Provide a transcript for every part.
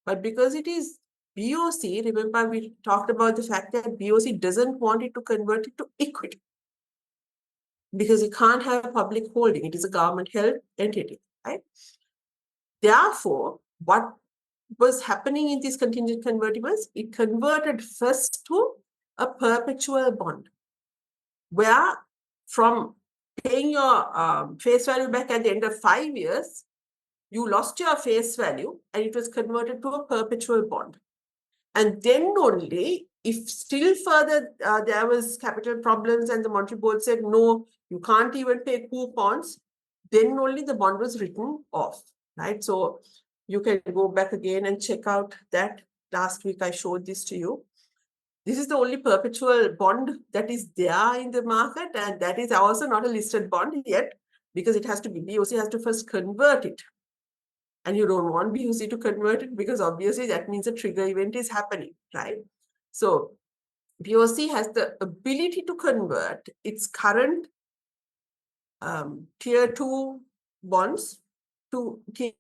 But because it is BOC, remember we talked about the fact that BOC doesn't want it to convert it to equity because it can't have public holding. It is a government held entity, right? Therefore, what was happening in these contingent convertibles? It converted first to a perpetual bond, where from paying your face value back at the end of 5 years, you lost your face value and it was converted to a perpetual bond. And then only, if still further there was capital problems and the monetary board said, no, you can't even pay coupons, then only the bond was written off, right? So you can go back again and check out that. Last week I showed this to you. This is the only perpetual bond that is there in the market, and that is also not a listed bond yet because it has to be, BOC has to first convert it. And you don't want BOC to convert it because obviously that means a trigger event is happening, right? So BOC has the ability to convert its current tier 2 bonds to tier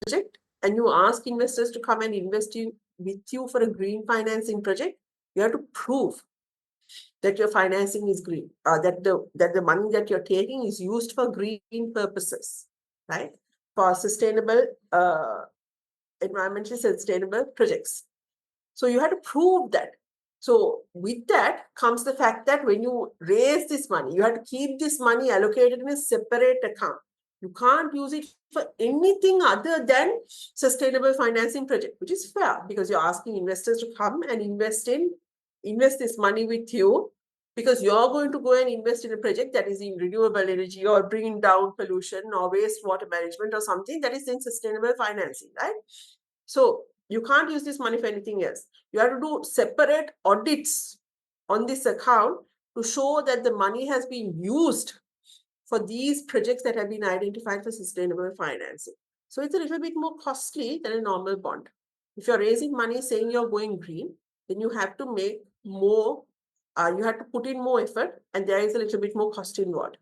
project and you ask investors to come and invest with you for a green financing project, you have to prove that your financing is green, that the money that you're taking is used for green purposes, right? For sustainable, environmentally sustainable projects. So you have to prove that. So with that comes the fact that when you raise this money, you have to keep this money allocated in a separate account. You can't use it for anything other than sustainable financing project, which is fair because you're asking investors to come and invest this money with you because you're going to go and invest in a project that is in renewable energy or bringing down pollution or wastewater management or something that is in sustainable financing, right? So you can't use this money for anything else. You have to do separate audits on this account to show that the money has been used for these projects that have been identified for sustainable financing. So it's a little bit more costly than a normal bond. If you're raising money saying you're going green, then you have to make more, you have to put in more effort, and there is a little bit more cost involved.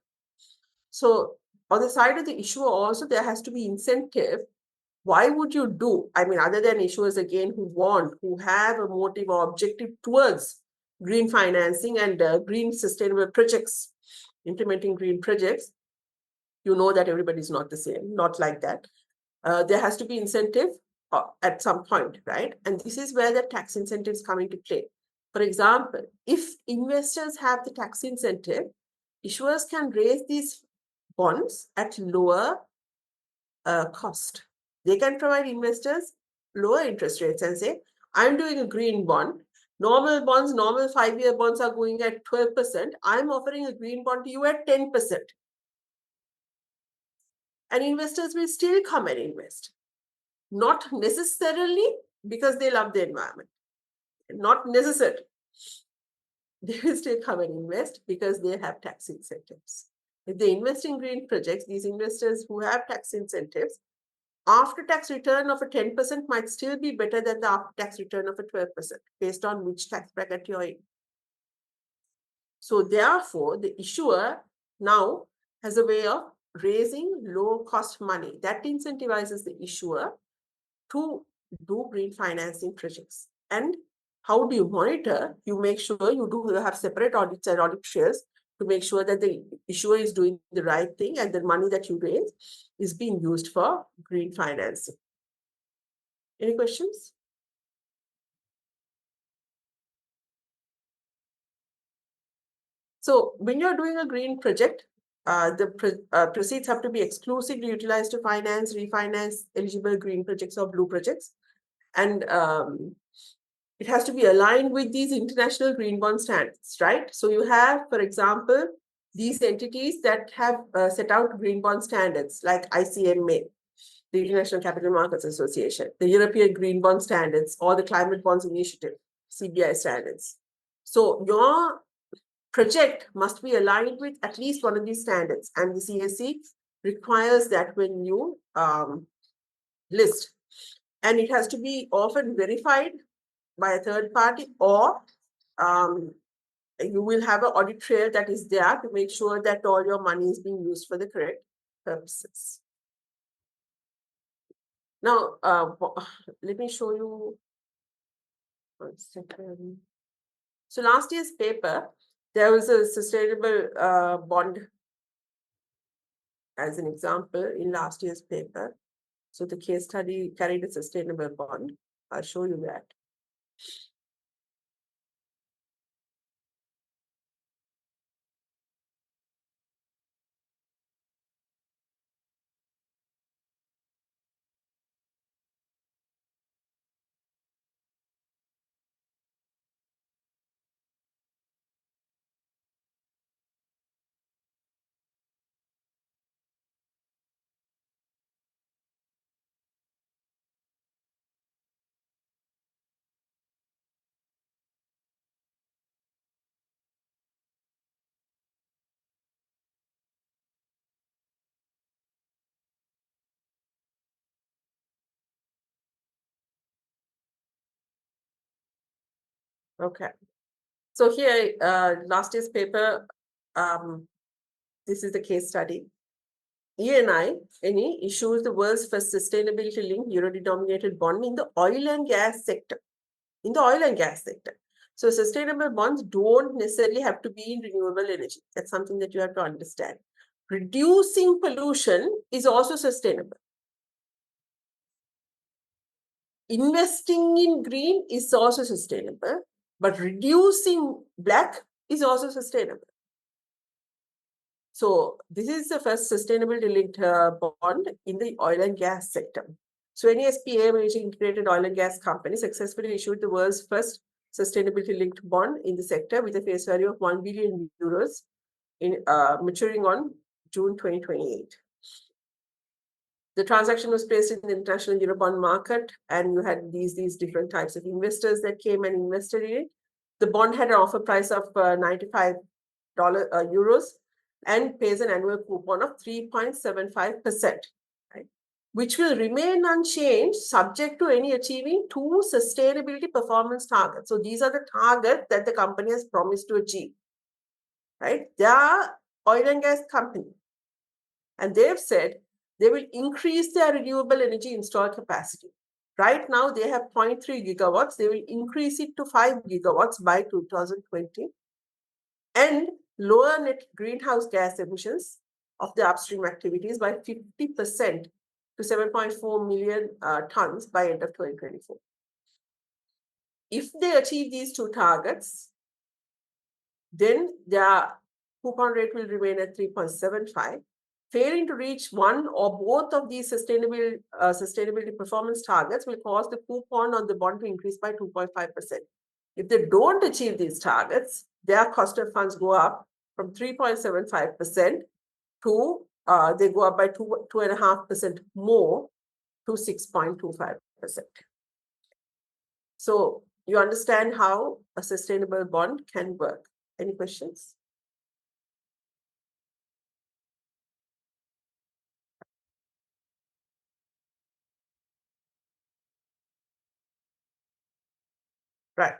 So on the side of the issuer also, there has to be incentive. Why would you do? I mean, other than issuers again who have a motive or objective towards green financing and green sustainable projects, implementing green projects, you know that everybody is not the same, not like that. There has to be incentive at some point, right? And this is where the tax incentives come into play. For example, if investors have the tax incentive, issuers can raise these bonds at lower cost. They can provide investors lower interest rates and say, I'm doing a green bond. Normal bonds, normal 5-year bonds are going at 12%. I'm offering a green bond to you at 10%. And investors will still come and invest. Not necessarily because they love the environment. Not necessarily. They will still come and invest because they have tax incentives. If they invest in green projects, these investors who have tax incentives, after-tax return of a 10% might still be better than the after-tax return of a 12% based on which tax bracket you're in. So therefore, the issuer now has a way of raising low-cost money that incentivizes the issuer to do green financing projects. And how do you monitor? You make sure you do have separate audits and audit trails to make sure that the issuer is doing the right thing and the money that you raise is being used for green financing. Any questions? So when you're doing a green project, the proceeds have to be exclusively utilized to finance, refinance eligible green projects or blue projects. And it has to be aligned with these international green bond standards, right? So you have, for example, these entities that have set out green bond standards like ICMA, the International Capital Markets Association, the European Green Bond Standards, or the Climate Bonds Initiative, CBI standards. So your project must be aligned with at least one of these standards, and the CSE requires that when you list. And it has to be often verified by a third party, or you will have an audit trail that is there to make sure that all your money is being used for the correct purposes. Now, let me show you 1 second. So last year's paper, there was a sustainable bond as an example in last year's paper. So the case study carried a sustainable bond. I'll show you that. Okay. So here, last year's paper, this is the case study. ENI issues the world's first sustainability-linked euro-denominated bond in the oil and gas sector. So sustainable bonds don't necessarily have to be in renewable energy. That's something that you have to understand. Reducing pollution is also sustainable. Investing in green is also sustainable, but reducing black is also sustainable. So this is the first sustainability-linked bond in the oil and gas sector. So NESPA, which integrated oil and gas company, successfully issued the world's first sustainability-linked bond in the sector with a face value of 1 billion euros, maturing on June 2028. The transaction was placed in the international Eurobond market, and you had these different types of investors that came and invested in it. The bond had an offer price of 95 euros and pays an annual coupon of 3.75%, right? Which will remain unchanged, subject to any achieving 2 sustainability performance targets. So these are the targets that the company has promised to achieve, right? They are oil and gas company, and they've said they will increase their renewable energy installed capacity. Right now, they have 0.3 gigawatts. They will increase it to 5 gigawatts by 2020 and lower net greenhouse gas emissions of the upstream activities by 50% to 7.4 million tons by end of 2024. If they achieve these 2 targets, then their coupon rate will remain at 3.75. Failing to reach one or both of these sustainability performance targets will cause the coupon on the bond to increase by 2.5%. If they don't achieve these targets, their cost of funds go up from 3.75% to they go up by 2.5% more to 6.25%. So you understand how a sustainable bond can work. Any questions? Right.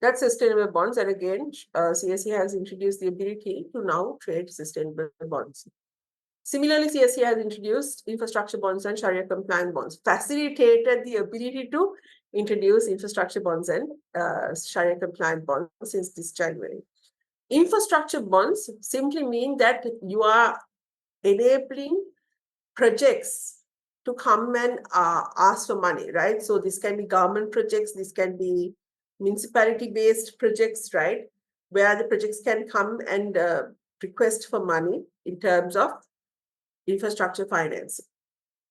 That's sustainable bonds. And again, CSE has introduced the ability to now trade sustainable bonds. Similarly, CSE has introduced infrastructure bonds and Sharia compliant bonds, facilitated the ability to introduce infrastructure bonds and Sharia compliant bonds since this January. Infrastructure bonds simply mean that you are enabling projects to come and ask for money, right? So this can be government projects, this can be municipality-based projects, right? Where the projects can come and request for money in terms of infrastructure financing.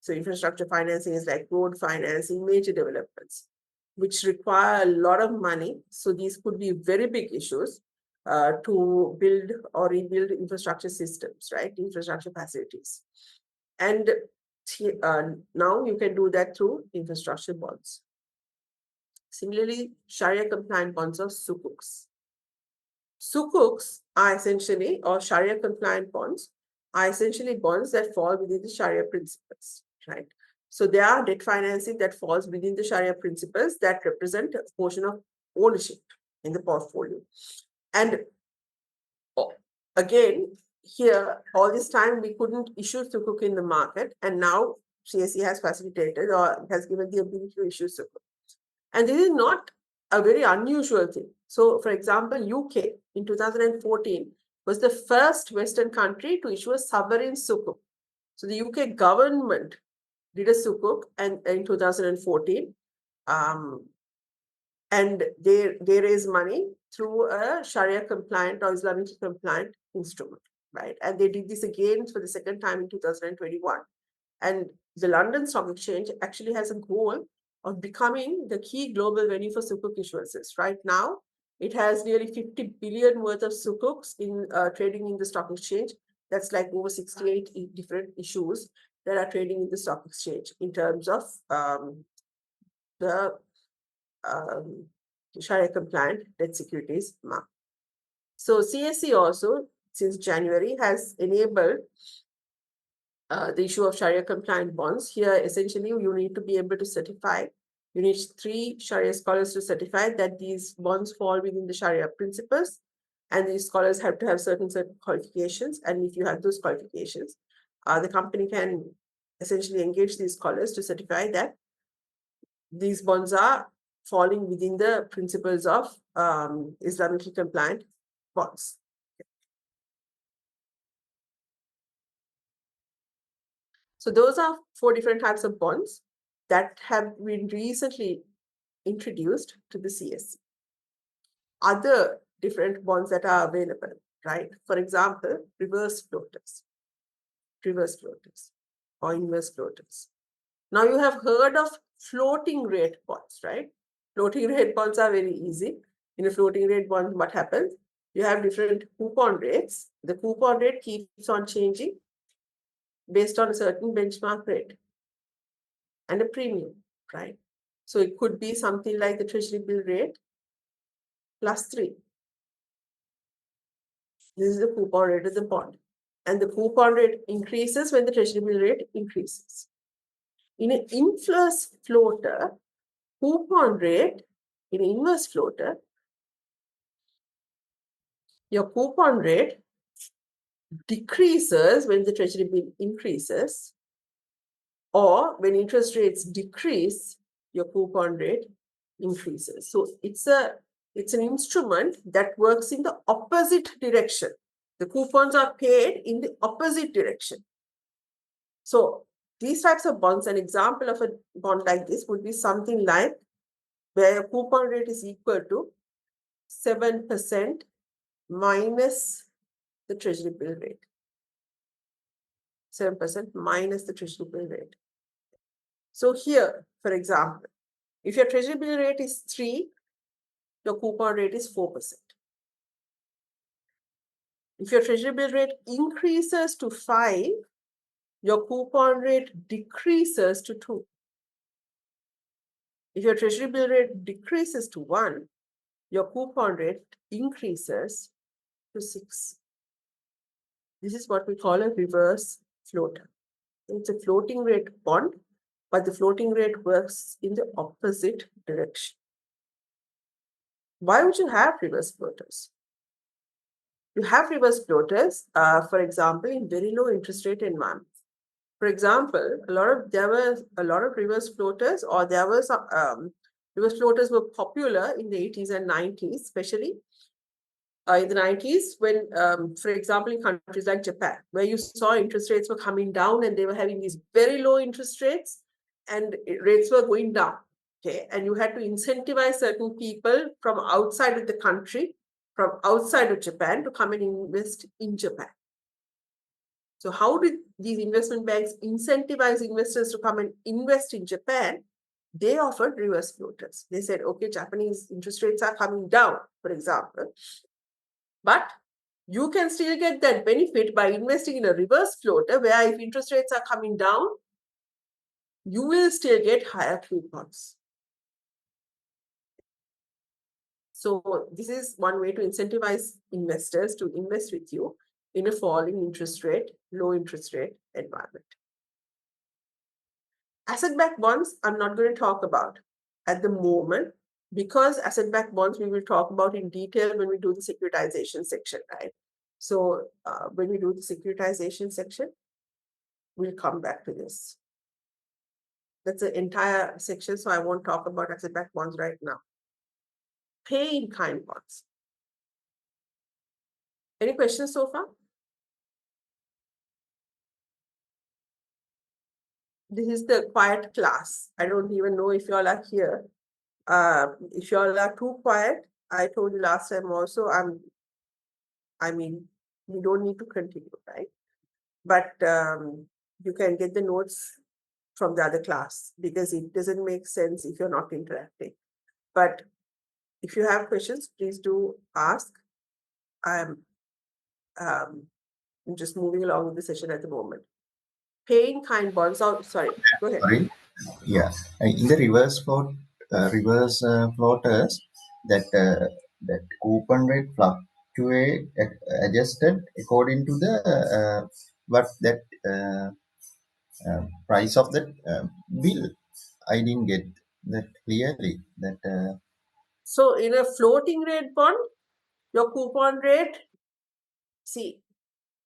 So infrastructure financing is like road financing, major developments, which require a lot of money. So these could be very big issues to build or rebuild infrastructure systems, right? Infrastructure facilities. And now you can do that through infrastructure bonds. Similarly, Sharia compliant bonds or sukuks. Sukuks are essentially, or Sharia compliant bonds, are essentially bonds that fall within the Sharia principles, right? So they are debt financing that falls within the Sharia principles that represent a portion of ownership in the portfolio. And again, here, all this time, we couldn't issue sukuk in the market, and now CSE has facilitated or has given the ability to issue sukuk. And this is not a very unusual thing. So, for example, UK in 2014 was the first Western country to issue a sovereign sukuk. So the UK government did a sukuk and in 2014, and they raise money through a Sharia compliant or Islamic compliant instrument, right? And they did this again for the second time in 2021. And the London Stock Exchange actually has a goal of becoming the key global venue for sukuk issuances. Right now, it has nearly 50 billion worth of sukuks in trading in the stock exchange. That's like over 68 different issues that are trading in the stock exchange in terms of the Sharia compliant debt securities market. So CSE also, since January, has enabled the issue of Sharia compliant bonds. Here, essentially, you need to be able to certify. You need 3 Sharia scholars to certify that these bonds fall within the Sharia principles. And these scholars have to have certain qualifications. And if you have those qualifications, the company can essentially engage these scholars to certify that these bonds are falling within the principles of Islamically compliant bonds. So those are 4 different types of bonds that have been recently introduced to the CSE. Other different bonds that are available, right? For example, reverse floaters, or inverse floaters. Now you have heard of floating rate bonds, right? Floating rate bonds are very easy. In a floating rate bond, what happens? You have different coupon rates. The coupon rate keeps on changing based on a certain benchmark rate and a premium, right? So it could be something like the treasury bill rate plus 3. This is the coupon rate of the bond. And the coupon rate increases when the treasury bill rate increases. In an inverse floater, coupon rate, in an inverse floater, your coupon rate decreases when the treasury bill increases, or when interest rates decrease, your coupon rate increases. So it's an instrument that works in the opposite direction. The coupons are paid in the opposite direction. So these types of bonds, an example of a bond like this would be something like where your coupon rate is equal to 7% minus the treasury bill rate. 7% minus the treasury bill rate. So here, for example, if your treasury bill rate is 3, your coupon rate is 4%. If your treasury bill rate increases to 5, your coupon rate decreases to 2. If your treasury bill rate decreases to 1, your coupon rate increases to 6. This is what we call a reverse floater. It's a floating rate bond, but the floating rate works in the opposite direction. Why would you have reverse floaters? You have reverse floaters, for example, in very low interest rate environments. For example, there were a lot of reverse floaters, or there was reverse floaters were popular in the 80s and 90s, especially in the 90s when, for example, in countries like Japan, where you saw interest rates were coming down and they were having these very low interest rates and rates were going down. Okay, and you had to incentivize certain people from outside of the country, from outside of Japan, to come and invest in Japan. So how did these investment banks incentivize investors to come and invest in Japan? They offered reverse floaters. They said, okay, Japanese interest rates are coming down, for example, but you can still get that benefit by investing in a reverse floater where if interest rates are coming down, you will still get higher coupons. So this is one way to incentivize investors to invest with you in a falling interest rate, low interest rate environment. Asset-backed bonds, I'm not going to talk about at the moment, because asset-backed bonds we will talk about in detail when we do the securitization section, right? So when we do the securitization section, we'll come back to this. That's the entire section, so I won't talk about asset-backed bonds right now. Pay-in-kind bonds. Any questions so far? This is the quiet class. I don't even know if you all are here. If you all are too quiet, I told you last time also, I mean, we don't need to continue, right? But you can get the notes from the other class because it doesn't make sense if you're not interacting. But if you have questions, please do ask. I'm just moving along with the session at the moment. Pay-in-kind bonds. Oh, sorry, go ahead. Sorry. Yeah. In the reverse floaters, that coupon rate fluctuate adjusted according to the what that price of that bill. I didn't get that clearly. That So in a floating rate bond, your coupon rate, see,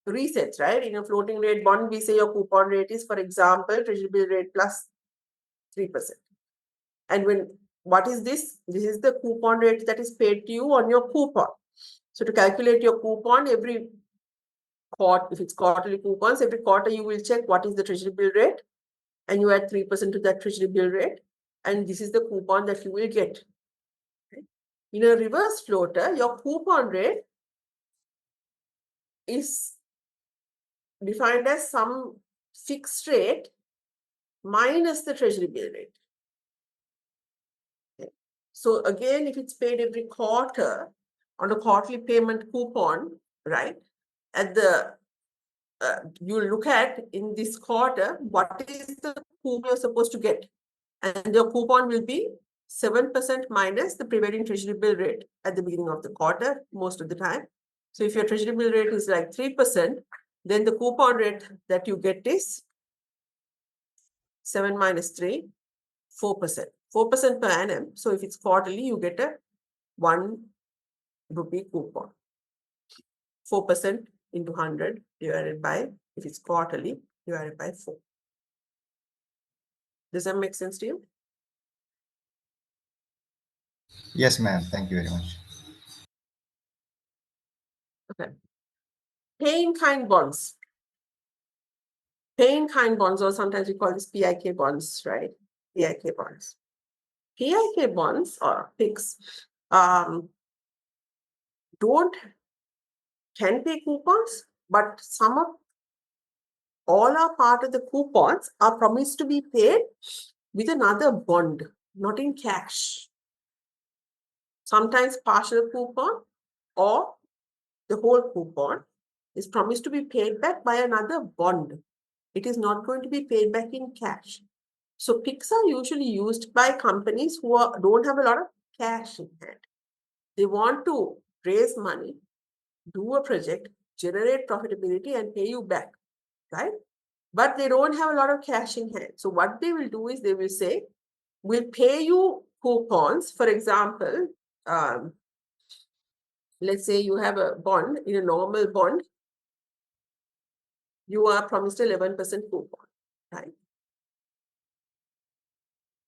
resets, right? In a floating rate bond, we say your coupon rate is, for example, treasury bill rate plus 3%. And what is this? This is the coupon rate that is paid to you on your coupon. So to calculate your coupon every quarter, if it's quarterly coupons, every quarter you will check what is the treasury bill rate and you add 3% to that treasury bill rate. And this is the coupon that you will get. Okay. In a reverse floater, your coupon rate is defined as some fixed rate minus the treasury bill rate. Okay. So again, if it's paid every quarter on a quarterly payment coupon, right? At the you look at in this quarter, what is the coupon you're supposed to get? And your coupon will be 7% minus the prevailing treasury bill rate at the beginning of the quarter, most of the time. So if your treasury bill rate is like 3%, then the coupon rate that you get is 7 minus 3, 4%. 4% per annum. So if it's quarterly, you get a 1 rupee coupon. 4% into 100 divided by, if it's quarterly, divided by 4. Does that make sense to you? Yes, ma'am. Thank you very much. Okay. Pay in kind bonds. Pay in kind bonds, or sometimes we call this PIK bonds, right? PIK bonds. PIK bonds or PIKs can pay coupons, but all are part of the coupons are promised to be paid with another bond, not in cash. Sometimes partial coupon or the whole coupon is promised to be paid back by another bond. It is not going to be paid back in cash. So PIKs are usually used by companies who don't have a lot of cash in hand. They want to raise money, do a project, generate profitability, and pay you back, right? But they don't have a lot of cash in hand. So what they will do is they will say, we'll pay you coupons. For example, let's say you have a bond, in a normal bond, you are promised 11% coupon, right?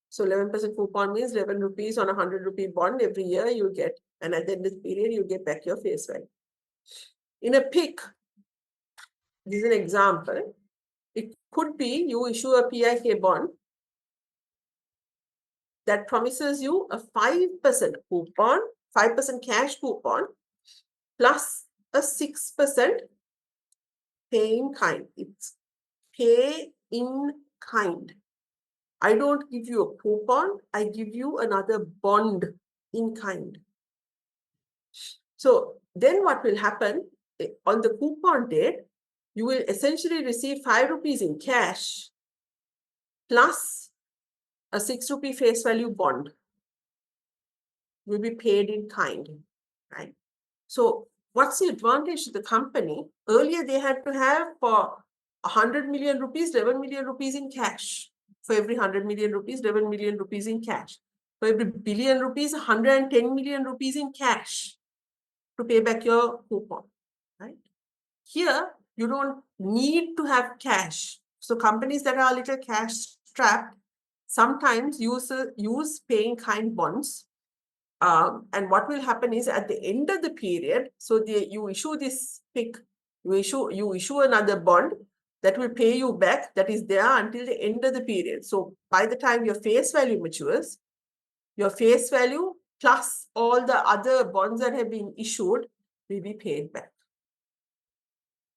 So 11% coupon means 11 rupees on a 100 rupee bond every year you get. And at the end of the period, you get back your face value. In a PIK, this is an example. It could be you issue a PIK bond that promises you a 5% coupon, 5% cash coupon, plus a 6% pay in kind. It's pay in kind. I don't give you a coupon, I give you another bond in kind. So then what will happen on the coupon date, you will essentially receive 5 rupees in cash plus a 6 rupee face value bond will be paid in kind, right? So what's the advantage to the company? Earlier, they had to have for 100 million rupees, 11 million rupees in cash. For every 100 million rupees, 11 million rupees in cash. For every billion rupees, 110 million rupees in cash to pay back your coupon, right? Here, you don't need to have cash. So companies that are a little cash strapped sometimes use pay in kind bonds. And what will happen is at the end of the period, so you issue this PIK, you issue another bond that will pay you back, that is there until the end of the period. So by the time your face value matures, your face value plus all the other bonds that have been issued will be paid back.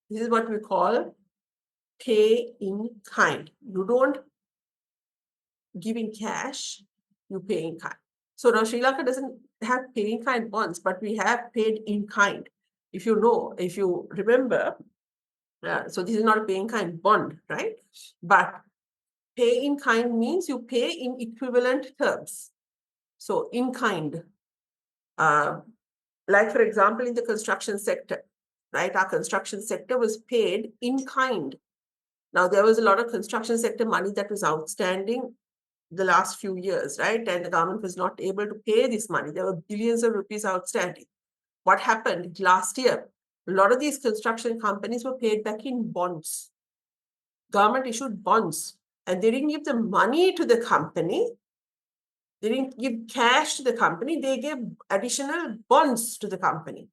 This is what we call pay in kind. You don't give in cash, you pay in kind. So now Sri Lanka doesn't have pay in kind bonds, but we have paid in kind. If you remember, so this is not a pay in kind bond, right? But pay in kind means you pay in equivalent terms. So in kind, like for example, in the construction sector, right? Our construction sector was paid in kind. Now, there was a lot of construction sector money that was outstanding the last few years, right? And the government was not able to pay this money. There were billions of rupees outstanding. What happened last year? A lot of these construction companies were paid back in bonds. Government issued bonds, and they didn't give the money to the company. They didn't give cash to the company. They gave additional bonds to the company.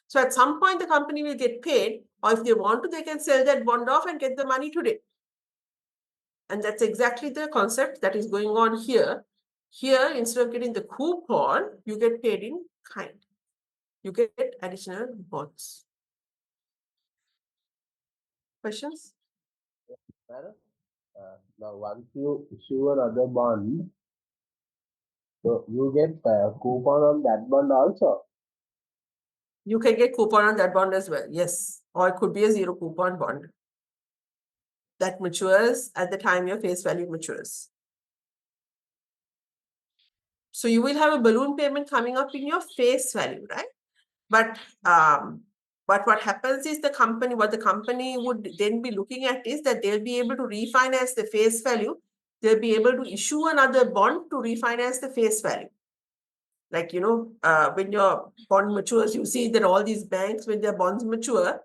So at some point, the company will get paid, or if they want to, they can sell that bond off and get the money today. And that's exactly the concept that is going on here. Here, instead of getting the coupon, you get paid in kind. You get additional bonds. Questions? Madam, now once you issue another bond, so you get a coupon on that bond also. You can get coupon on that bond as well, yes. Or it could be a zero coupon bond that matures at the time your face value matures. So you will have a balloon payment coming up in your face value, right? But what happens is what the company would then be looking at is that they'll be able to refinance the face value. They'll be able to issue another bond to refinance the face value. Like, when your bond matures, you see that all these banks, when their bonds mature,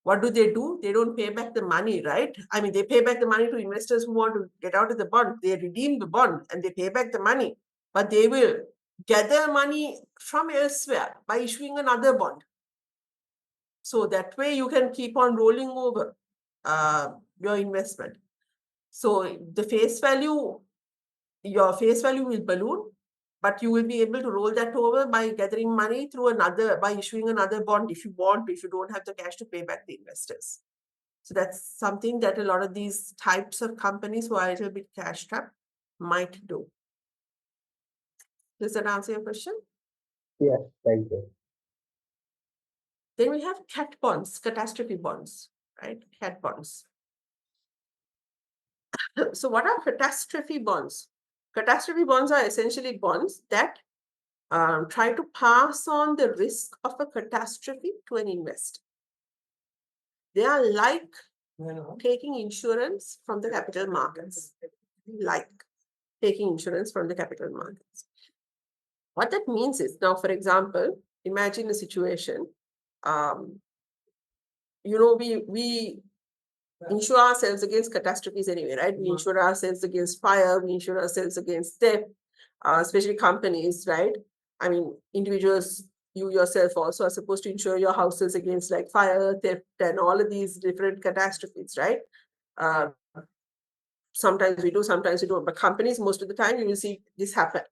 what do? They don't pay back the money, right? I mean, they pay back the money to investors who want to get out of the bond. They redeem the bond and they pay back the money, but they will gather money from elsewhere by issuing another bond. So that way you can keep on rolling over your investment. So the face value, your face value will balloon, but you will be able to roll that over by gathering money by issuing another bond if you want, if you don't have the cash to pay back the investors. So that's something that a lot of these types of companies who are a little bit cash strapped might do. Does that answer your question? Yes, thank you. Then we have CAT bonds, catastrophe bonds, right? CAT bonds. So what are catastrophe bonds? Catastrophe bonds are essentially bonds that try to pass on the risk of a catastrophe to an investor. They are like taking insurance from the capital markets. Like taking insurance from the capital markets. What that means is, now, for example, imagine a situation, we insure ourselves against catastrophes anyway, right? We insure ourselves against fire, we insure ourselves against theft, especially companies, right? I mean, individuals, you yourself also are supposed to insure your houses against like fire, theft, and all of these different catastrophes, right? Sometimes we do, sometimes we don't. But companies, most of the time, you will see this happen.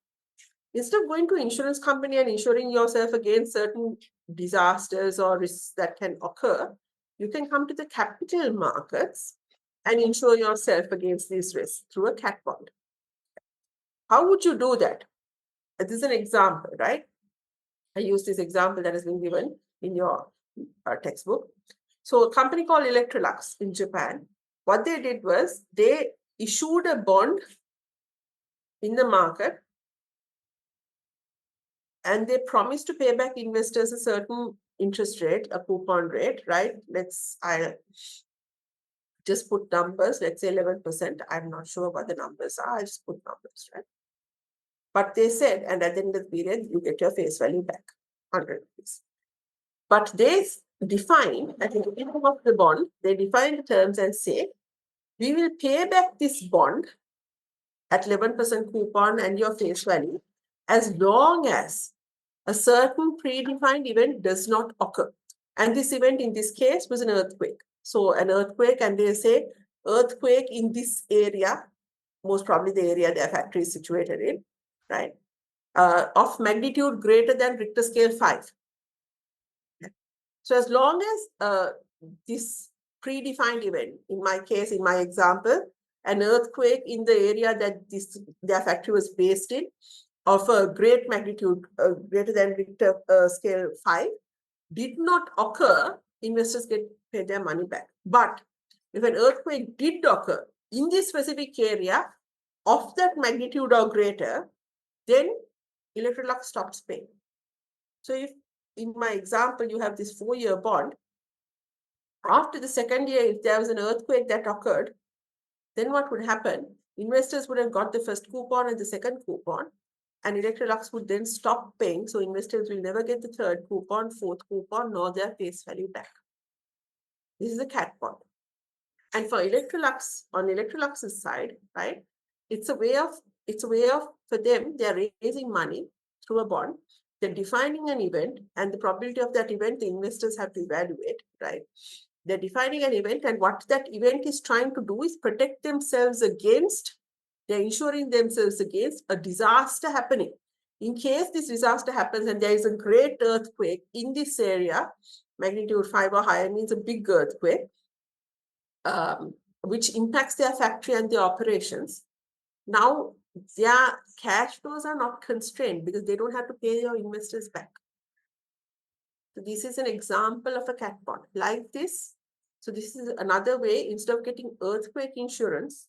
Instead of going to insurance company and insuring yourself against certain disasters or risks that can occur, you can come to the capital markets and insure yourself against these risks through a CAT bond. How would you do that? This is an example, right? I use this example that has been given in your textbook. So a company called Electrolux in Japan, what they did was they issued a bond in the market and they promised to pay back investors a certain interest rate, a coupon rate, right? I'll just put numbers, let's say 11%. I'm not sure what the numbers are, I just put numbers, right? But they said, and at the end of the period, you get your face value back, 100 rupees. But they define, at the beginning of the bond, they define the terms and say, we will pay back this bond at 11% coupon and your face value as long as a certain predefined event does not occur. And this event in this case was an earthquake. So an earthquake, and they say earthquake in this area, most probably the area their factory is situated in, right? Of magnitude greater than Richter scale 5. So as long as this predefined event, in my case, in my example, an earthquake in the area that their factory was based in, of a great magnitude, greater than Richter scale 5, did not occur, investors get paid their money back. But if an earthquake did occur in this specific area of that magnitude or greater, then Electrolux stops paying. So if in my example, you have this 4-year bond, after the second year, if there was an earthquake that occurred, then what would happen? Investors would have got the first coupon and the second coupon. and Electrolux would then stop paying. So investors will never get the third coupon, fourth coupon, nor their face value back. This is a cat bond. And for Electrolux, on Electrolux's side, right, it's a way of for them, they're raising money through a bond. They're defining an event, and the probability of that event, the investors have to evaluate, right? They're defining an event, and what that event is trying to do is protect themselves against, they're insuring themselves against a disaster happening. In case this disaster happens and there is a great earthquake in this area, magnitude 5 or higher means a big earthquake, which impacts their factory and their operations. Now, their cash flows are not constrained because they don't have to pay your investors back. So this is an example of a cat bond like this. So this is another way, instead of getting earthquake insurance,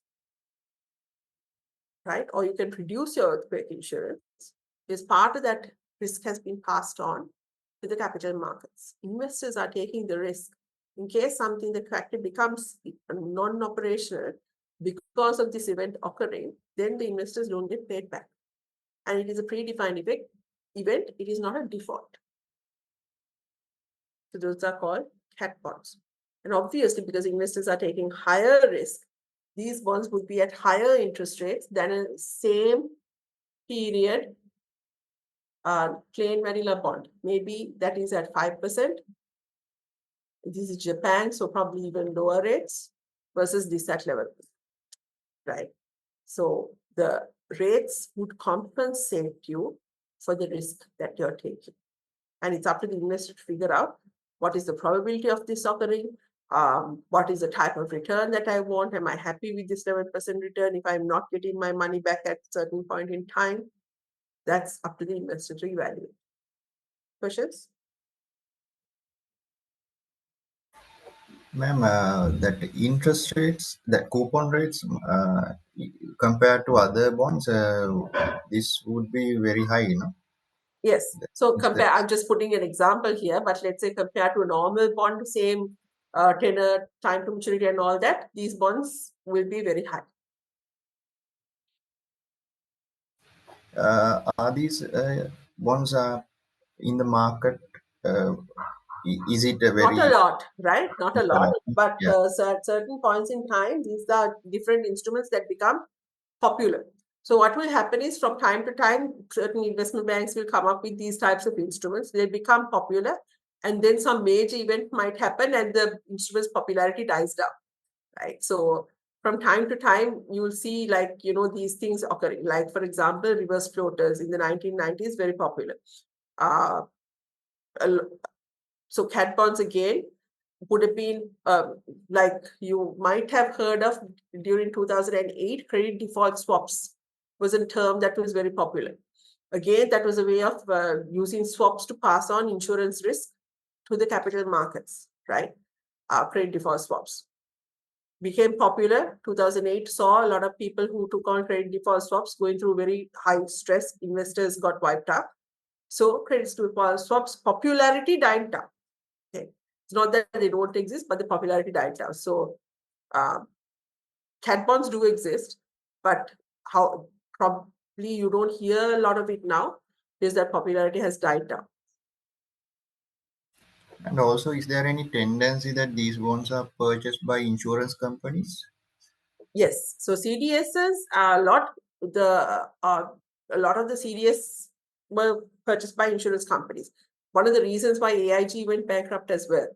right? Or you can reduce your earthquake insurance, is part of that risk has been passed on to the capital markets. Investors are taking the risk in case something that factory becomes non-operational because of this event occurring, then the investors don't get paid back. And it is a predefined event, it is not a default. So those are called cat bonds. And obviously, because investors are taking higher risk, these bonds would be at higher interest rates than a same period plain vanilla bond. Maybe that is at 5%. This is Japan, so probably even lower rates versus this at level, right? So the rates would compensate you for the risk that you're taking. And it's up to the investor to figure out what is the probability of this occurring, what is the type of return that I want, am I happy with this 7% return if I'm not getting my money back at a certain point in time? That's up to the investor to evaluate. Questions? Ma'am, that interest rates, that coupon rates, compared to other bonds, this would be very high, you know. Yes. So Is compare, I'm just putting an example here, but let's say compared to a normal bond, same tenor, time to maturity and all that, these bonds will be very high. Are these bonds in the market? Uh, is it a very Not a lot, right? Not a lot, but yeah? at certain points in time, these are different instruments that become popular. So what will happen is from time to time, certain investment banks will come up with these types of instruments. They become popular, and then some major event might happen and the instrument's popularity dies down, right? So from time to time, you will see these things occurring. Like, for example, reverse floaters in the 1990s, very popular. So cat bonds again would have been like you might have heard of during 2008, credit default swaps was a term that was very popular. Again, that was a way of using swaps to pass on insurance risk to the capital markets, right? Credit default swaps became popular. 2008 saw a lot of people who took on credit default swaps going through very high stress. Investors got wiped out. So credit default swaps popularity died down. Okay. It's not that they don't exist, but the popularity died down. So cat bonds do exist, but how probably you don't hear a lot of it now is that popularity has died down. And also, is there any tendency that these bonds are purchased by insurance companies? Yes. So CDSs a lot of the CDS were purchased by insurance companies. One of the reasons why AIG went bankrupt as well,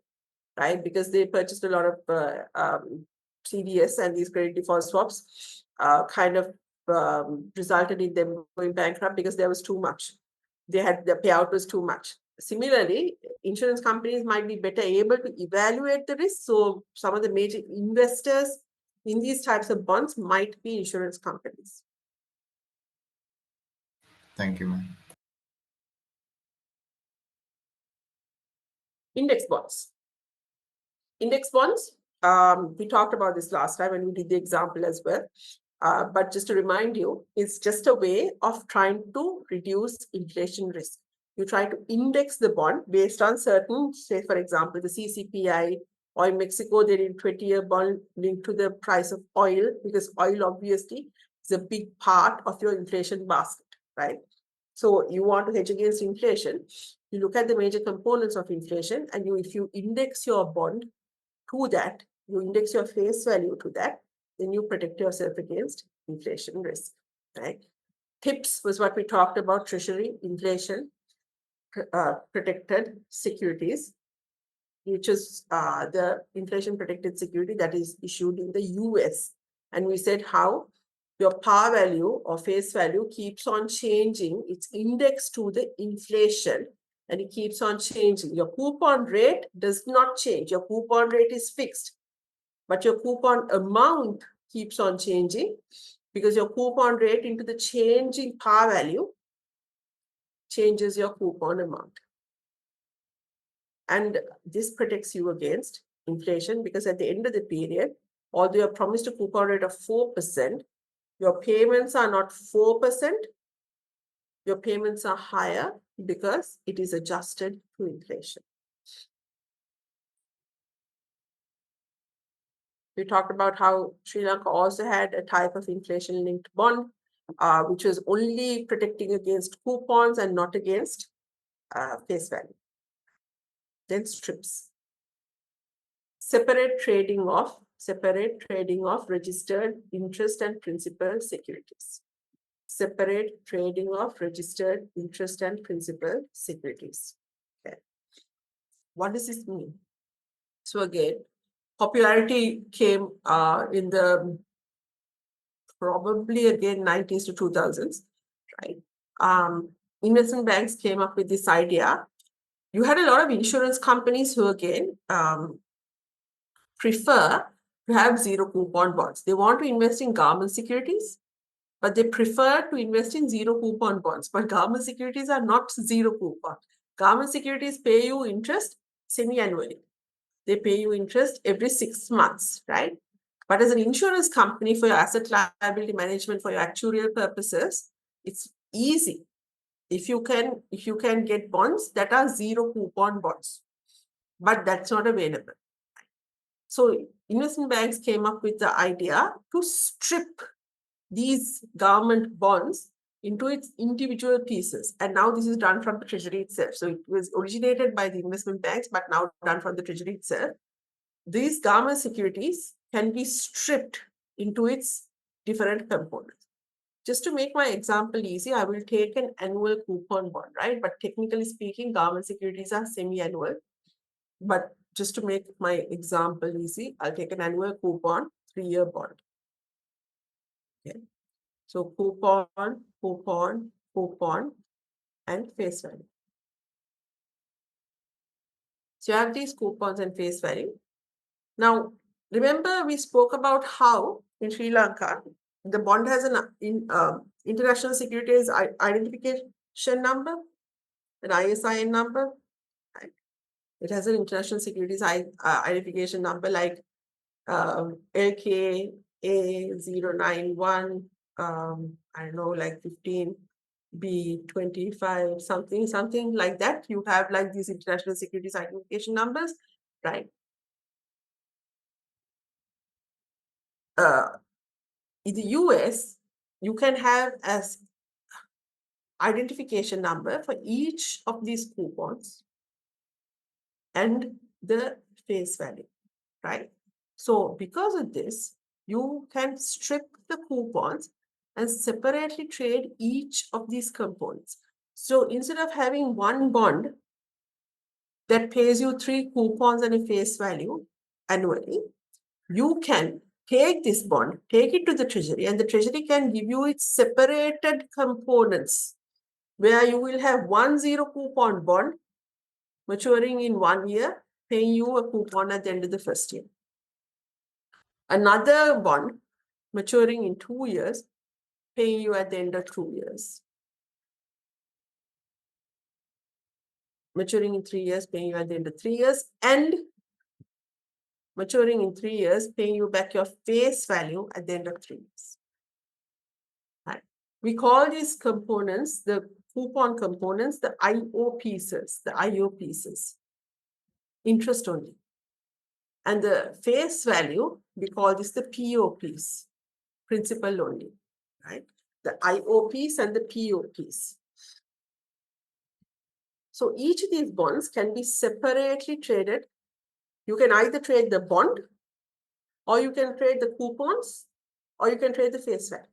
right? Because they purchased a lot of CDS, and these credit default swaps resulted in them going bankrupt because there was too much. The payout was too much. Similarly, insurance companies might be better able to evaluate the risk. So some of the major investors in these types of bonds might be insurance companies. Thank you, ma'am. Index bonds. Index bonds, we talked about this last time and we did the example as well. But just to remind you, it's just a way of trying to reduce inflation risk. You try to index the bond based on certain, say, for example, the CCPI, or in Mexico, they did 20-year bond linked to the price of oil, because oil obviously is a big part of your inflation basket, right? So you want to hedge against inflation, you look at the major components of inflation, and if you index your bond to that, you index your face value to that, then you protect yourself against inflation risk, right? TIPS was what we talked about, treasury, inflation, protected securities, which is the inflation protected security that is issued in the US. And we said how your par value or face value keeps on changing. It's indexed to the inflation and it keeps on changing. Your coupon rate does not change. Your coupon rate is fixed, but your coupon amount keeps on changing because your coupon rate into the changing par value changes your coupon amount. And this protects you against inflation because at the end of the period, although you're promised a coupon rate of 4%, your payments are not 4%, your payments are higher because it is adjusted to inflation. We talked about how Sri Lanka also had a type of inflation-linked bond, which was only protecting against coupons and not against face value. Then strips. Separate trading of registered interest and principal securities. Separate trading of registered interest and principal securities. Okay. What does this mean? So again, popularity came in the probably again 90s to 2000s, right? Investment banks came up with this idea. You had a lot of insurance companies who again prefer to have zero coupon bonds. They want to invest in government securities, but they prefer to invest in zero coupon bonds. But government securities are not zero coupon. Government securities pay you interest semi-annually. They pay you interest every 6 months, right? But as an insurance company, for your asset liability management, for your actuarial purposes, it's easy. If you can get bonds that are zero coupon bonds, but that's not available. So investment banks came up with the idea to strip these government bonds into its individual pieces. And now this is done from the treasury itself. So it was originated by the investment banks, but now done from the treasury itself. These government securities can be stripped into its different components. Just to make my example easy, I will take an annual coupon bond, right? But technically speaking, government securities are semi-annual. But just to make my example easy, I'll take an annual coupon, 3-year bond. Okay. So coupon, coupon, coupon, and face value. So you have these coupons and face value. Now, remember we spoke about how in Sri Lanka, the bond has an international securities identification number, an ISIN number. Right? It has an international securities identification number like LKA091, I don't know, like 15B25, something like that. You have like these international securities identification numbers, right? In the US, you can have as identification number for each of these coupons and the face value, right? So because of this, you can strip the coupons and separately trade each of these components. So instead of having one bond that pays you 3 coupons and a face value annually, you can take this bond, take it to the treasury, and the treasury can give you its separated components where you will have 1 zero coupon bond maturing in 1 year, paying you a coupon at the end of the first year. Another bond maturing in 2 years, paying you at the end of 2 years. Maturing in 3 years, paying you at the end of 3 years, and maturing in 3 years, paying you back your face value at the end of 3 years. Right. We call these components, the coupon components, the IO pieces, interest only. And the face value, we call this the PO piece, principal only, right? The IO piece and the PO piece. So each of these bonds can be separately traded. You can either trade the bond, or you can trade the coupons, or you can trade the face value.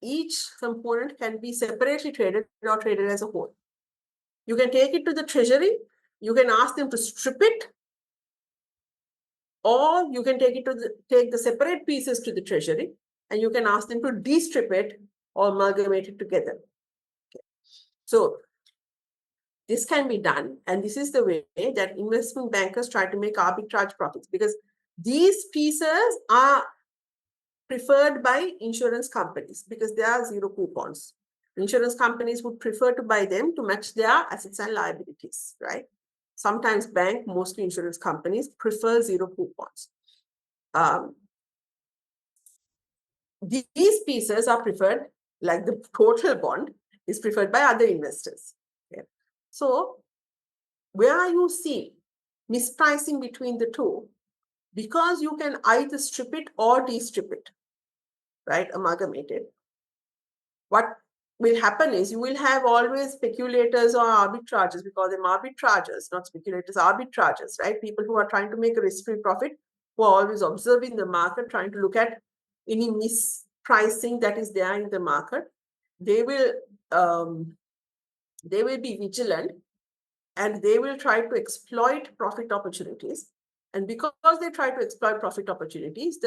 Each component can be separately traded or traded as a whole. You can take it to the treasury, you can ask them to strip it, or you can take the separate pieces to the treasury and you can ask them to de-strip it or amalgamate it together. Okay. So this can be done, and this is the way that investment bankers try to make arbitrage profits, because these pieces are preferred by insurance companies because they are zero coupons. Insurance companies would prefer to buy them to match their assets and liabilities, right? Sometimes bank, mostly insurance companies, prefer zero coupons. These pieces are preferred, like the total bond is preferred by other investors. Okay. So where you see mispricing between the two, because you can either strip it or de-strip it, right, amalgamate it, what will happen is you will have always speculators or arbitragers. We call them arbitragers, not speculators, arbitragers, right? People who are trying to make a risk-free profit, who are always observing the market, trying to look at any mispricing that is there in the market. They will be vigilant, and they will try to exploit profit opportunities. And because they try to exploit profit opportunities,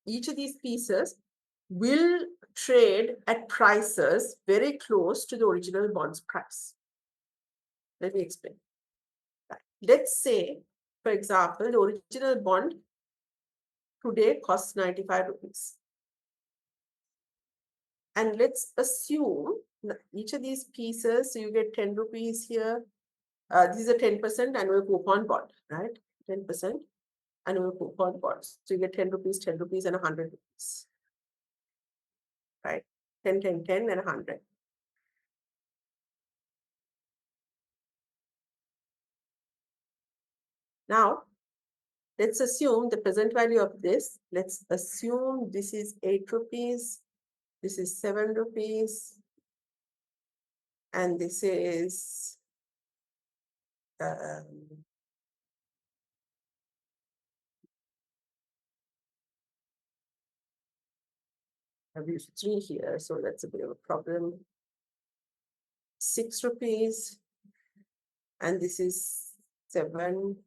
each of these pieces will trade at prices very close to the original bond's price. Let me explain. Right. Let's say, for example, the original bond today costs 95 rupees. And let's assume each of these pieces, so you get 10 rupees here. This is a 10% annual coupon bond, right? 10% annual coupon bonds. So you get 10 rupees, and 100 rupees, right? 10, 10, 10, and 100. Now, let's assume the present value of this. Let's assume this is 8 rupees, this is 7 rupees, and this is I've used 3 here, so that's a bit of a problem. 6 rupees, and this is 70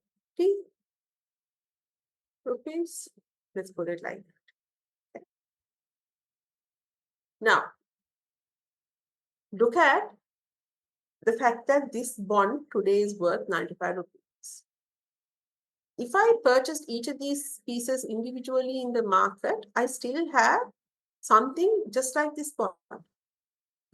rupees. Let's put it like that. Okay. Now, look at the fact that this bond today is worth 95 rupees. If I purchased each of these pieces individually in the market, I still have something just like this bond.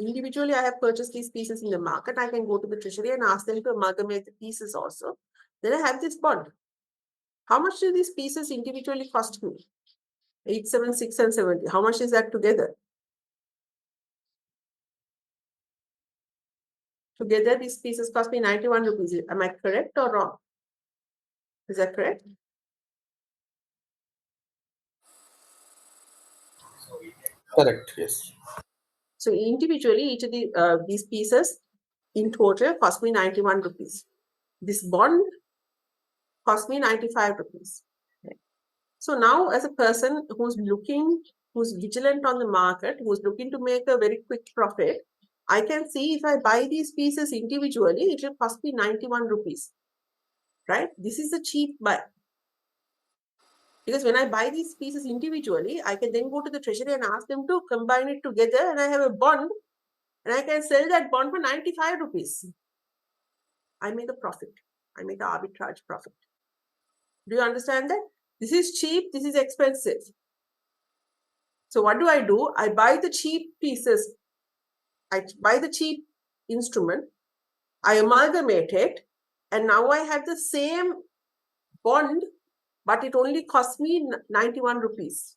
Individually, I have purchased these pieces in the market. I can go to the treasury and ask them to amalgamate the pieces also. Then I have this bond. How much do these pieces individually cost me? 8, 7, 6, and 70. How much is that together? Together, these pieces cost me 91 rupees. Am I correct or wrong? Is that correct? Correct, yes. So individually, each of these pieces in total cost me 91 rupees. This bond cost me 95 rupees. Okay. So now, as a person who's vigilant on the market, who's looking to make a very quick profit, I can see if I buy these pieces individually, it will cost me 91 rupees. Right? This is a cheap buy. Because when I buy these pieces individually, I can then go to the treasury and ask them to combine it together, and I have a bond, and I can sell that bond for 95 rupees. I make a profit. I make an arbitrage profit. Do you understand that? This is cheap, this is expensive. So what do? I buy the cheap pieces. I buy the cheap instrument. I amalgamate it, and now I have the same bond, but it only costs me 91 rupees.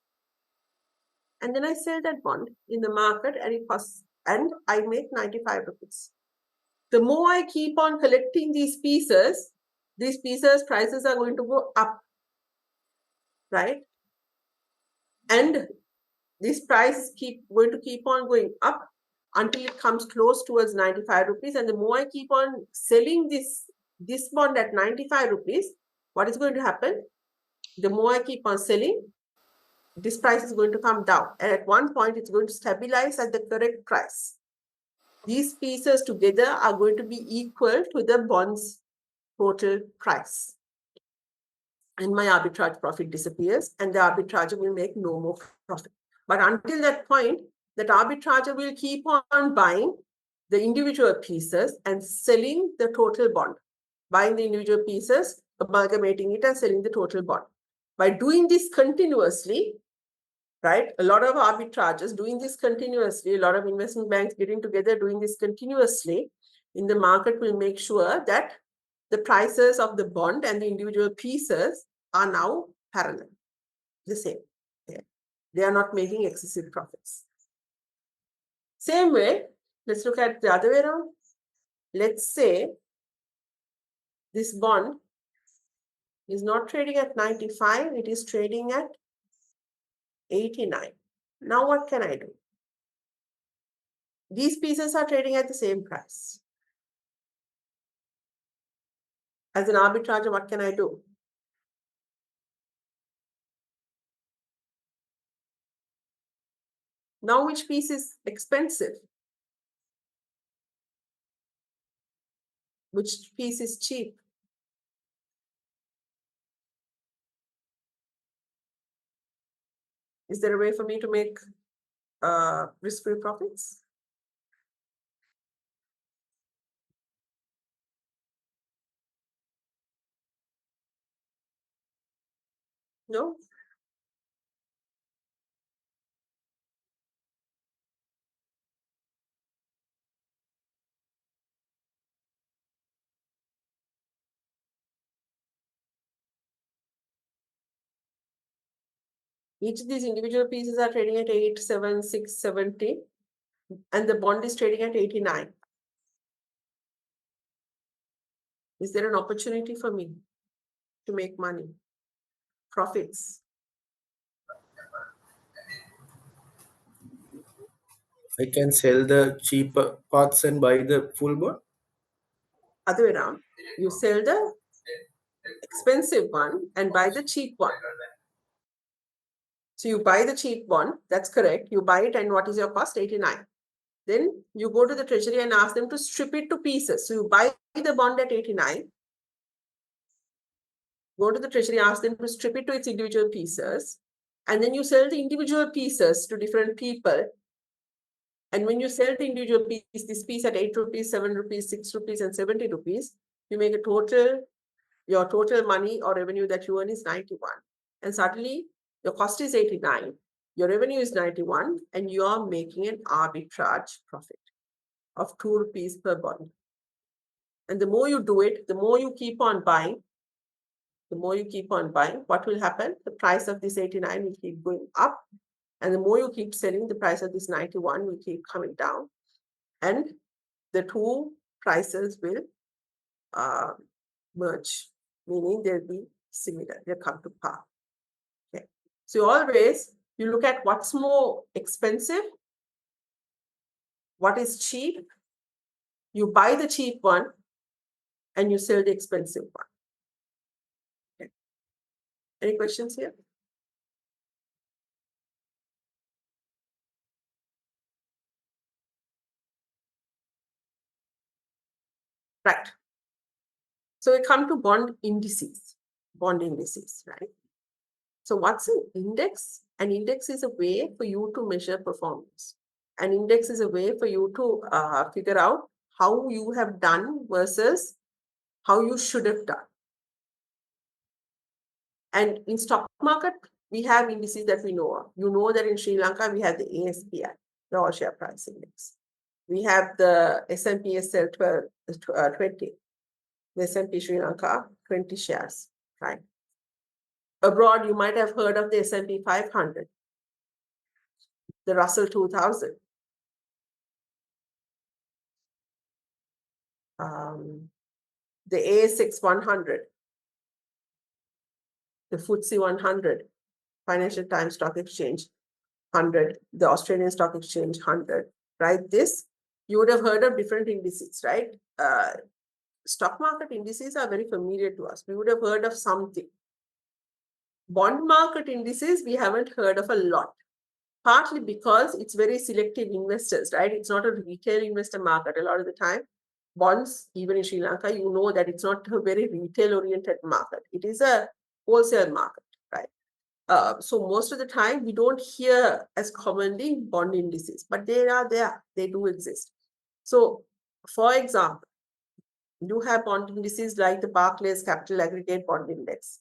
And then I sell that bond in the market, and I make 95 rupees. The more I keep on collecting these pieces prices are going to go up, right? And this price going to keep on going up until it comes close towards 95 rupees. And the more I keep on selling this bond at 95 rupees, what is going to happen? The more I keep on selling, this price is going to come down. And at one point, it's going to stabilize at the correct price. These pieces together are going to be equal to the bond's total price. And my arbitrage profit disappears, and the arbitrager will make no more profit. But until that point, that arbitrager will keep on buying the individual pieces and selling the total bond. Buying the individual pieces, amalgamating it, and selling the total bond. By doing this continuously, right? A lot of arbitragers doing this continuously, a lot of investment banks getting together doing this continuously in the market will make sure that the prices of the bond and the individual pieces are now parallel, the same. Okay? They are not making excessive profits. Same way, let's look at the other way around. Let's say this bond is not trading at 95, it is trading at 89. Now what can I do? These pieces are trading at the same price. As an arbitrager, what can I do? Now which piece is expensive? Which piece is cheap? Is there a way for me to make risk-free profits? No? Each of these individual pieces are trading at 8, 7, 6, 70, and the bond is trading at 89. Is there an opportunity for me to make money, profits? I can sell the cheaper parts and buy the full bond. Other way around, you sell the expensive one and buy the cheap one. So you buy the cheap one, that's correct. You buy it, and what is your cost? 89. Then you go to the treasury and ask them to strip it to pieces. So you buy the bond at 89. Go to the treasury, ask them to strip it to its individual pieces. And then you sell the individual pieces to different people. And when you sell the individual piece, this piece at 8 rupees, 7 rupees, 6 rupees, and 70 rupees, you make a total, your total money or revenue that you earn is 91. And suddenly your cost is 89, your revenue is 91, and you are making an arbitrage profit of 2 rupees per bond. And the more you do it, the more you keep on buying, what will happen? The price of this 89 will keep going up. And the more you keep selling, the price of this 91 will keep coming down. And the two prices will merge, meaning they'll be similar, they'll come to par. Okay. So always you look at what's more expensive, what is cheap, you buy the cheap one and you sell the expensive one. Okay. Any questions here? Right. So we come to bond indices, right? So what's an index? An index is a way for you to measure performance. An index is a way for you to figure out how you have done versus how you should have done. And in stock market, we have indices that we know of. You know that in Sri Lanka, we have the ASPI, the All Share Price Index. We have the S&P SL 20, the S&P Sri Lanka 20 shares, right? Abroad, you might have heard of the S&P 500, the Russell 2000, the ASX 100, the FTSE 100, Financial Times Stock Exchange 100, the Australian Stock Exchange 100, write this, you would have heard of different indices, right? Stock market indices are very familiar to us. We would have heard of something. Bond market indices, we haven't heard of a lot. Partly because it's very selective investors, right? It's not a retail investor market a lot of the time. Bonds, even in Sri Lanka, you know that it's not a very retail-oriented market. It is a wholesale market, right? So most of the time, we don't hear as commonly bond indices, but they are there. They do exist. So, for example, you have bond indices like the Barclays Capital Aggregate Bond Index,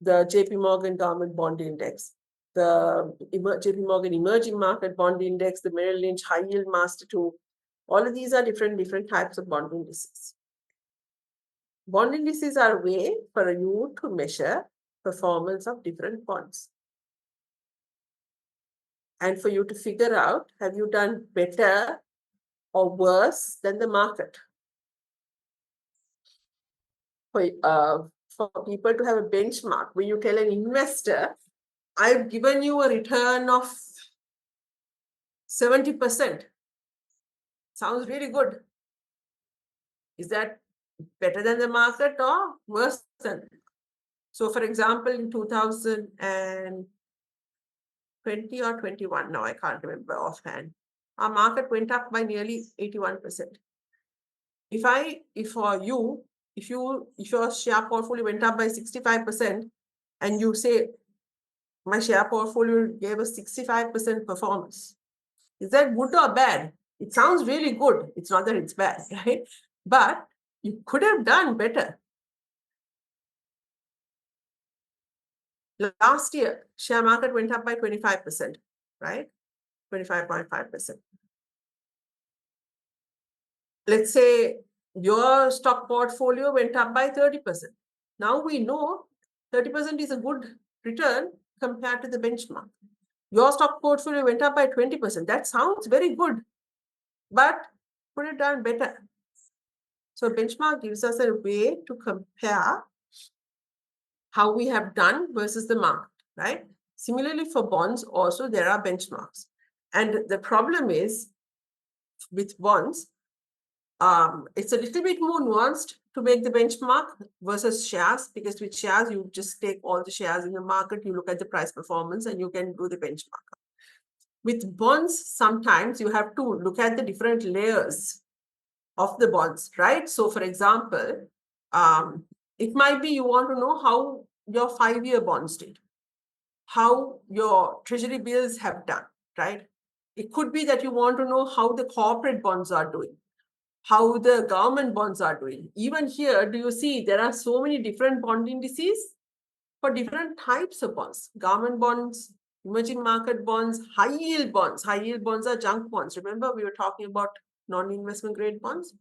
the JP Morgan Government Bond Index, the JP Morgan Emerging Market Bond Index, the Merrill Lynch High Yield Master 2. All of these are different types of bond indices. Bond indices are a way for you to measure performance of different bonds. And for you to figure out, have you done better or worse than the market? For people to have a benchmark, when you tell an investor, I've given you a return of 70%. Sounds really good. Is that better than the market or worse than? So, for example, in 2020 or 21, now I can't remember offhand, our market went up by nearly 81%. If your share portfolio went up by 65%, and you say my share portfolio gave a 65% performance, is that good or bad? It sounds really good. It's not that it's bad, right? But you could have done better. Last year, share market went up by 25%, right? 25.5%. Let's say your stock portfolio went up by 30%. Now we know 30% is a good return compared to the benchmark. Your stock portfolio went up by 20%. That sounds very good, but could have done better. So benchmark gives us a way to compare how we have done versus the market, right? Similarly, for bonds also, there are benchmarks. And the problem is with bonds, it's a little bit more nuanced to make the benchmark versus shares, because with shares, you just take all the shares in the market, you look at the price performance, and you can do the benchmark. With bonds, sometimes you have to look at the different layers of the bonds, right? So, for example, it might be you want to know how your 5-year bonds did, how your treasury bills have done, right? It could be that you want to know how the corporate bonds are doing, how the government bonds are doing. Even here, do you see there are so many different bond indices for different types of bonds? Government bonds, emerging market bonds, high yield bonds. High yield bonds are junk bonds. Remember, we were talking about non-investment grade bonds?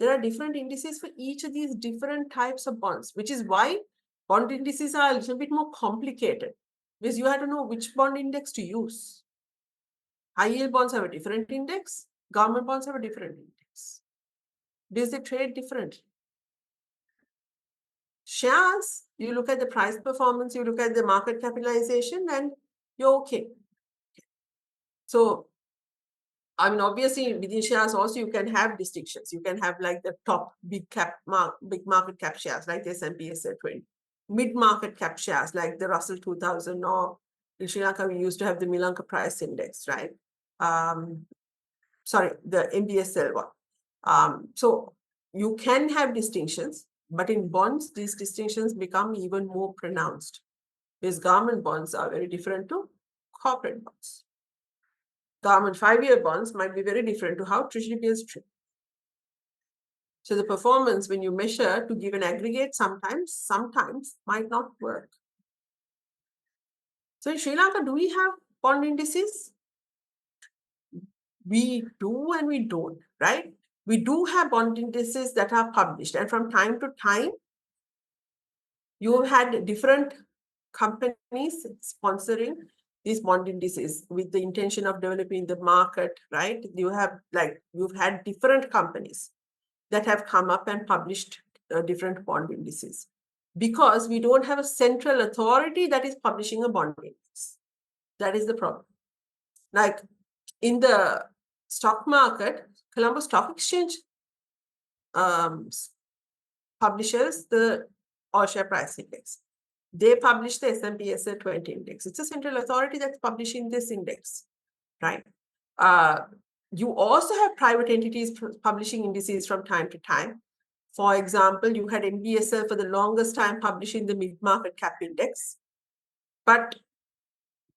There are different indices for each of these different types of bonds, which is why bond indices are a little bit more complicated, because you have to know which bond index to use. High yield bonds have a different index. Government bonds have a different index. Because they trade differently. Shares, you look at the price performance, you look at the market capitalization, and you're okay. So, I mean, obviously, within shares also you can have distinctions. You can have like the top big market cap shares like the S&P SL20, mid market cap shares like the Russell 2000, or in Sri Lanka we used to have the Milanka Price Index, right? Sorry, the MBSL one. So you can have distinctions, but in bonds these distinctions become even more pronounced, because government bonds are very different to corporate bonds. Government 5-year bonds might be very different to how treasury bills trade. So the performance when you measure to give an aggregate sometimes might not work. So in Sri Lanka, do we have bond indices? We do and we don't, right? We do have bond indices that are published, and from time to time, you had different companies sponsoring these bond indices with the intention of developing the market, right? You've had different companies that have come up and published different bond indices, because we don't have a central authority that is publishing a bond index. That is the problem. Like in the stock market, Colombo Stock Exchange publishes the all share price index. They publish the S&P SL 20 index. It's a central authority that's publishing this index, right? You also have private entities publishing indices from time to time. For example, you had NBSL for the longest time publishing the mid-market cap index, but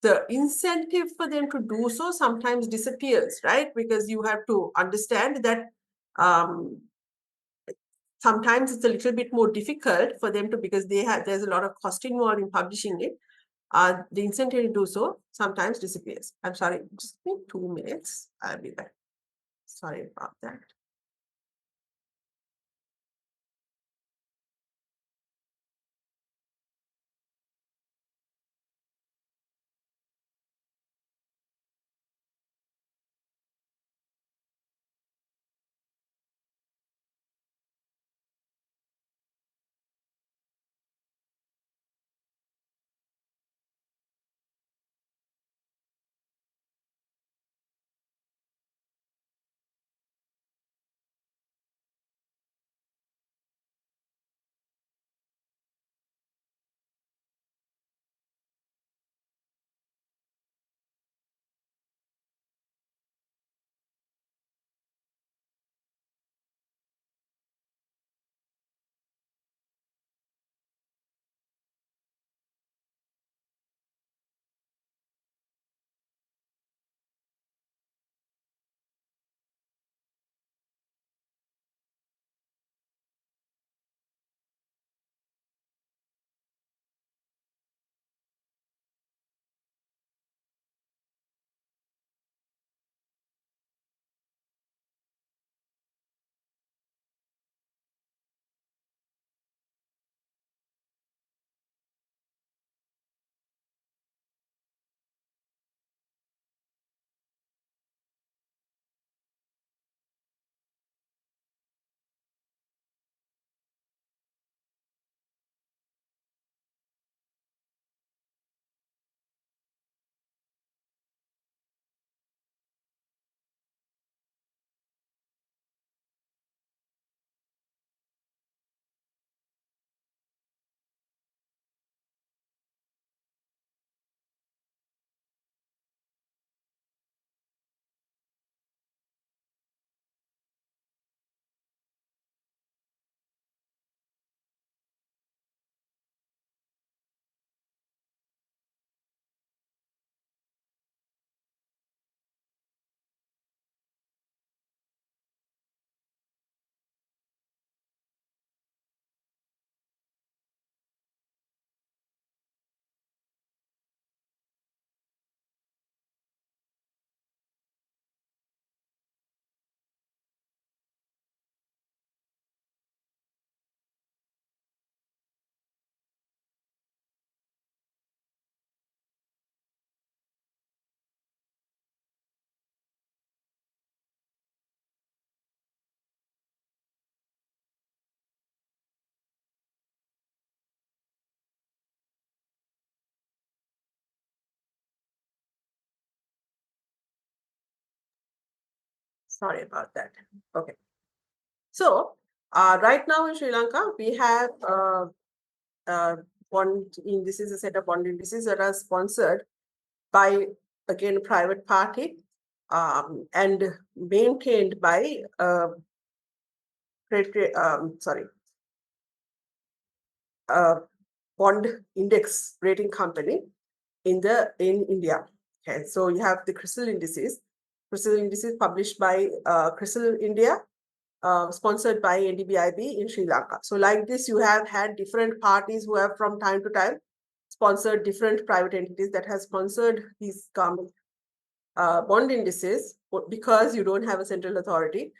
the incentive for them to do so sometimes disappears, right? Because you have to understand that sometimes it's a little bit more difficult for them to, because there's a lot of cost involved in publishing it. The incentive to do so sometimes disappears. I'm sorry, just give me 2 minutes. I'll be back. Sorry about that. Sorry about that. Okay. So right now in Sri Lanka, we have bond indices, a set of bond indices that are sponsored by, again, a private party and maintained by bond index rating company in India. Okay, so you have the CRISIL indices. CRISIL indices published by CRISIL India, sponsored by NDBIB in Sri Lanka. So like this, you have had different parties who have from time to time sponsored different private entities that have sponsored these government bond indices, because you don't have a central authority,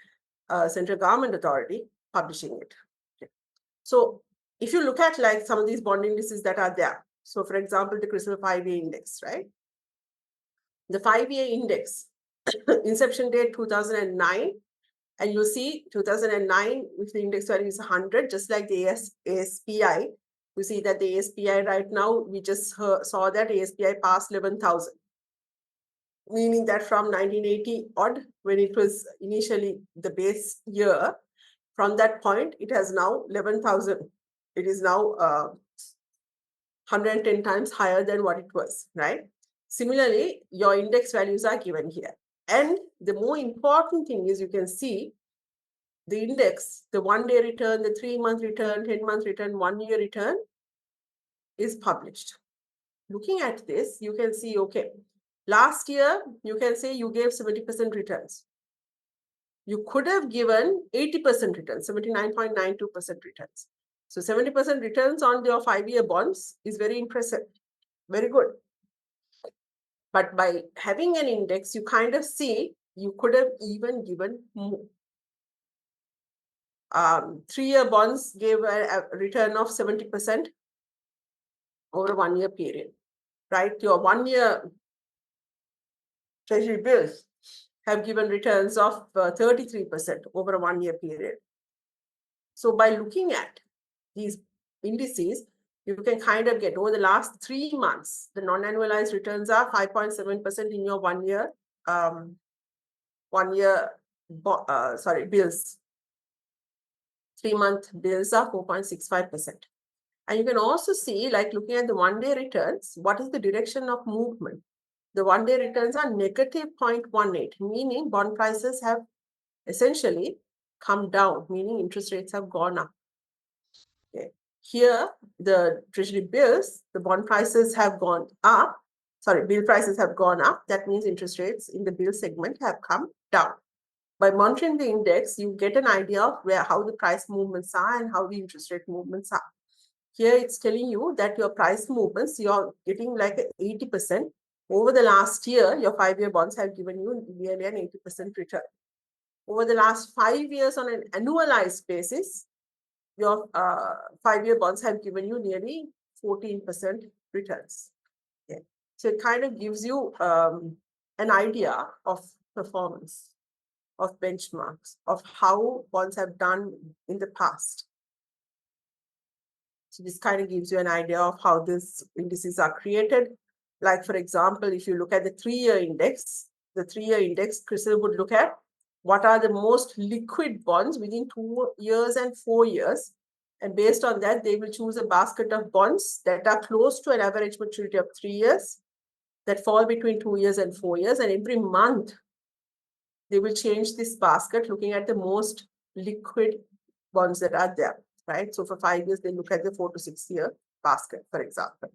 central government authority publishing it. Okay. So if you look at like some of these bond indices that are there, so for example, the CRISIL 5-year index, right? The 5-year index, inception date 2009, and you see 2009, if the index value is 100, just like the ASPI, you see that the ASPI right now, we just saw that ASPI passed 11,000. meaning that from 1980 odd, when it was initially the base year, from that point, it has now 11,000. It is now 110 times higher than what it was, right? Similarly, your index values are given here. And the more important thing is you can see the index, the 1-day return, the 3-month return, 10-month return, 1-year return is published. Looking at this, you can see, okay, last year, you can say you gave 70% returns. You could have given 80% returns, 79.92% returns. So 70% returns on your 5-year bonds is very impressive, very good. But by having an index, you kind of see you could have even given more. 3-year bonds gave a return of 70% over a 1-year period, right? Your 1-year treasury bills have given returns of 33% over a 1-year period. So by looking at these indices, you can kind of get over the last 3 months, the non-annualized returns are 5.7% in your 1-year bills. 3-month bills are 4.65%. And you can also see, like looking at the 1-day returns, what is the direction of movement? The 1-day returns are negative 0.18, meaning bond prices have essentially come down, meaning interest rates have gone up. Okay. Here, the treasury bills, the bond prices have gone up. Sorry, bill prices have gone up. That means interest rates in the bill segment have come down. By monitoring the index, you get an idea of how the price movements are and how the interest rate movements are. Here it's telling you that your price movements, you're getting like 80%. Over the last year, your 5-year bonds have given you nearly an 80% return. Over the last 5 years on an annualized basis, your 5-year bonds have given you nearly 14% returns. Okay. So it kind of gives you an idea of performance, of benchmarks, of how bonds have done in the past. So this kind of gives you an idea of how these indices are created. Like, for example, if you look at the 3-year index, CRISIL would look at what are the most liquid bonds within 2 years and 4 years. And based on that, they will choose a basket of bonds that are close to an average maturity of 3 years, that fall between 2 years and 4 years. And every month, they will change this basket looking at the most liquid bonds that are there, right? So for 5 years, they look at the 4 to 6 year basket, for example,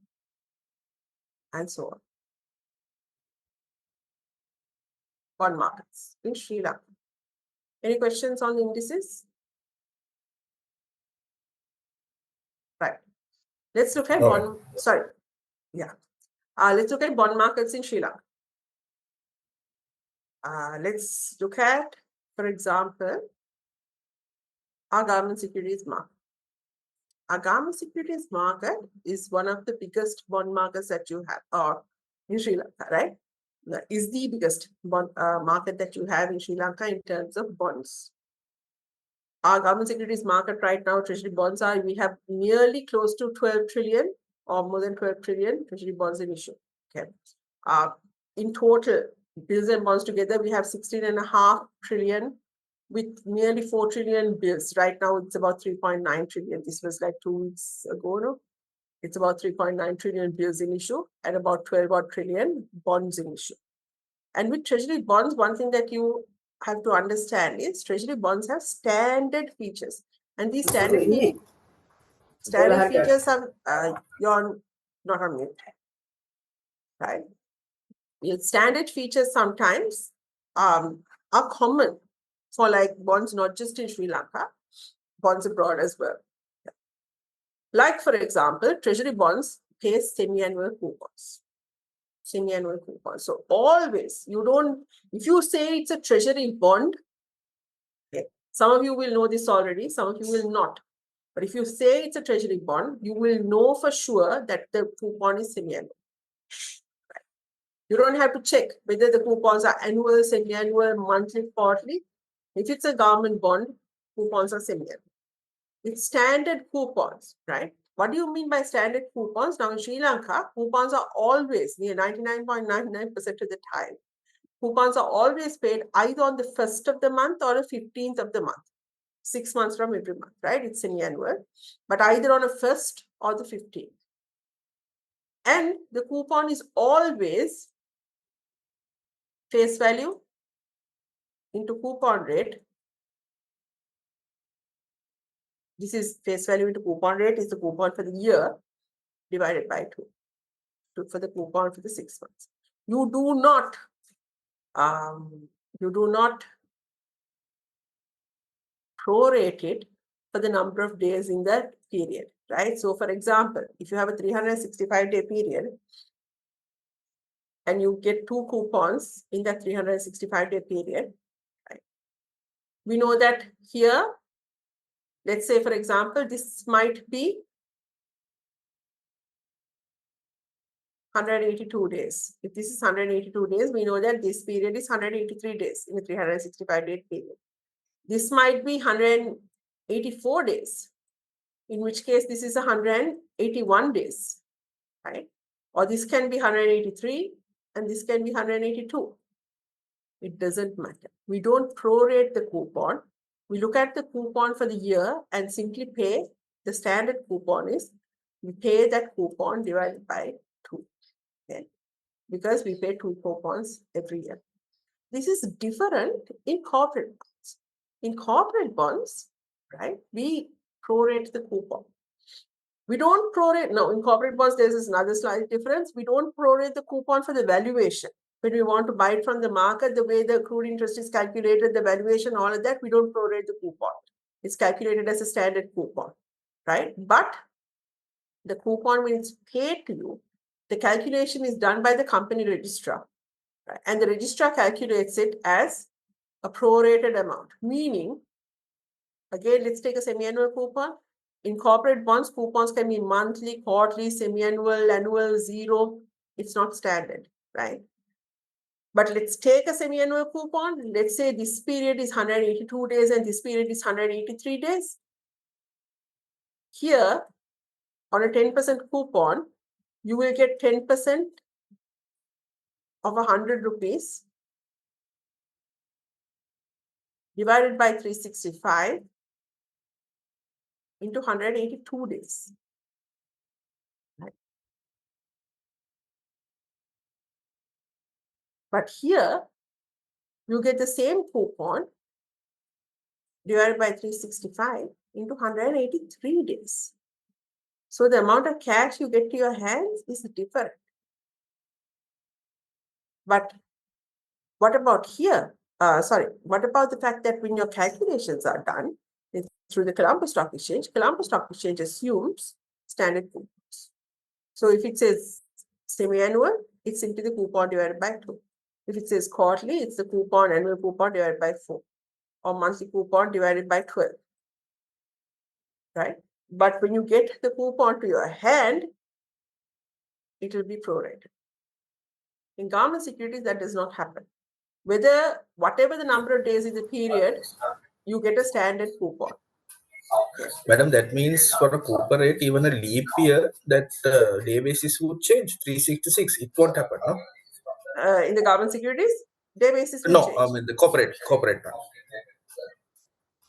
and so on. Bond markets in Sri Lanka. Any questions on the indices? Right. Let's look at No. let's look at bond markets in Sri Lanka. Let's look at, for example, our government securities market. Our government securities market is one of the biggest bond markets that you have in Sri Lanka, right? Is the biggest bond market that you have in Sri Lanka in terms of bonds. Our government securities market right now, treasury bonds we have nearly close to 12 trillion or more than 12 trillion treasury bonds in issue. Okay. In total, bills and bonds together, we have 16.5 trillion with nearly 4 trillion bills. Right now, it's about 3.9 trillion. This was like 2 weeks ago, no? It's about 3.9 trillion bills in issue and about 12 odd trillion bonds in issue. And with treasury bonds, one thing that you have to understand is treasury bonds have standard features. And these standard features have, you're not on mute, right? Standard features sometimes are common for like bonds, not just in Sri Lanka, bonds abroad as well. Like, for example, treasury bonds pay semi-annual coupons. Semi-annual coupons. So always, if you say it's a treasury bond, okay, some of you will know this already, some of you will not. But if you say it's a treasury bond, you will know for sure that the coupon is semi-annual. You don't have to check whether the coupons are annual, semi-annual, monthly, quarterly. If it's a government bond, coupons are semi-annual. It's standard coupons, right? What do you mean by standard coupons? Now in Sri Lanka, coupons are always near 99.99% of the time Coupons are always paid either on the 1st of the month or the 15th of the month. 6 months from every month, right? It's semi-annual, but either on a 1st or the 15th. And the coupon is always face value into coupon rate. This is face value into coupon rate is the coupon for the year divided by 2 for the coupon for the 6 months. You do not prorate it for the number of days in that period, right? So for example, if you have a 365-day period and you get 2 coupons in that 365-day period, right? We know that here, let's say, for example, this might be 182 days. If this is 182 days, we know that this period is 183 days in a 365-day period. This might be 184 days, in which case this is 181 days, right? Or this can be 183 and this can be 182. It doesn't matter. We don't prorate the coupon. We look at the coupon for the year and simply pay the standard coupon is we pay that coupon divided by 2. Okay? Because we pay 2 coupons every year. This is different in corporate bonds. In corporate bonds, right, we prorate the coupon. We don't prorate, no, in corporate bonds, there's another slight difference. We don't prorate the coupon for the valuation. When we want to buy it from the market, the way the accrued interest is calculated, the valuation, all of that, we don't prorate the coupon. It's calculated as a standard coupon, right? But the coupon, when it's paid to you, the calculation is done by the company registrar, right? And the registrar calculates it as a prorated amount, meaning, again, let's take a semi-annual coupon. In corporate bonds, coupons can be monthly, quarterly, semi-annual, annual, zero. It's not standard, right? But let's take a semi-annual coupon. Let's say this period is 182 days and this period is 183 days. Here, on a 10% coupon, you will get 10% of 100 rupees divided by 365 into 182 days. Right? But here, you get the same coupon divided by 365 into 183 days. So the amount of cash you get to your hands is different. But what about here? What about the fact that when your calculations are done through the Colombo Stock Exchange assumes standard coupons. So if it says semi-annual, it's simply the coupon divided by 2. If it says quarterly, it's the coupon, annual coupon divided by 4, or monthly coupon divided by 12, right? But when you get the coupon to your hand, it will be prorated. In government securities, that does not happen. Whatever the number of days in the period, you get a standard coupon. Madam, that means for a corporate, even a leap year, that day basis would change 366. It won't happen, no? In the government securities, day basis will No, change. I mean the corporate one.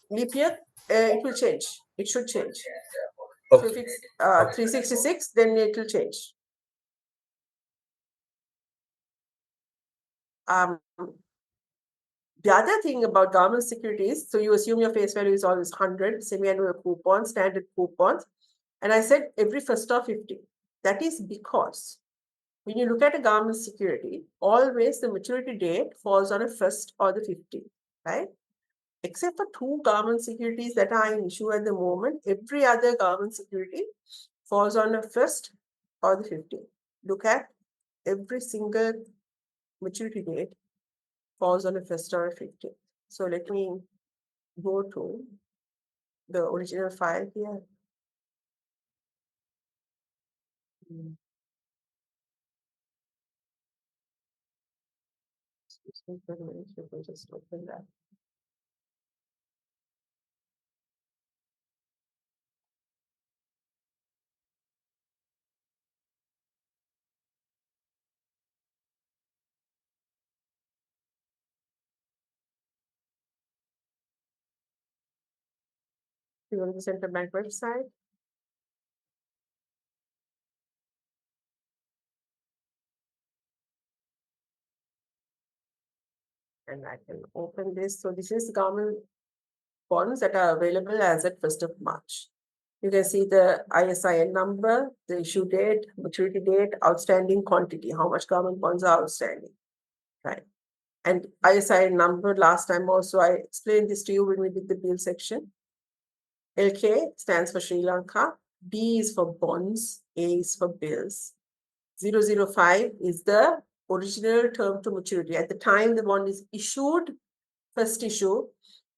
Leap year, it will change. It should change. Okay. So if it's 366, then it will change. The other thing about government securities, so you assume your face value is always 100, semi-annual coupons, standard coupons. And I said every 1st or 15. That is because when you look at a government security, always the maturity date falls on a 1st or the 15th, right? Except for 2 government securities that are in issue at the moment, every other government security falls on a 1st or the 15th. Look at every single maturity date falls on a 1st or a 15th. So let me go to the original file here. Excuse me for a minute, if we just open that. you go to the central bank website. And I can open this. So this is government bonds that are available as at 1st of March. You can see the ISIN number, the issue date, maturity date, outstanding quantity, how much government bonds are outstanding, right? And ISIN number, last time also I explained this to you when we did the bill section. LK stands for Sri Lanka, B is for bonds, A is for bills. 005 is the original term to maturity. At the time the bond is issued, first issue,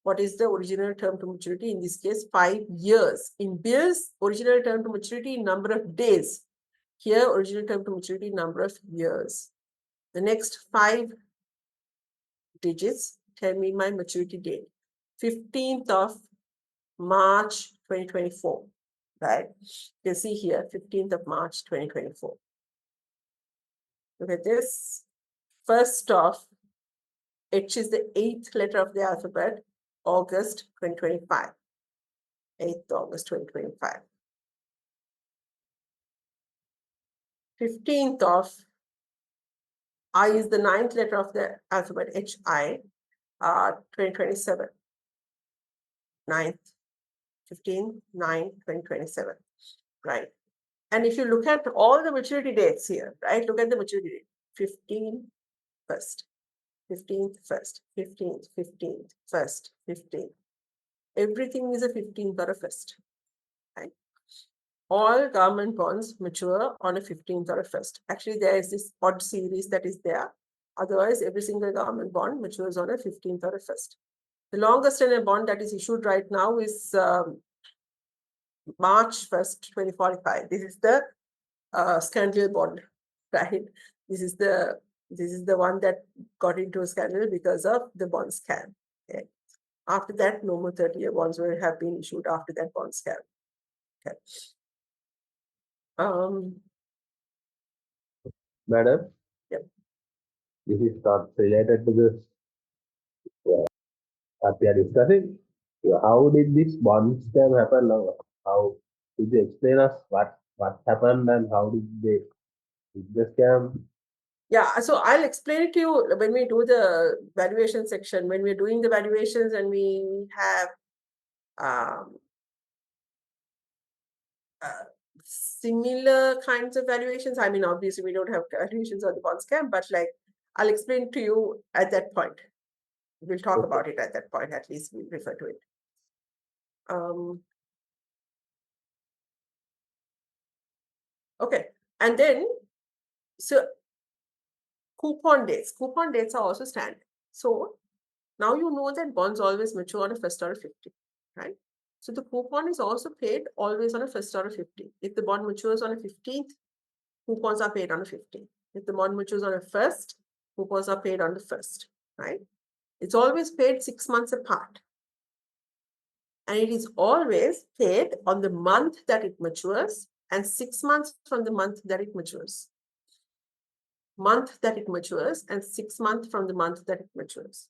what is the original term to maturity? In this case, 5 years. In bills, original term to maturity in number of days. Here, original term to maturity number of years. The next 5 digits tell me my maturity date. 15th of March 2024, right? You can see here, 15th of March 2024. Look at this. First of H is the 8th letter of the alphabet, August 2025. 8th August 2025. 15th of I is the 9th letter of the alphabet, HI, 2027. 9th, 15th, 9, 2027, right? And if you look at all the maturity dates here, right? Look at the maturity date. 15th, 1st, 15th, 1st, 15th, 15th, 1st, 15th. Everything is a 15th or a 1st, right? All government bonds mature on a 15th or a 1st. Actually, there is this odd series that is there. Otherwise, every single government bond matures on a 15th or a 1st. The longest tenor bond that is issued right now is March 1st, 2045. This is the scandal bond, right? This is the one that got into a scandal because of the bond scam. Okay. After that, no more 30-year bonds will have been issued after that bond scam. Okay. Madam? Yep. This is not related to this what we are discussing. So how did this bond scam happen now? How did you explain us what happened and how did they did the scam? Yeah, so I'll explain it to you when we do the valuation section. When we're doing the valuations and we have similar kinds of valuations. I mean, obviously, we don't have valuations on the bond scam, but like I'll explain to you at that point. We'll talk Okay. about it at that point, at least we'll refer to it. Okay, and then, so coupon dates are also standard. So now you know that bonds always mature on a 1st or a 50, right? So the coupon is also paid always on a 1st or a 50. If the bond matures on a 15th, coupons are paid on a 15th. If the bond matures on a 1st, coupons are paid on the 1st, right? It's always paid 6 months apart. And it is always paid on the month that it matures and 6 months from the month that it matures. Month that it matures and 6 months from the month that it matures.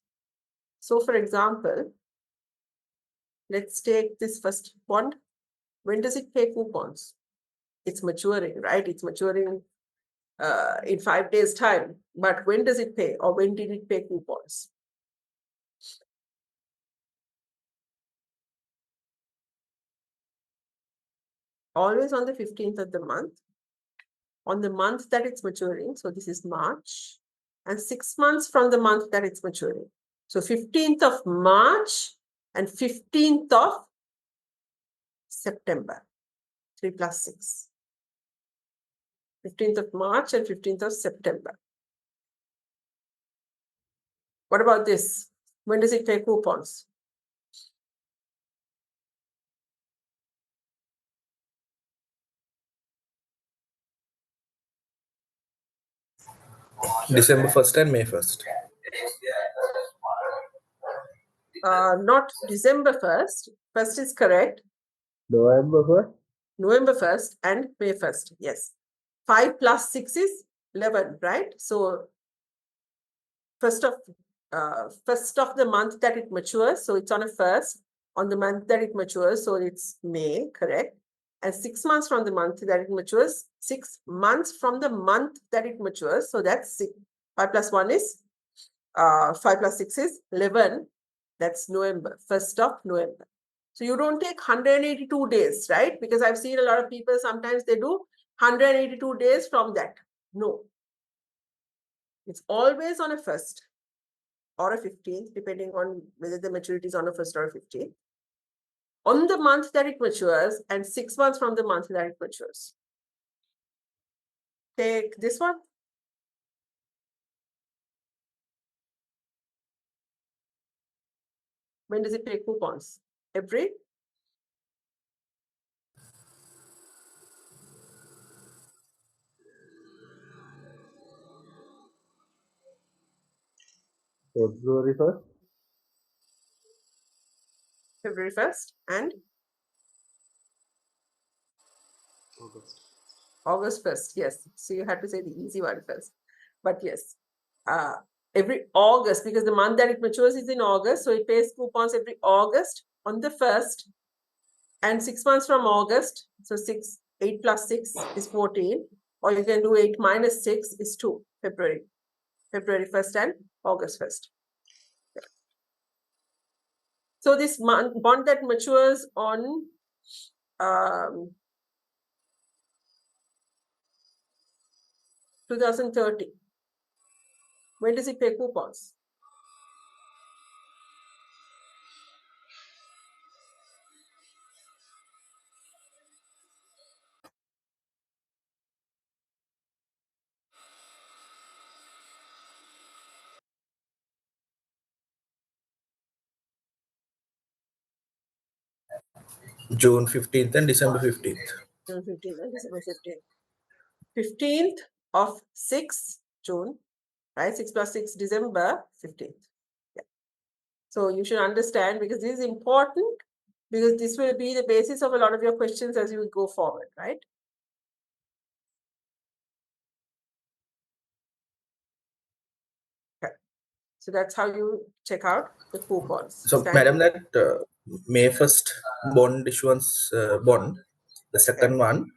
So for example, let's take this first bond. When does it pay coupons? It's maturing, right? It's maturing in 5 days' time. But when does it pay, or when did it pay coupons? Always on the 15th of the month, on the month that it's maturing. So this is March, and 6 months from the month that it's maturing. So 15th of March and 15th of September, 3 plus 6. 15th of March and 15th of September. What about this? When does it pay coupons? December 1st and May 1st. Not December 1st. 1st is correct. November 1st? November 1st and May 1st. Yes. 5 plus 6 is 11, right? So first of the month that it matures, so it's on a 1st, on the month that it matures, so it's May, correct? And 6 months from the month that it matures, 6 months from the month that it matures, so that's 5 plus 1 is 5 plus 6 is 11. That's November, 1st of November. So you don't take 182 days, right? Because I've seen a lot of people, sometimes they do 182 days from that. No. It's always on a 1st or a 15th, depending on whether the maturity is on a 1st or a 15th. On the month that it matures and 6 months from the month that it matures. Take this one. When does it pay coupons? Every February 1st. February 1st and August 1st. Yes. So you had to say the easy one first. But yes, every August, because the month that it matures is in August. So it pays coupons every August on the 1st and 6 months from August. So 8 plus 6 is 14. Or you can do 8 minus 6 is 2, February 1st and August 1st. So this bond that matures on 2030, when does it pay coupons? June 15th and December 15th. June 15th and December 15th. 15th of 6 June, right? 6 plus 6, December 15th. Yeah. So you should understand, because this is important, because this will be the basis of a lot of your questions as you go forward, right? Okay. So that's how you check out the coupons. So, madam, that May 1st bond issuance bond, the second one,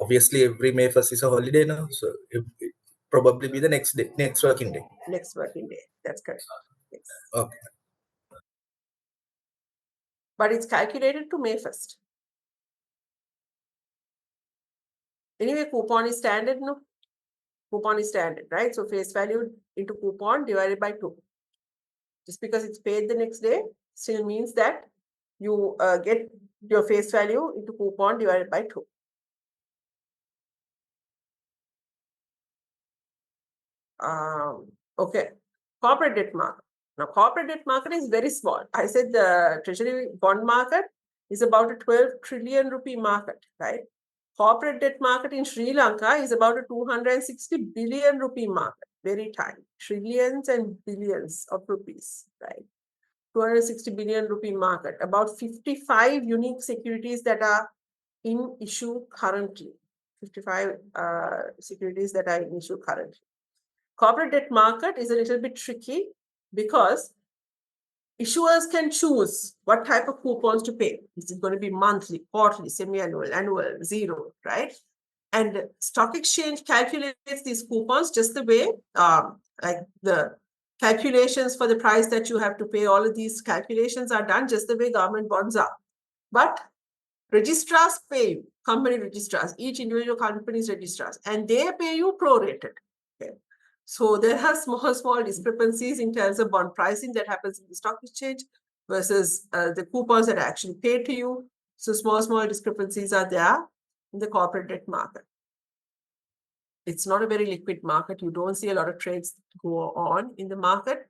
obviously every May 1st is a holiday now, so it probably be the next day, next working day. Next working day. That's correct. Yes. Okay. But it's calculated to May 1st. Anyway, coupon is standard, no? Coupon is standard, right? So face value into coupon divided by 2. Just because it's paid the next day still means that you get your face value into coupon divided by 2. Okay, corporate debt market. Now, corporate debt market is very small. I said the treasury bond market is about a 12 trillion rupee market, right? Corporate debt market in Sri Lanka is about a 260 billion rupee market, very tiny, trillions and billions of rupees, right? 260 billion rupee market, about 55 unique securities that are in issue currently, 55 securities that are in issue currently. Corporate debt market is a little bit tricky because issuers can choose what type of coupons to pay. Is it going to be monthly, quarterly, semi-annual, annual, zero, right? And stock exchange calculates these coupons just the way, like the calculations for the price that you have to pay, all of these calculations are done just the way government bonds are. But registrars pay you, company registrars, each individual company's registrars, and they pay you prorated. Okay. So there are small discrepancies in terms of bond pricing that happens in the stock exchange versus the coupons that are actually paid to you. So small discrepancies are there in the corporate debt market. It's not a very liquid market. You don't see a lot of trades go on in the market.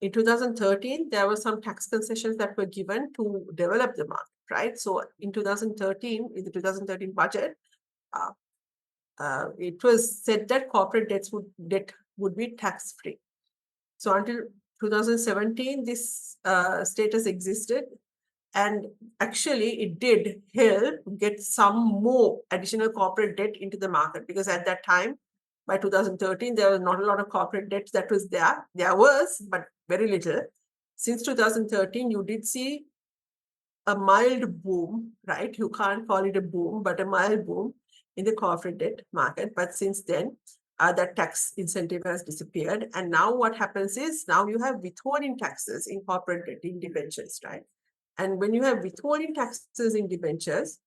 In 2013, there were some tax concessions that were given to develop the market, right? So in 2013, in the 2013 budget, it was said that corporate debt would be tax-free. So until 2017, this status existed. And actually, it did help get some more additional corporate debt into the market, because at that time, by 2013, there was not a lot of corporate debt that was there. There was, but very little. Since 2013, you did see a mild boom, right? You can't call it a boom, but a mild boom in the corporate debt market. But since then, that tax incentive has disappeared. And now what happens is now you have withholding taxes in corporate debt in debentures, right? And when you have withholding taxes in debentures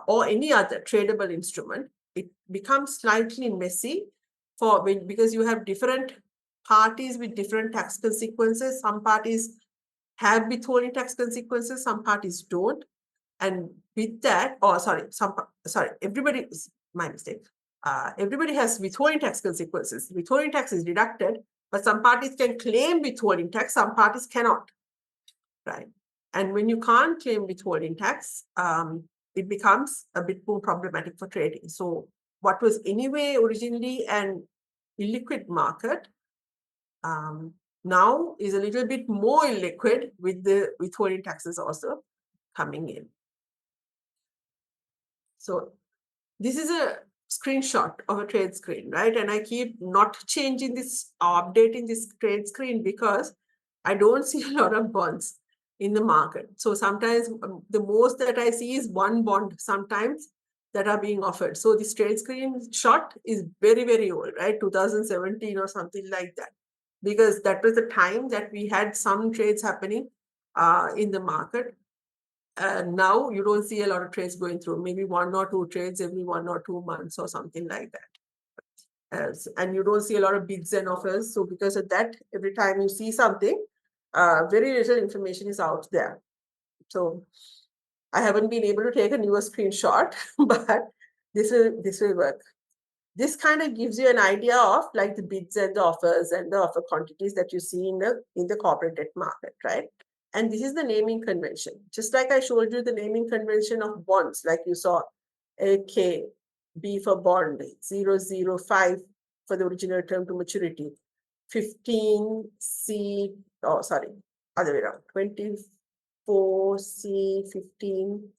or any other tradable instrument, it becomes slightly messy because you have different parties with different tax consequences. Some parties have withholding tax consequences, some parties don't. And with that, everybody, my mistake. Everybody has withholding tax consequences. Withholding tax is deducted, but some parties can claim withholding tax, some parties cannot, right? And when you can't claim withholding tax, it becomes a bit more problematic for trading. So what was anyway originally an illiquid market now is a little bit more illiquid with the withholding taxes also coming in. So this is a screenshot of a trade screen, right? And I keep not changing this or updating this trade screen because I don't see a lot of bonds in the market. So sometimes the most that I see is one bond sometimes that are being offered. So this trade screen shot is very, very old, right? 2017 or something like that. Because that was the time that we had some trades happening in the market. Now you don't see a lot of trades going through, maybe 1 or 2 trades every 1 or 2 months or something like that. And you don't see a lot of bids and offers. So because of that, every time you see something, very little information is out there. So I haven't been able to take a newer screenshot, but this will work. This kind of gives you an idea of like the bids and the offers and the offer quantities that you see in the corporate debt market, right? And this is the naming convention. Just like I showed you the naming convention of bonds, like you saw AK, B for bond, 005 for the original term to maturity, 15C, oh, sorry, other way around, 24C, 15,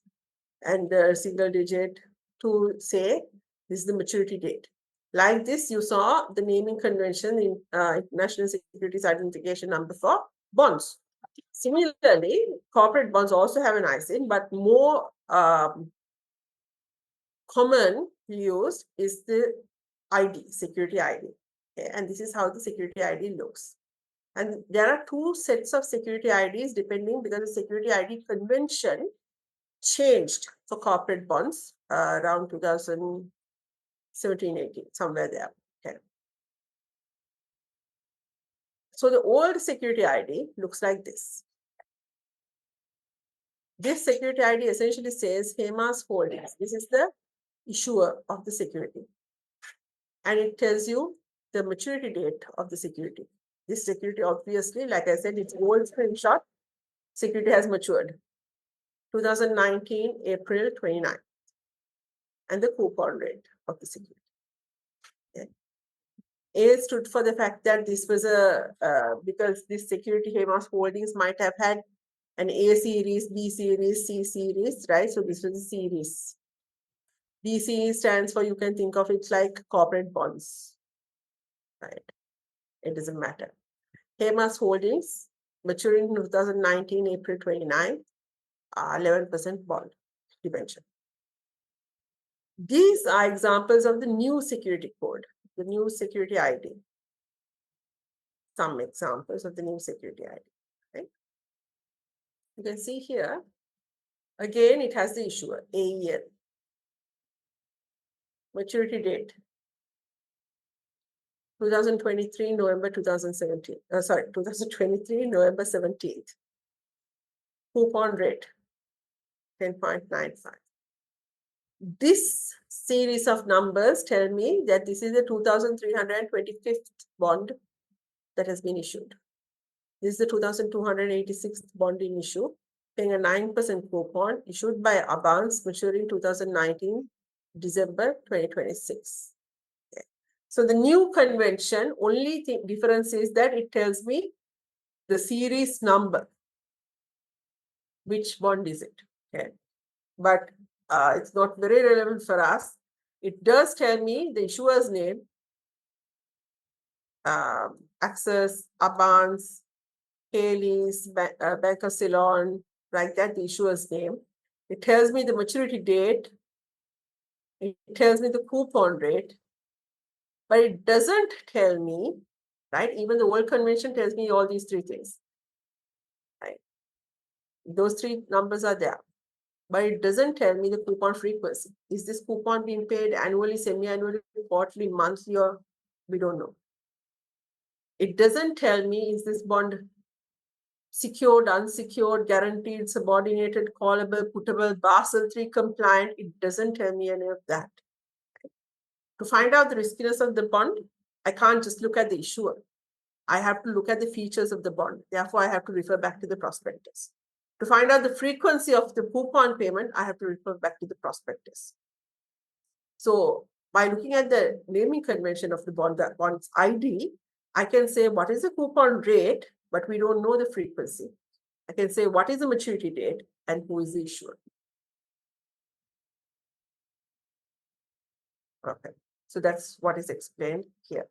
and the single digit to say this is the maturity date. Like this, you saw the naming convention in National Securities Identification Number for bonds. Similarly, corporate bonds also have an ISIN, but more common used is the ID, security ID. Okay? And this is how the security ID looks. And there are 2 sets of security IDs depending because the security ID convention changed for corporate bonds around 2017, 18, somewhere there. Okay. So the old security ID looks like this. This security ID essentially says Hemas Holdings. This is the issuer of the security. And it tells you the maturity date of the security. This security, obviously, like I said, it's old screenshot. Security has matured. 2019, April 29. And the coupon rate of the security. Okay. A stood for the fact that this was because this security Hemas Holdings might have had an A series, B series, C series, right? So this was a series. B series stands for, you can think of it like corporate bonds, right? It doesn't matter. Hemas Holdings, maturing in 2019, April 29, 11% bond debenture. These are examples of the new security code, the new security ID. Some examples of the new security ID, right? You can see here, again, it has the issuer, AEL. Maturity date, 2023, November 2017. 2023, November 17th. Coupon rate, 10.95. This series of numbers tell me that this is the 2325th bond that has been issued. This is the 2286th bond in issue, paying a 9% coupon issued by Abans, maturing 2019, December 2026. Okay. So the new convention, only difference is that it tells me the series number. Which bond is it? Okay. But it's not very relevant for us. It does tell me the issuer's name, Access, Abans, Haley's, Bank of Ceylon, like that, the issuer's name. It tells me the maturity date. It tells me the coupon rate, but it doesn't tell me, right? Even the World Convention tells me all these three things, right? Those three numbers are there, but it doesn't tell me the coupon frequency. Is this coupon being paid annually, semi-annually, quarterly, monthly, or we don't know. It doesn't tell me, is this bond secured, unsecured, guaranteed, subordinated, callable, puttable, Basel III compliant. It doesn't tell me any of that. To find out the riskiness of the bond, I can't just look at the issuer. I have to look at the features of the bond. Therefore, I have to refer back to the prospectus. To find out the frequency of the coupon payment, I have to refer back to the prospectus. So by looking at the naming convention of the bond, the bond's ID, I can say what is the coupon rate, but we don't know the frequency. I can say what is the maturity date and who is the issuer. Okay, so that's what is explained here.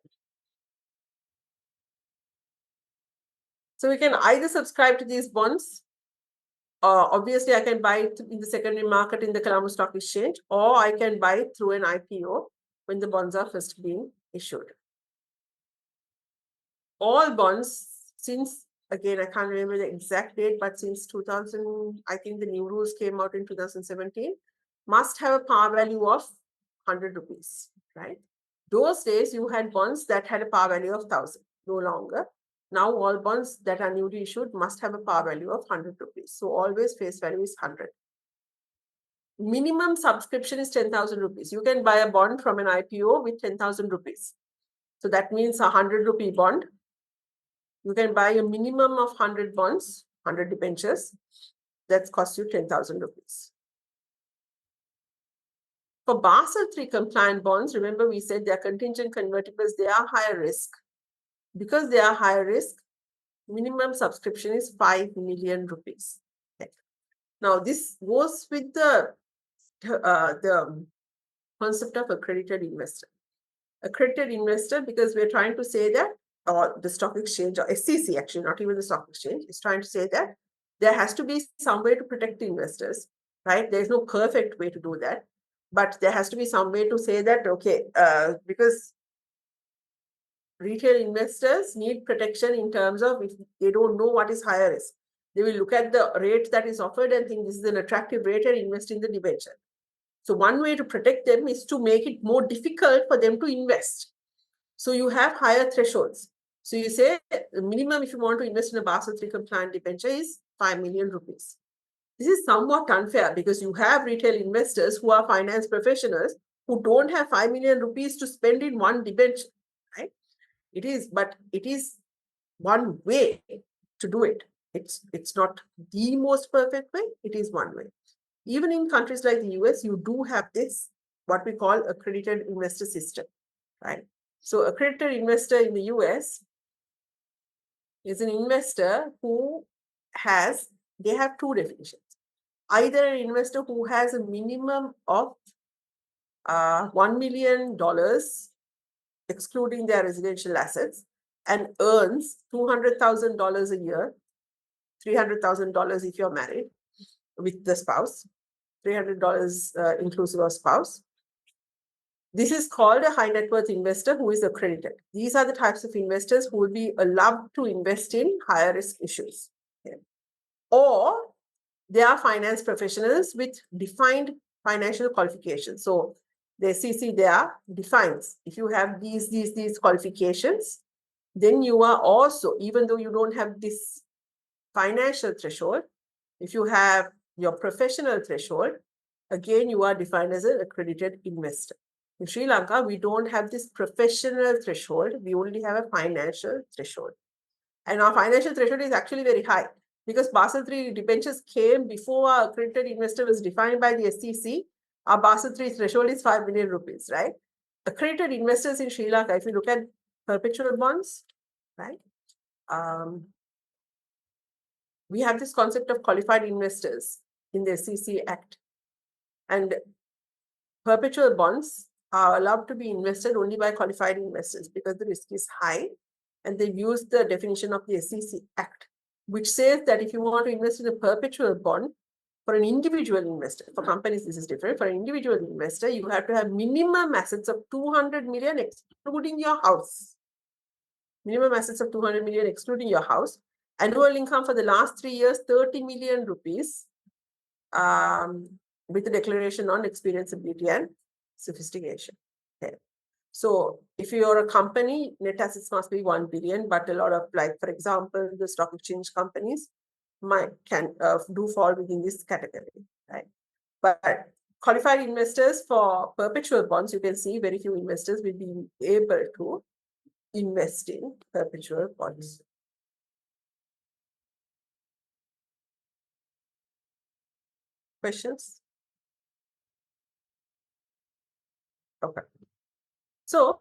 So we can either subscribe to these bonds. Obviously, I can buy it in the secondary market in the Colombo Stock Exchange, or I can buy it through an IPO when the bonds are first being issued. All bonds, since, again, I can't remember the exact date, but since 2000, I think the new rules came out in 2017, must have a par value of 100 rupees, right? Those days, you had bonds that had a par value of 1,000, no longer. Now, all bonds that are newly issued must have a par value of 100 rupees. So, always face value is 100. Minimum subscription is 10,000 rupees. You can buy a bond from an IPO with 10,000 rupees. So, that means a 100 rupee bond. You can buy a minimum of 100 bonds, 100 debentures. That costs you 10,000 rupees. For Basel III compliant bonds, remember we said they are contingent convertibles, they are higher risk. Because they are higher risk, minimum subscription is 5 million rupees. Okay. Now, this goes with the concept of accredited investor. Accredited investor, because we're trying to say that, or the stock exchange, or SEC actually, not even the stock exchange, is trying to say that there has to be some way to protect the investors, right? There's no perfect way to do that, but there has to be some way to say that, okay, because retail investors need protection in terms of if they don't know what is higher risk. They will look at the rate that is offered and think this is an attractive rate and invest in the debenture. So one way to protect them is to make it more difficult for them to invest. So you have higher thresholds. So you say the minimum if you want to invest in a Basel III compliant debenture is 5 million rupees. This is somewhat unfair because you have retail investors who are finance professionals who don't have 5 million rupees to spend in one debenture, right? It is, but it is one way to do it. It's not the most perfect way. It is one way. Even in countries like the US, you do have this, what we call accredited investor system, right? So accredited investor in the US is an investor who has, they have two definitions. Either an investor who has a minimum of $1 million, excluding their residential assets, and earns $200,000 a year, $300,000 if you're married with the spouse, $300 inclusive of spouse. This is called a high net worth investor who is accredited. These are the types of investors who will be allowed to invest in higher risk issues. Okay. Or they are finance professionals with defined financial qualifications. So the SEC there defines, if you have these qualifications, then you are also, even though you don't have this financial threshold, if you have your professional threshold, again, you are defined as an accredited investor. In Sri Lanka, we don't have this professional threshold. We only have a financial threshold. And our financial threshold is actually very high because Basel III debentures came before our accredited investor was defined by the SEC. Our Basel III threshold is 5 million rupees, right? Accredited investors in Sri Lanka, if you look at perpetual bonds, right? We have this concept of qualified investors in the SEC Act. And perpetual bonds are allowed to be invested only by qualified investors because the risk is high. And they use the definition of the SEC Act. which says that if you want to invest in a perpetual bond for an individual investor, for companies this is different, for an individual investor, you have to have minimum assets of 200 million excluding your house. Minimum assets of 200 million excluding your house. Annual income for the last 3 years, 30 million rupees, with a declaration on experienceability and sophistication. Okay. So if you're a company, net assets must be 1 billion, but a lot of, like, for example, the stock exchange companies can do fall within this category, right? But qualified investors for perpetual bonds, you can see very few investors will be able to invest in perpetual bonds. Questions? Okay. So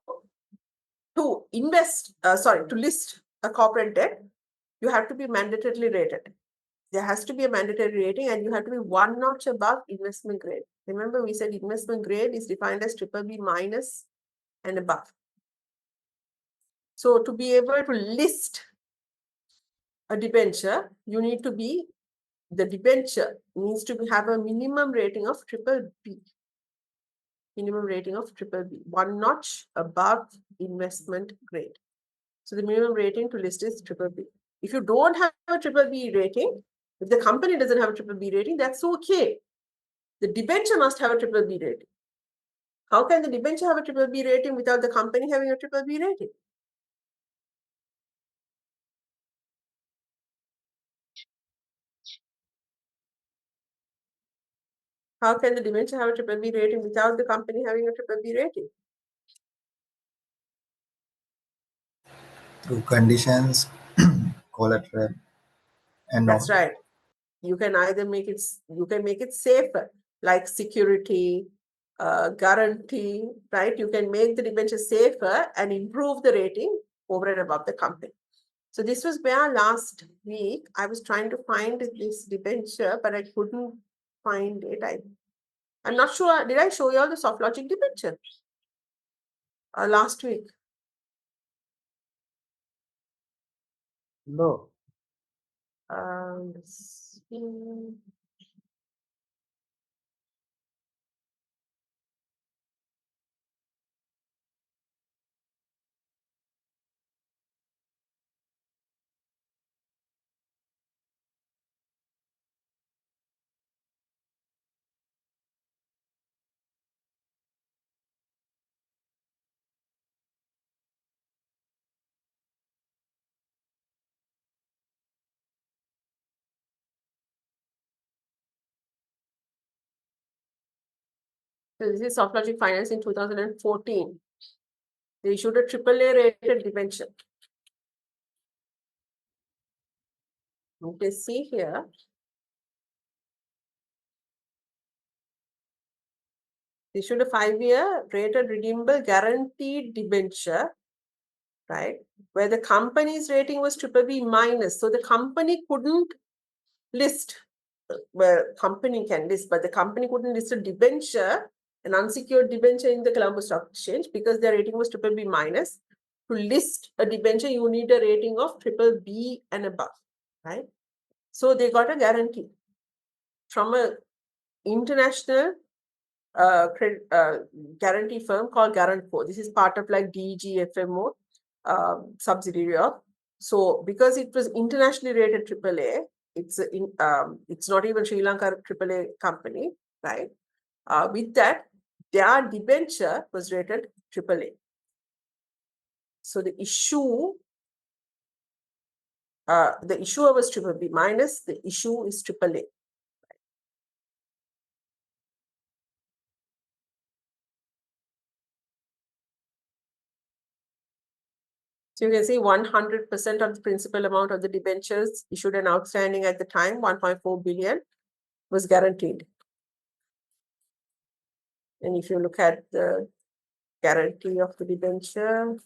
to list a corporate debt, you have to be mandatorily rated. There has to be a mandatory rating and you have to be one notch above investment grade. Remember, we said investment grade is defined as BBB minus and above. So to be able to list a debenture, you need to be, the debenture needs to have a minimum rating of BBB. Minimum rating of BBB, one notch above investment grade. So the minimum rating to list is BBB. If you don't have a BBB rating, if the company doesn't have a BBB rating, that's okay. The debenture must have a BBB rating. How can the debenture have a BBB rating without the company having a BBB rating? How can the debenture have a BBB rating without the company having a BBB rating? Through conditions, collateral, and That's all. right. You can either make it safer, like security, guarantee, right? You can make the debenture safer and improve the rating over and above the company. So this was where last week I was trying to find this debenture, but I couldn't find it. I'm not sure. Did I show you all the SoftLogic debenture last week? No. Let's see. So this is SoftLogic Finance in 2014. They issued a AAA rated debenture. You can see here. They issued a 5-year rated redeemable guaranteed debenture, right? Where the company's rating was BBB minus. So the company couldn't list, well, company can list, but the company couldn't list a debenture, an unsecured debenture in the Colombo Stock Exchange because their rating was BBB minus. To list a debenture, you need a rating of BBB and above, right? So they got a guarantee from a international guarantee firm called Guarantco. This is part of like DGFMO subsidiary of. So because it was internationally rated AAA, it's not even Sri Lanka AAA company, right? With that, their debenture was rated AAA. So the issuer was BBB minus, the issue is AAA. So you can see 100% of the principal amount of the debentures issued and outstanding at the time, 1.4 billion, was guaranteed. And if you look at the guarantee of the debenture,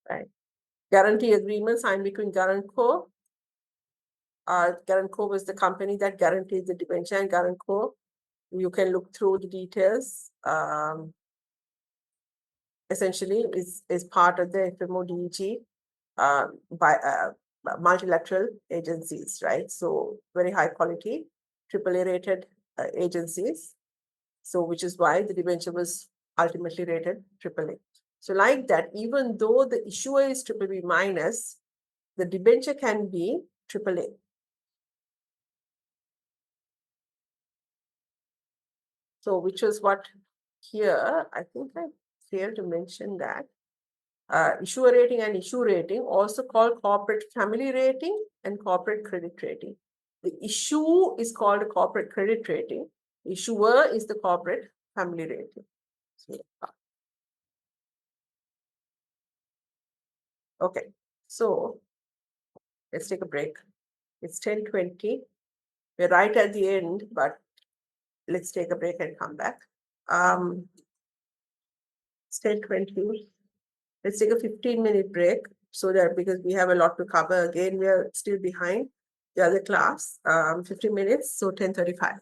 right? Guarantee agreement signed between Guarantco. Guarantco was the company that guaranteed the debenture, and Guarantco, you can look through the details. essentially is part of the FMODG by multilateral agencies, right? So very high quality, AAA rated agencies. So which is why the debenture was ultimately rated AAA. So like that, even though the issuer is BBB minus, the debenture can be AAA. So which is what here, I think I failed to mention that. Issuer rating and issue rating, also called corporate family rating and corporate credit rating. The issue is called a corporate credit rating. Issuer is the corporate family rating. Okay, so let's take a break. It's 10:20. We're right at the end, but let's take a break and come back. It's 10:20. Let's take a 15-minute break so that because we have a lot to cover. Again, we are still behind the other class. 15 minutes, so 10:35.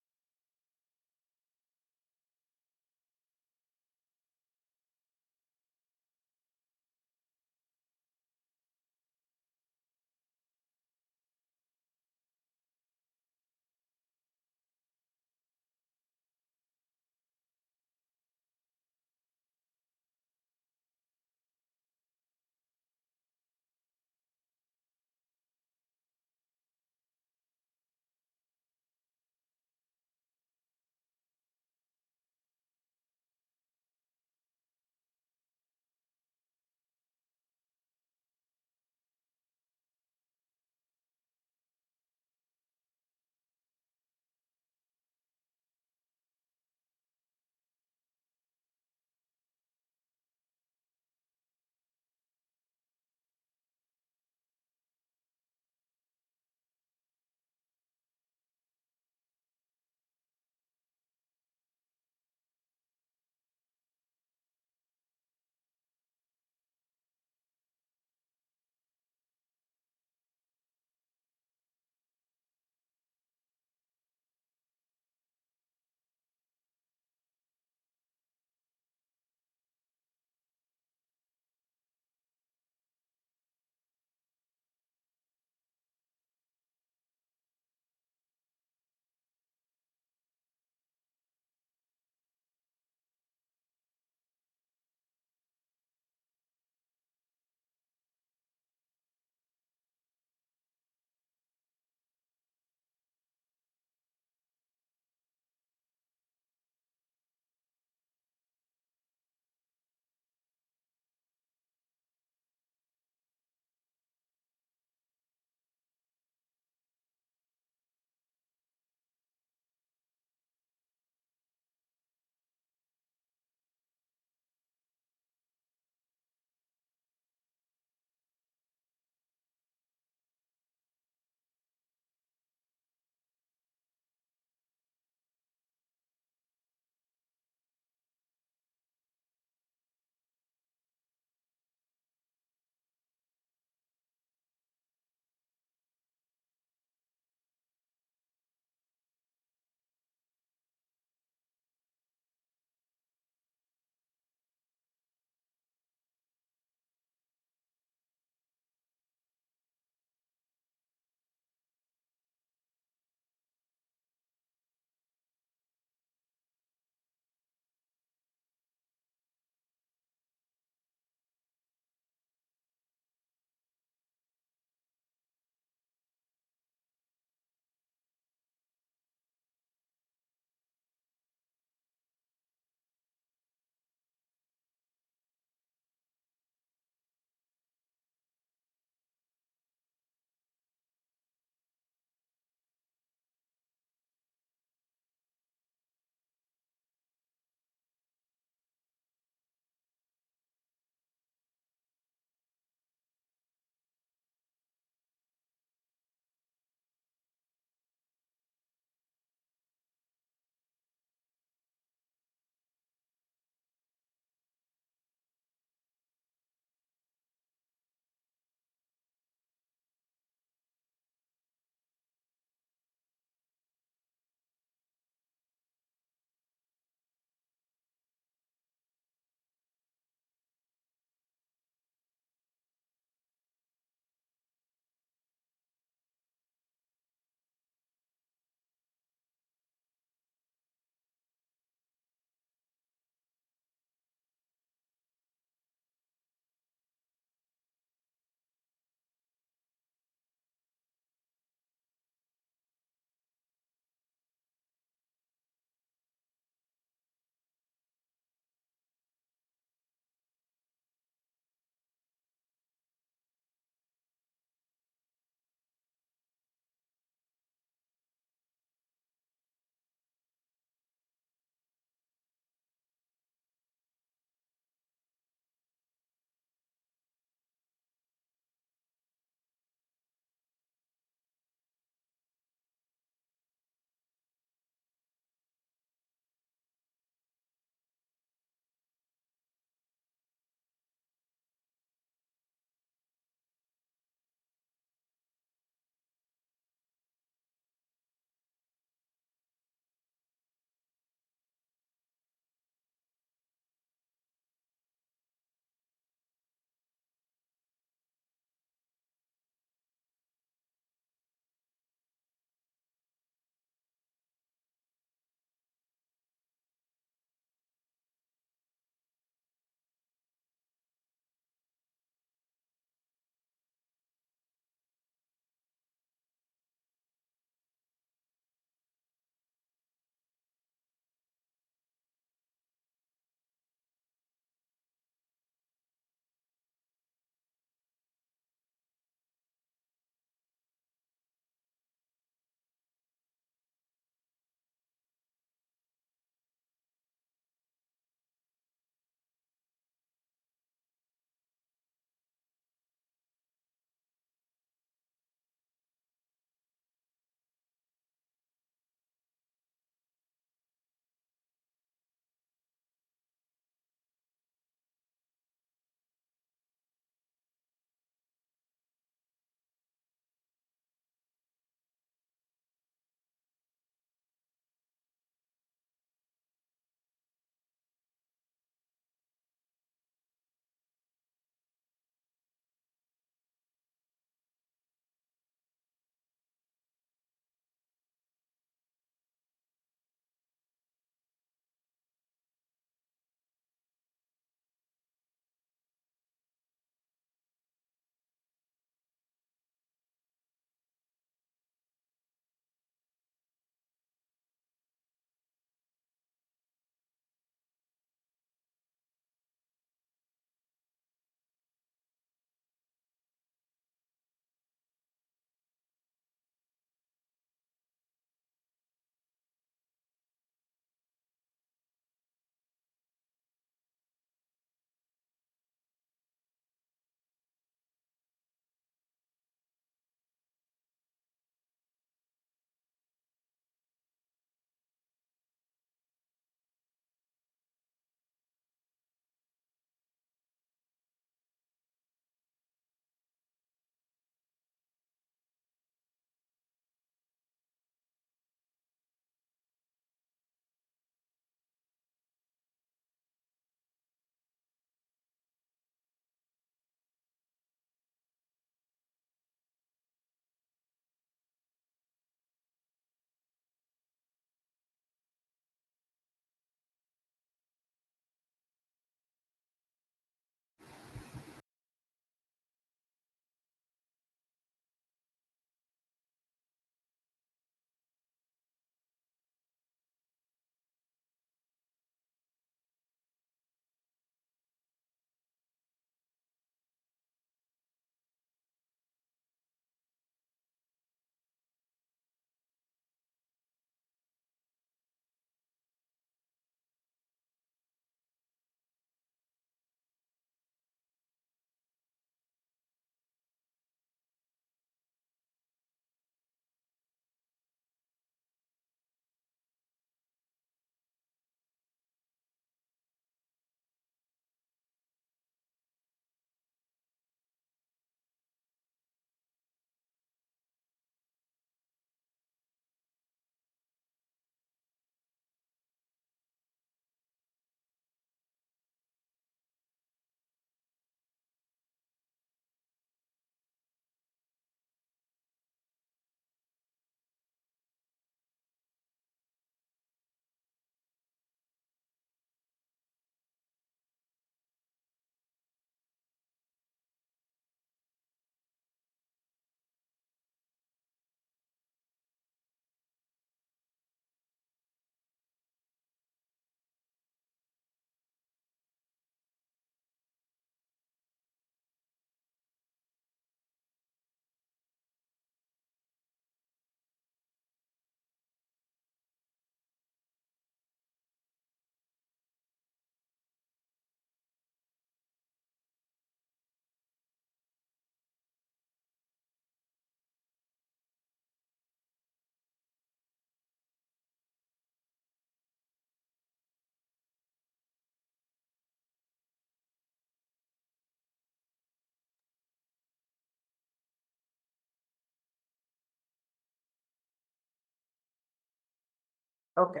Okay.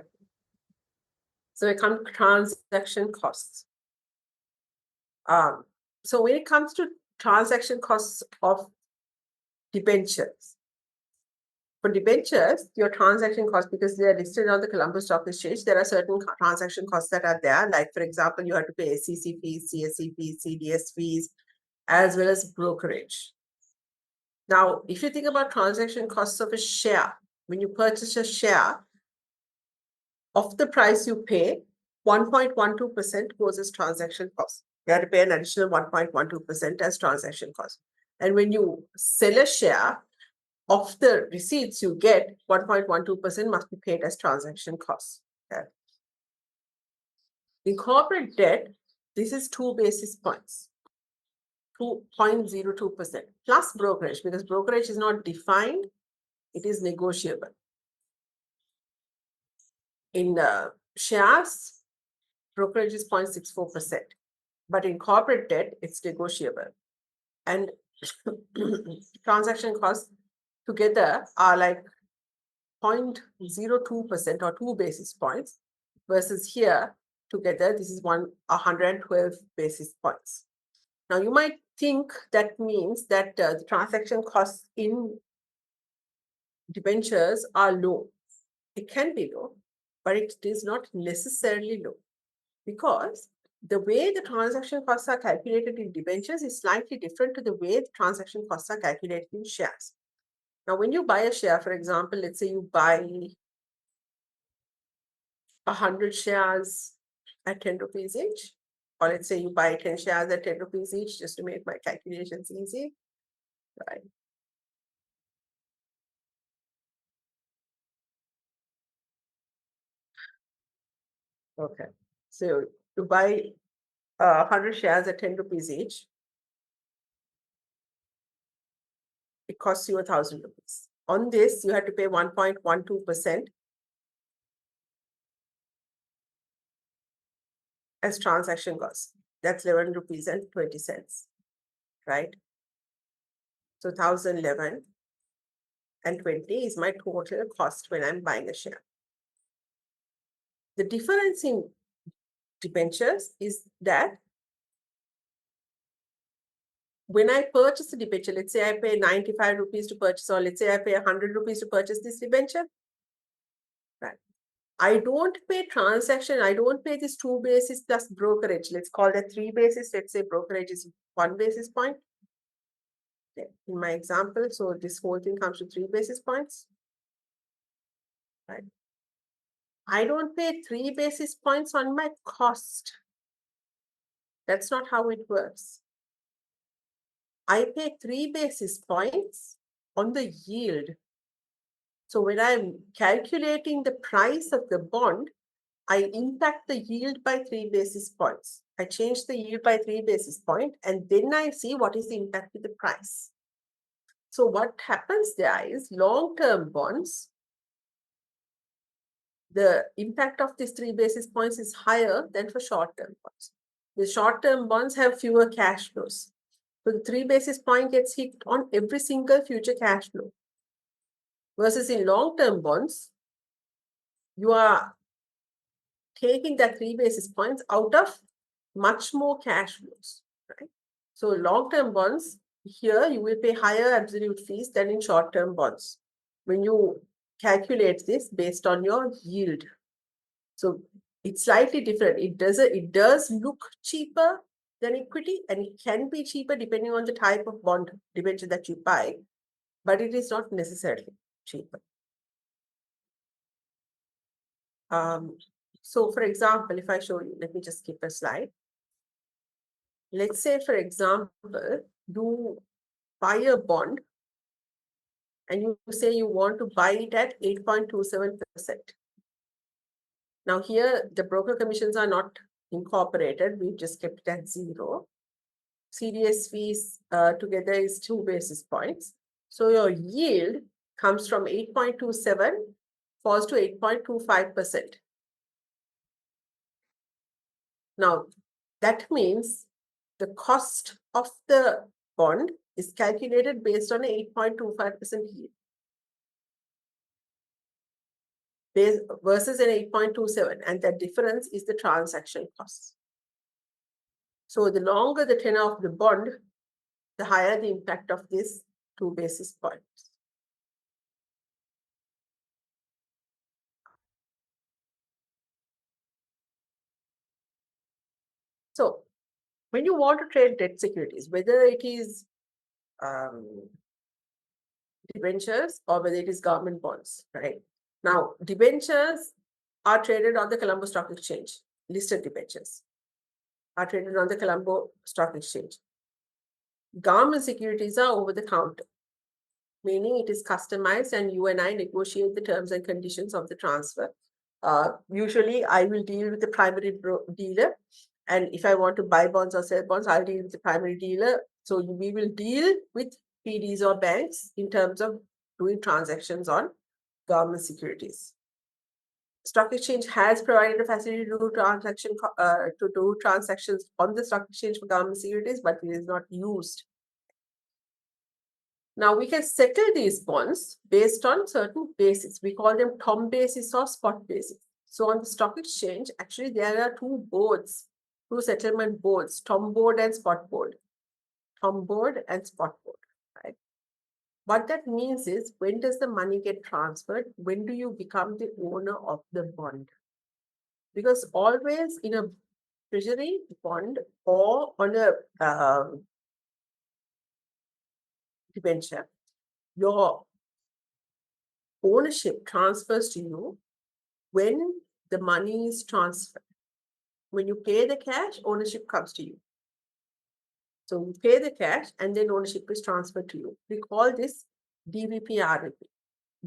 So we come to transaction costs. So when it comes to transaction costs of debentures, for debentures, your transaction costs, because they are listed on the Colombo Stock Exchange, there are certain transaction costs that are there. Like, for example, you have to pay SEC fees, CSE fees, CDS fees, as well as brokerage. Now, if you think about transaction costs of a share, when you purchase a share, of the price you pay, 1.12% goes as transaction cost. You have to pay an additional 1.12% as transaction cost. And when you sell a share, of the receipts you get, 1.12% must be paid as transaction costs. Okay. In corporate debt, this is 2 basis points, 2.02%, plus brokerage, because brokerage is not defined, it is negotiable. In shares, brokerage is 0.64%, but in corporate debt, it's negotiable. And transaction costs together are like 0.02% or 2 basis points, versus here together, this is 112 basis points. Now, you might think that means that the transaction costs in debentures are low. It can be low, but it is not necessarily low, because the way the transaction costs are calculated in debentures is slightly different to the way the transaction costs are calculated in shares. Now, when you buy a share, for example, let's say you buy 100 shares at 10 rupees each, or let's say you buy 10 shares at 10 rupees each, just to make my calculations easy, right? Okay, so you buy 100 shares at 10 rupees each, it costs you 1,000 rupees. On this, you have to pay 1.12% as transaction costs. That's 11 rupees and 20 cents, right? So 1,011 and 20 is my total cost when I'm buying a share. The difference in debentures is that when I purchase a debenture, let's say I pay 95 rupees to purchase, or let's say I pay 100 rupees to purchase this debenture, right? I don't pay transaction, I don't pay this 2 basis plus brokerage. Let's call that 3 basis. Let's say brokerage is 1 basis point. Okay. In my example, so this whole thing comes to 3 basis points, right? I don't pay 3 basis points on my cost. That's not how it works. I pay 3 basis points on the yield. So when I'm calculating the price of the bond, I impact the yield by 3 basis points. I change the yield by 3 basis points, and then I see what is the impact with the price. So what happens there is long-term bonds, the impact of these 3 basis points is higher than for short-term bonds. The short-term bonds have fewer cash flows. So the 3 basis point gets hit on every single future cash flow. Versus in long-term bonds, you are taking that 3 basis points out of much more cash flows, right? So long-term bonds, here you will pay higher absolute fees than in short-term bonds when you calculate this based on your yield. So it's slightly different. It does look cheaper than equity, and it can be cheaper depending on the type of bond debenture that you buy, but it is not necessarily cheaper. So for example, if I show you, let me just skip a slide. Let's say, for example, you buy a bond and you say you want to buy it at 8.27%. Now here, the broker commissions are not incorporated. We've just kept it at 0. CDS fees together is 2 basis points. So your yield comes from 8.27, falls to 8.25%. Now, that means the cost of the bond is calculated based on an 8.25% yield. versus an 8.27, and that difference is the transaction cost. So the longer the tenor of the bond, the higher the impact of this 2 basis points. So when you want to trade debt securities, whether it is debentures or whether it is government bonds, right? Now, debentures are traded on the Colombo Stock Exchange. Listed debentures are traded on the Colombo Stock Exchange. Government securities are over the counter, meaning it is customized and you and I negotiate the terms and conditions of the transfer. Usually, I will deal with the primary dealer, and if I want to buy bonds or sell bonds, I'll deal with the primary dealer. So we will deal with PDs or banks in terms of doing transactions on government securities. Stock exchange has provided a facility to do transactions on the stock exchange for government securities, but it is not used. Now we can settle these bonds based on certain basis. We call them TOM basis or spot basis. So on the stock exchange, actually there are two boards, two settlement boards, TOM board and spot board. TOM board and spot board, right? What that means is, when does the money get transferred? When do you become the owner of the bond? Because always in a treasury bond or on a debenture, your ownership transfers to you when the money is transferred. When you pay the cash, ownership comes to you. So you pay the cash and then ownership is transferred to you. We call this DVP RVP.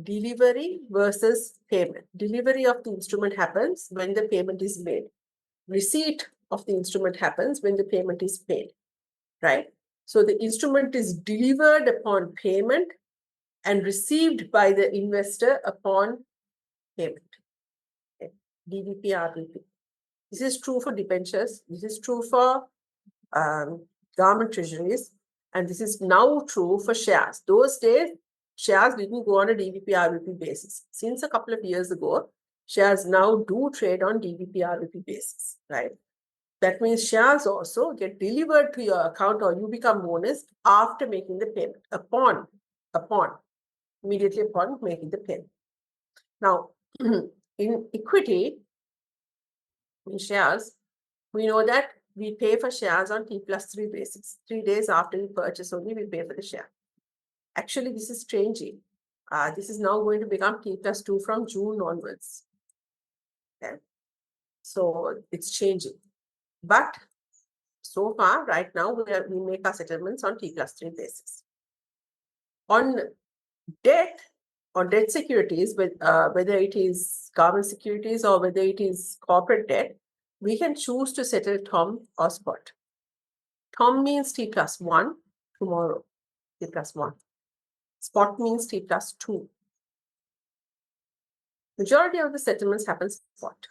Delivery versus payment. Delivery of the instrument happens when the payment is made. Receipt of the instrument happens when the payment is paid, right? So the instrument is delivered upon payment and received by the investor upon payment. Okay. DVP RVP. This is true for debentures. This is true for government treasuries. And this is now true for shares. Those days, shares didn't go on a DVP RVP basis. Since a couple of years ago, shares now do trade on DVP RVP basis, right? That means shares also get delivered to your account or you become owners after making the payment, immediately upon making the payment. Now, in equity, in shares, we know that we pay for shares on T+3 basis. 3 days after we purchase only, we pay for the share. Actually, this is changing. This is now going to become T+2 from June onwards. Okay. So it's changing. But so far, right now, we make our settlements on T+3 basis. On debt securities, whether it is government securities or whether it is corporate debt, we can choose to settle TOM or spot. TOM means T+1 tomorrow, T+1. Spot means T+2. Majority of the settlements happen spot.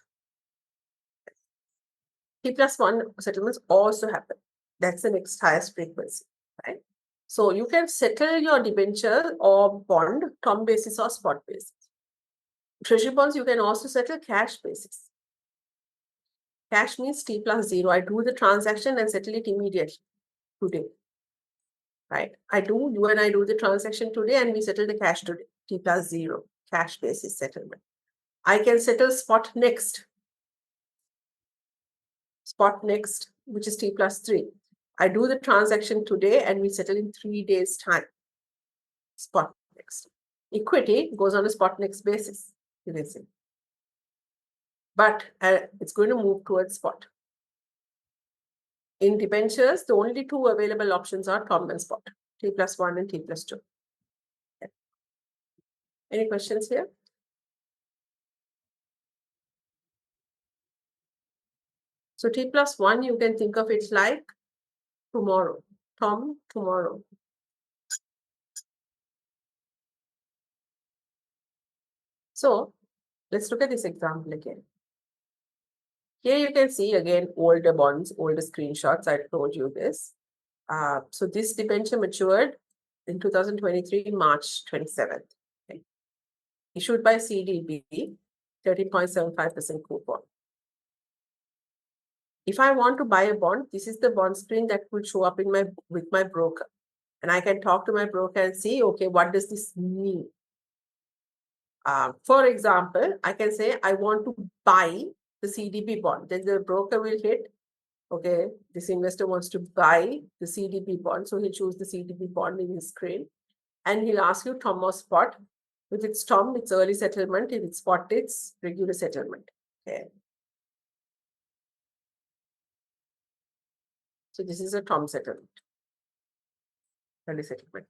T+1 settlements also happen. That's the next highest frequency, right? So you can settle your debenture or bond TOM basis or spot basis. Treasury bonds, you can also settle cash basis. Cash means T+0. I do the transaction and settle it immediately today, right? You and I do the transaction today and we settle the cash today, T+0, cash basis settlement. I can settle spot next, which is T+3. I do the transaction today and we settle in 3 days' time, spot next. Equity goes on a spot next basis, but it's going to move towards spot. In debentures, the only two available options are TOM and spot, T+1 and T+2. Okay. Any questions here? So T+1, you can think of it like tomorrow, TOM tomorrow. So let's look at this example again. Here you can see again older bonds, older screenshots. I told you this. So this debenture matured in 2023, March 27th. Okay. Issued by CDB. 13.75% coupon. If I want to buy a bond, this is the bond screen that will show up in with my broker. And I can talk to my broker and see, okay, what does this mean? For example, I can say I want to buy the CDB bond. Then the broker will hit, okay, this investor wants to buy the CDB bond. So he'll choose the CDB bond in his screen. And he'll ask you TOM or spot. If it's TOM, it's early settlement. If it's spot, it's regular settlement. Okay. So this is a TOM settlement, early settlement.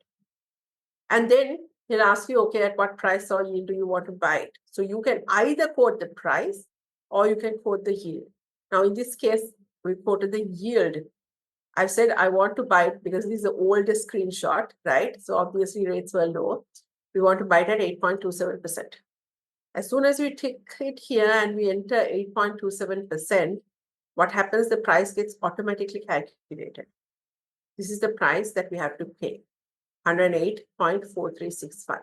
And then he'll ask you, okay, at what price or yield do you want to buy it? So you can either quote the price or you can quote the yield. Now, in this case, we quoted the yield. I've said I want to buy it because this is the oldest screenshot, right? So obviously rates were low. We want to buy it at 8.27%. As soon as we click here and we enter 8.27%, what happens? The price gets automatically calculated. This is the price that we have to pay, 108.4365.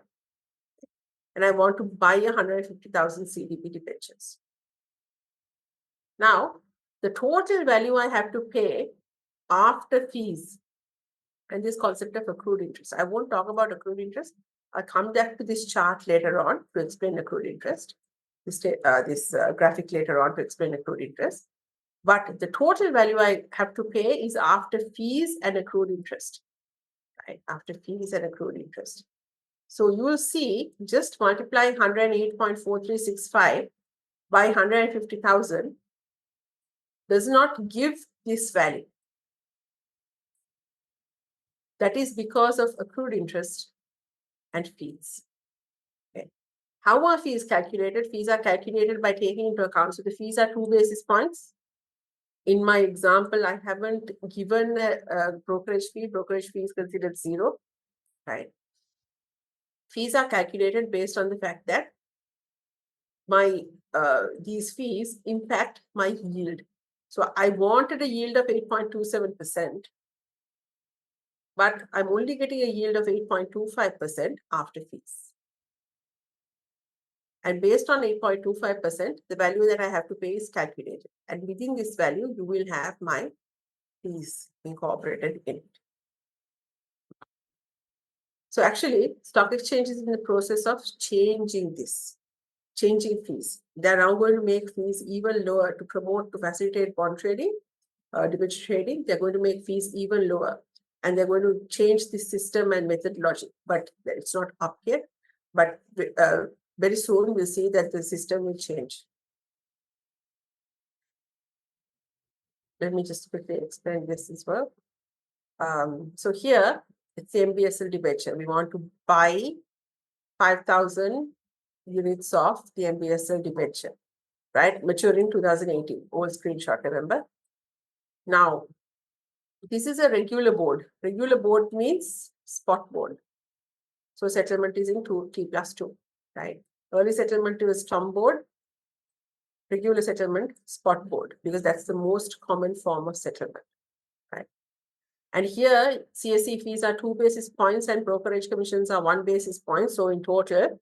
And I want to buy 150,000 CDB debentures. Now, the total value I have to pay after fees and this concept of accrued interest. I won't talk about accrued interest. I'll come back to this chart later on to explain accrued interest, this graphic later on to explain accrued interest. But the total value I have to pay is after fees and accrued interest, right? After fees and accrued interest. So you will see, just multiply 108.4365 by 150,000 does not give this value. That is because of accrued interest and fees. Okay. How are fees calculated? Fees are calculated by taking into account. So the fees are 2 basis points. In my example, I haven't given a brokerage fee. Brokerage fee is considered 0, right? Fees are calculated based on the fact that these fees impact my yield. So I wanted a yield of 8.27%, but I'm only getting a yield of 8.25% after fees. And based on 8.25%, the value that I have to pay is calculated. And within this value, you will have my fees incorporated in it. So actually, stock exchange is in the process of changing this, changing fees. They're now going to make fees even lower to promote, to facilitate bond trading, debenture trading. They're going to make fees even lower. And they're going to change the system and methodology. But it's not up yet. But very soon we'll see that the system will change. Let me just quickly explain this as well. So here, it's the MBSL debenture. We want to buy 5,000 units of the MBSL debenture, right? Maturing 2018, old screenshot, remember? Now, this is a regular board. Regular board means spot board. So settlement is in T+2, right? Early settlement is TOM board. Regular settlement, spot board, because that's the most common form of settlement, right? And here, CSE fees are 2 basis points and brokerage commissions are 1 basis point. So in total,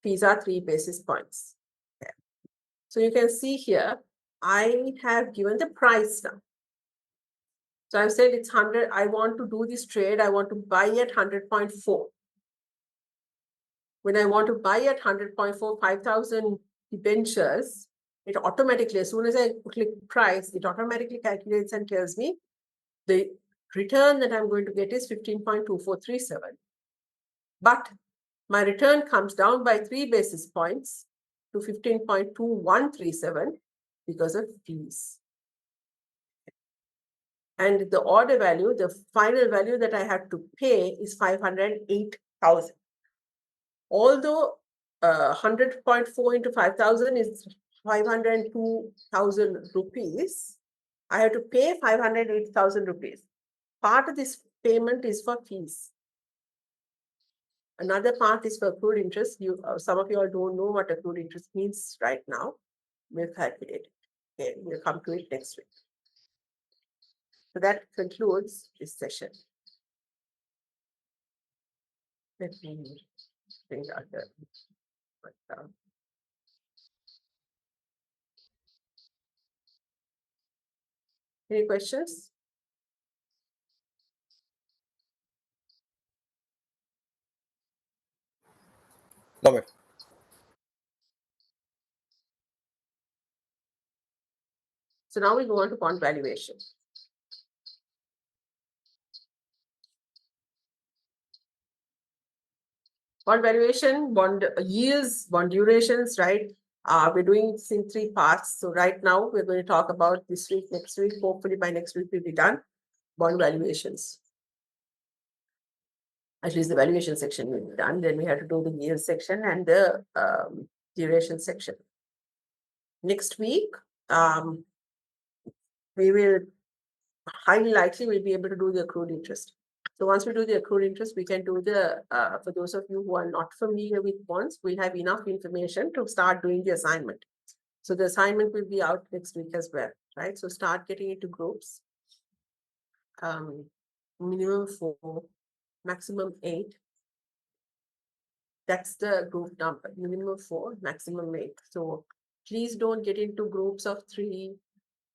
fees are 3 basis points. Okay. So you can see here, I have given the price now. So I've said it's 100. I want to do this trade. I want to buy at 100.4. When I want to buy at 100.4, 5,000 debentures, it automatically, as soon as I click price, it automatically calculates and tells me the return that I'm going to get is 15.2437. But my return comes down by 3 basis points to 15.2137 because of fees. And the order value, the final value that I have to pay is 508,000. Although 100.4 into 5,000 is 502,000 rupees, I have to pay 508,000 rupees. Part of this payment is for fees. Another part is for accrued interest. Some of you all don't know what accrued interest means right now. We'll calculate it. Okay, we'll come to it next week. So that concludes this session. Let me bring out the Any questions? No, ma'am. So now we go on to bond valuation. Bond valuation, bond yields, bond durations, right? We're doing this in 3 parts. So right now we're going to talk about this week, next week. Hopefully by next week we'll be done. Bond valuations. At least the valuation section will be done. Then we have to do the yield section and the duration section. Next week, we will highly likely we'll be able to do the accrued interest. So once we do the accrued interest, we can do the, for those of you who are not familiar with bonds, we'll have enough information to start doing the assignment. So the assignment will be out next week as well, right? So start getting into groups. Minimum 4, maximum 8. That's the group number, minimum 4, maximum 8. So please don't get into groups of 3,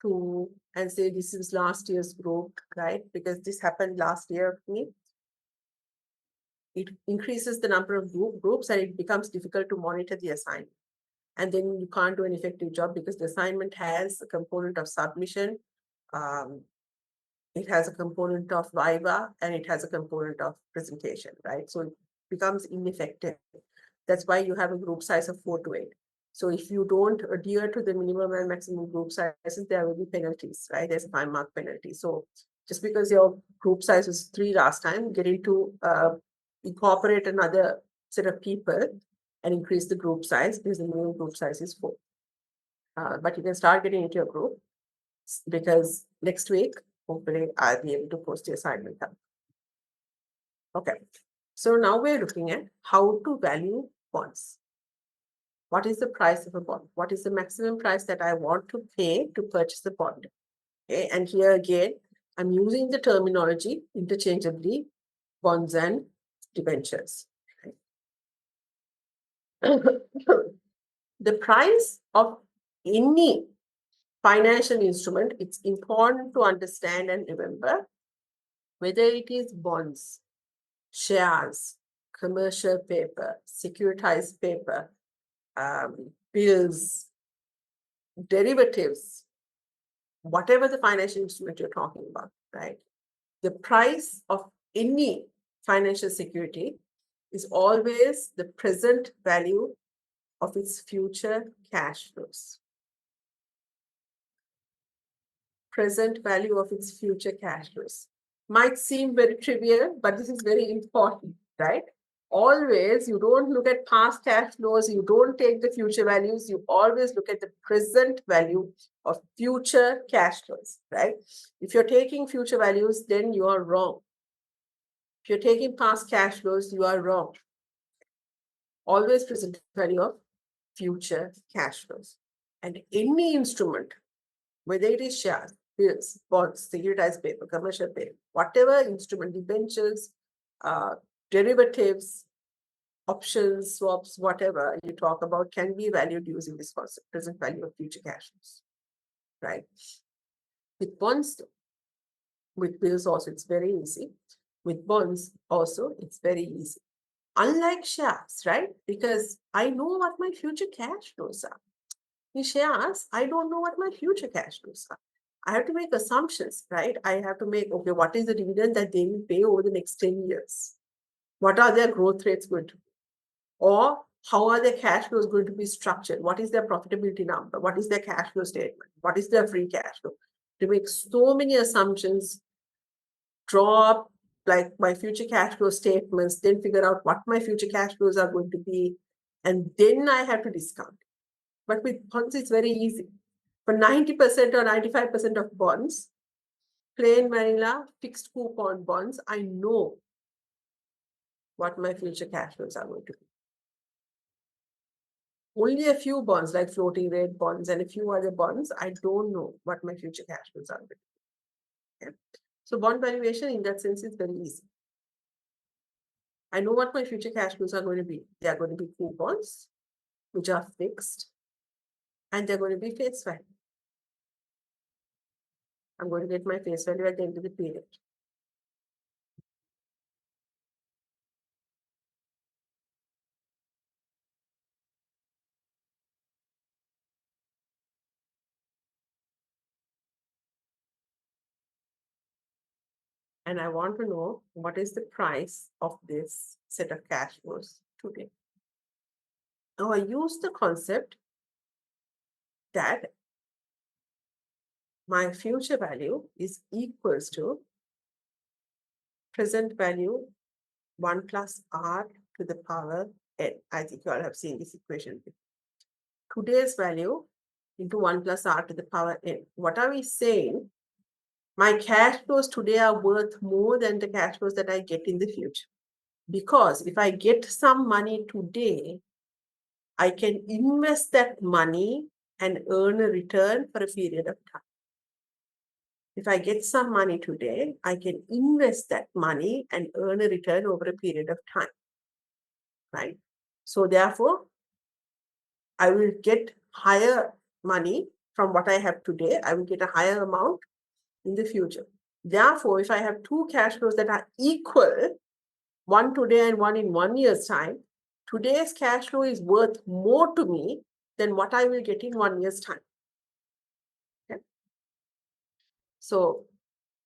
2, and say this is last year's group, right? Because this happened last year to me. It increases the number of groups and it becomes difficult to monitor the assignment. And then you can't do an effective job because the assignment has a component of submission. It has a component of viva and it has a component of presentation, right? So it becomes ineffective. That's why you have a group size of 4 to 8. So if you don't adhere to the minimum and maximum group sizes, there will be penalties, right? There's a 5-mark penalty. So just because your group size was 3 last time, get into incorporate another set of people and increase the group size because the minimum group size is 4. But you can start getting into your group because next week, hopefully I'll be able to post the assignment up. Okay, so now we're looking at how to value bonds. What is the price of a bond? What is the maximum price that I want to pay to purchase the bond? Okay, and here again, I'm using the terminology interchangeably, bonds and debentures. The price of any financial instrument, it's important to understand and remember whether it is bonds, shares, commercial paper, securitized paper, bills, derivatives, whatever the financial instrument you're talking about, right? The price of any financial security is always the present value of its future cash flows. Present value of its future cash flows. Might seem very trivial, but this is very important, right? Always, you don't look at past cash flows, you don't take the future values, you always look at the present value of future cash flows, right? If you're taking future values, then you are wrong. If you're taking past cash flows, you are wrong. Always present value of future cash flows. And any instrument, whether it is shares, bills, bonds, securitized paper, commercial paper, whatever instrument, debentures, derivatives, options, swaps, whatever you talk about can be valued using this concept, present value of future cash flows, right? With bonds, with bills also, it's very easy. With bonds also, it's very easy. Unlike shares, right? Because I know what my future cash flows are. In shares, I don't know what my future cash flows are. I have to make assumptions, right? I have to make, okay, what is the dividend that they will pay over the next 10 years? What are their growth rates going to be? Or how are their cash flows going to be structured? What is their profitability number? What is their cash flow statement? What is their free cash flow? To make so many assumptions, draw up like my future cash flow statements, then figure out what my future cash flows are going to be, and then I have to discount. But with bonds, it's very easy. For 90% or 95% of bonds, plain vanilla fixed coupon bonds, I know what my future cash flows are going to be. Only a few bonds like floating rate bonds and a few other bonds, I don't know what my future cash flows are going to be. Okay? So bond valuation in that sense is very easy. I know what my future cash flows are going to be. They are going to be coupons, which are fixed, and they're going to be face value. I'm going to get my face value at the end of the period. And I want to know what is the price of this set of cash flows today. Now I use the concept that my future value is equals to present value 1 plus r to the power n. I think you all have seen this equation before. Today's value into 1 plus r to the power n. What are we saying? My cash flows today are worth more than the cash flows that I get in the future. Because if I get some money today, I can invest that money and earn a return for a period of time. If I get some money today, I can invest that money and earn a return over a period of time, right? So therefore, I will get higher money from what I have today. I will get a higher amount in the future. Therefore, if I have two cash flows that are equal, one today and one in 1 year's time, today's cash flow is worth more to me than what I will get in 1 year's time. Okay? So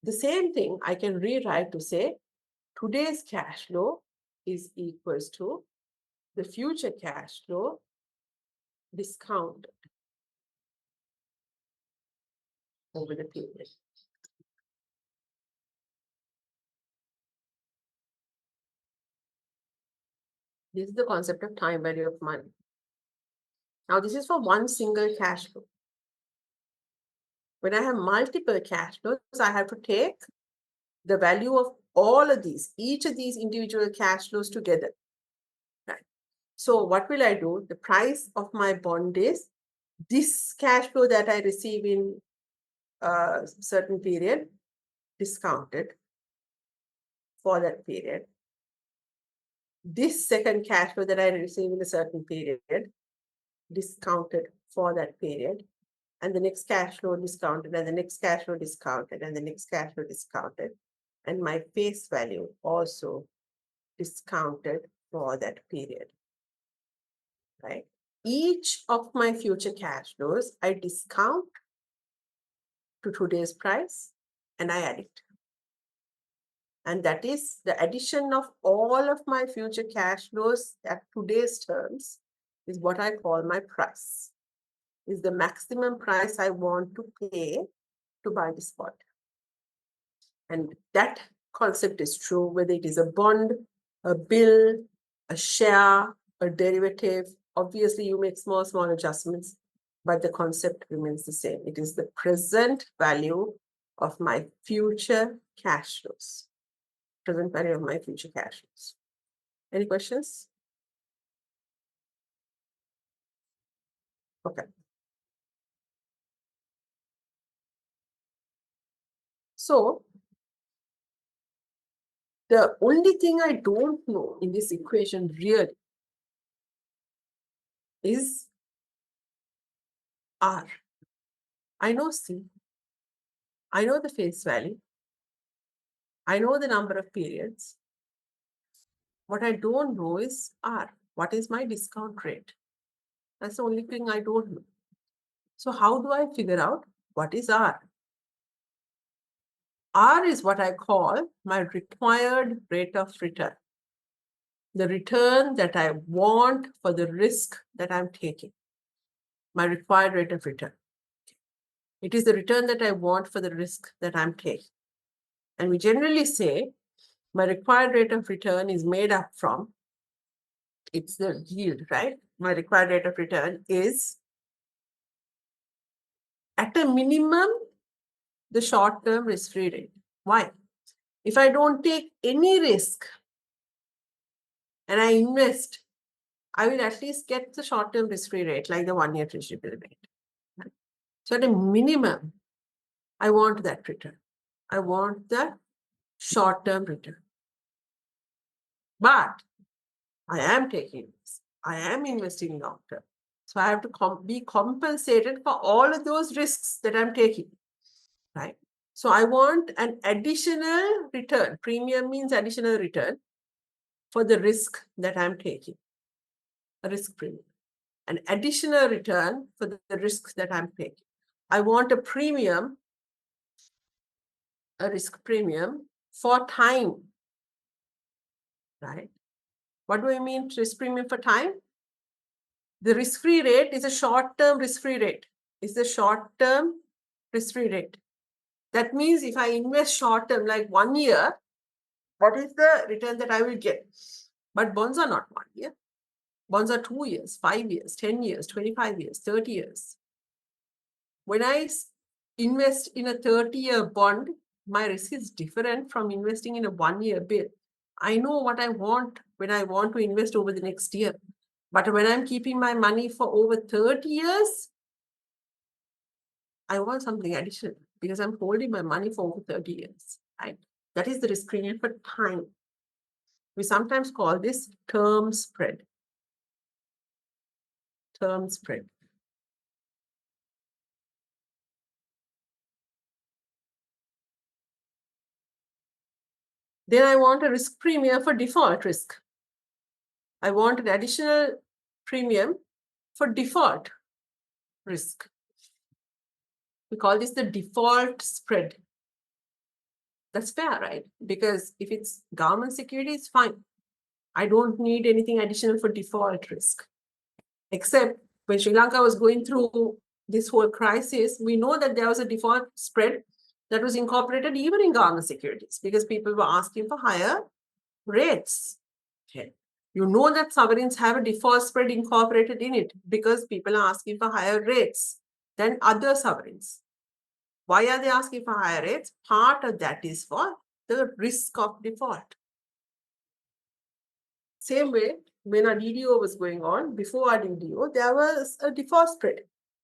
the same thing I can rewrite to say today's cash flow is equals to the future cash flow discounted over the period. This is the concept of time value of money. Now, this is for one single cash flow. When I have multiple cash flows, I have to take the value of all of these, each of these individual cash flows together. Right. So what will I do? The price of my bond is this cash flow that I receive in a certain period, discounted for that period. This second cash flow that I receive in a certain period, discounted for that period. And the next cash flow discounted, and the next cash flow discounted, and the next cash flow discounted. And my face value also discounted for that period, right? Each of my future cash flows, I discount to today's price and I add it. And that is the addition of all of my future cash flows at today's terms is what I call my price. Is the maximum price I want to pay to buy this bond. And that concept is true whether it is a bond, a bill, a share, a derivative. Obviously, you make small adjustments, but the concept remains the same. It is the present value of my future cash flows. Present value of my future cash flows. Any questions? Okay. So, the only thing I don't know in this equation really is R. I know C. I know the face value. I know the number of periods. What I don't know is R. What is my discount rate? That's the only thing I don't know. So how do I figure out what is R? R is what I call my required rate of return. The return that I want for the risk that I'm taking. My required rate of return. It is the return that I want for the risk that I'm taking. And we generally say my required rate of return is made up from, it's the yield, right? My required rate of return is at a minimum, the short-term risk-free rate. Why? If I don't take any risk and I invest, I will at least get the short-term risk-free rate, like the 1-year treasury bill rate. Right? So at a minimum, I want that return. I want the short-term return. But I am taking risk. I am investing long-term. So I have to be compensated for all of those risks that I'm taking, right? So I want an additional return. Premium means additional return for the risk that I'm taking. A risk premium. An additional return for the risk that I'm taking. I want a premium, a risk premium for time. Right? What do I mean risk premium for time? The risk-free rate is a short-term risk-free rate. It's the short-term risk-free rate. That means if I invest short-term, like 1 year, what is the return that I will get? But bonds are not 1 year. Bonds are 2 years, 5 years, 10 years, 25 years, 30 years. When I invest in a 30-year bond, my risk is different from investing in a 1-year bill. I know what I want when I want to invest over the next year. But when I'm keeping my money for over 30 years, I want something additional because I'm holding my money for over 30 years, right? That is the risk premium for time. We sometimes call this term spread. Term spread. Then I want a risk premium for default risk. I want an additional premium for default risk. We call this the default spread. That's fair, right? Because if it's government security, it's fine. I don't need anything additional for default risk. Except when Sri Lanka was going through this whole crisis, we know that there was a default spread that was incorporated even in government securities because people were asking for higher rates. Okay. You know that sovereigns have a default spread incorporated in it because people are asking for higher rates than other sovereigns. Why are they asking for higher rates? Part of that is for the risk of default. Same way, when our DDO was going on, before our DDO, there was a default spread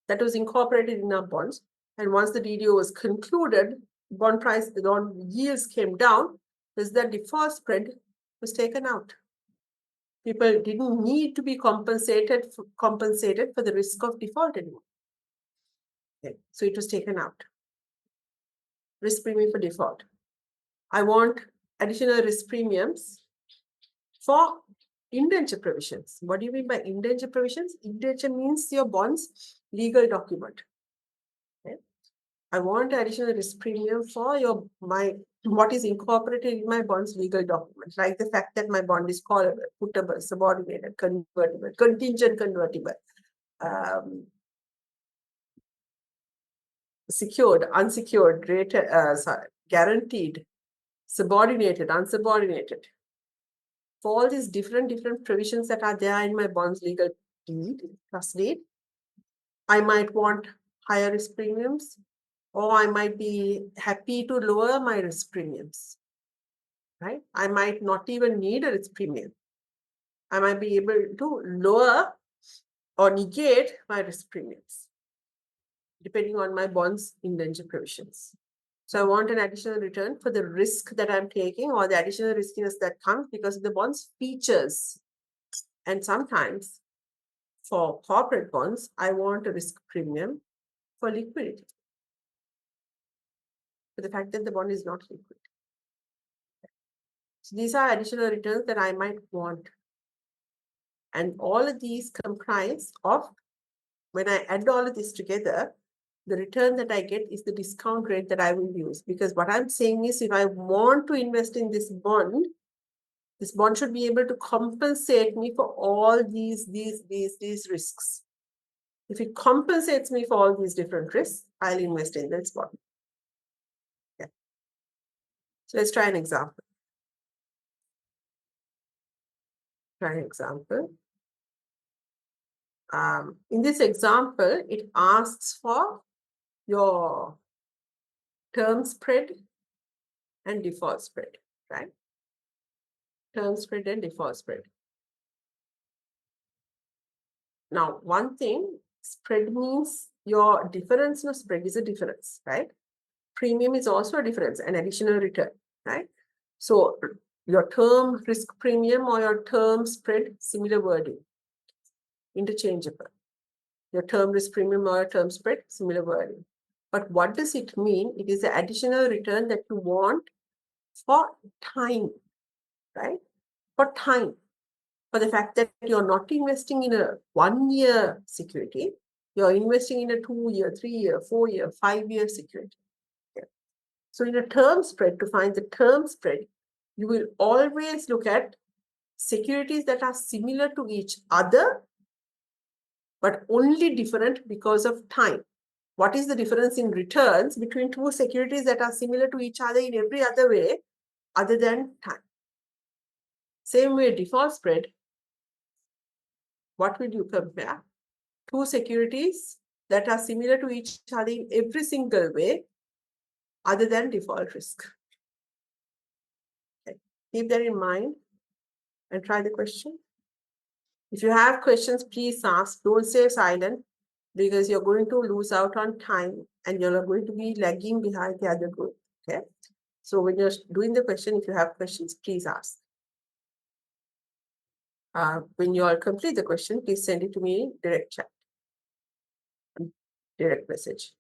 that was incorporated in our bonds. And once the DDO was concluded, bond price, the bond yields came down, because that default spread was taken out. People didn't need to be compensated for the risk of default anymore. Okay. So it was taken out. Risk premium for default. I want additional risk premiums for indenture provisions. What do you mean by indenture provisions? Indenture means your bond's legal document. Okay. I want additional risk premium for what is incorporated in my bond's legal document, like the fact that my bond is callable, puttable, subordinated, convertible, contingent convertible, secured, unsecured, guaranteed, subordinated, unsubordinated. For all these different provisions that are there in my bond's legal deed, trust deed, I might want higher risk premiums, or I might be happy to lower my risk premiums, right? I might not even need a risk premium. I might be able to lower or negate my risk premiums, depending on my bond's indenture provisions. So I want an additional return for the risk that I'm taking or the additional riskiness that comes because of the bond's features. And sometimes for corporate bonds, I want a risk premium for liquidity, for the fact that the bond is not liquid. So these are additional returns that I might want. And all of these comprise of, when I add all of this together, the return that I get is the discount rate that I will use. Because what I'm saying is, if I want to invest in this bond should be able to compensate me for all these risks. If it compensates me for all these different risks, I'll invest in this bond. Yeah. So let's try an example. In this example, it asks for your term spread and default spread, right? Term spread and default spread. Now, one thing, spread means your difference. No, spread is a difference, right? Premium is also a difference, an additional return, right? So your term risk premium or your term spread, similar wording, interchangeable. Your term risk premium or your term spread, similar wording. But what does it mean? It is the additional return that you want for time, right? For time. For the fact that you're not investing in a 1 year security, you're investing in a 2 year, 3 year, 4 year, 5 year security. Okay. So in a term spread, to find the term spread, you will always look at securities that are similar to each other, but only different because of time. What is the difference in returns between two securities that are similar to each other in every other way other than time? Same way, default spread. What will you compare? Two securities that are similar to each other in every single way other than default risk. Okay. Keep that in mind and try the question. If you have questions, please ask. Don't stay silent because you're going to lose out on time and you're going to be lagging behind the other group. Okay. So when you're doing the question, if you have questions, please ask. When you all complete the question, please send it to me direct chat, direct message.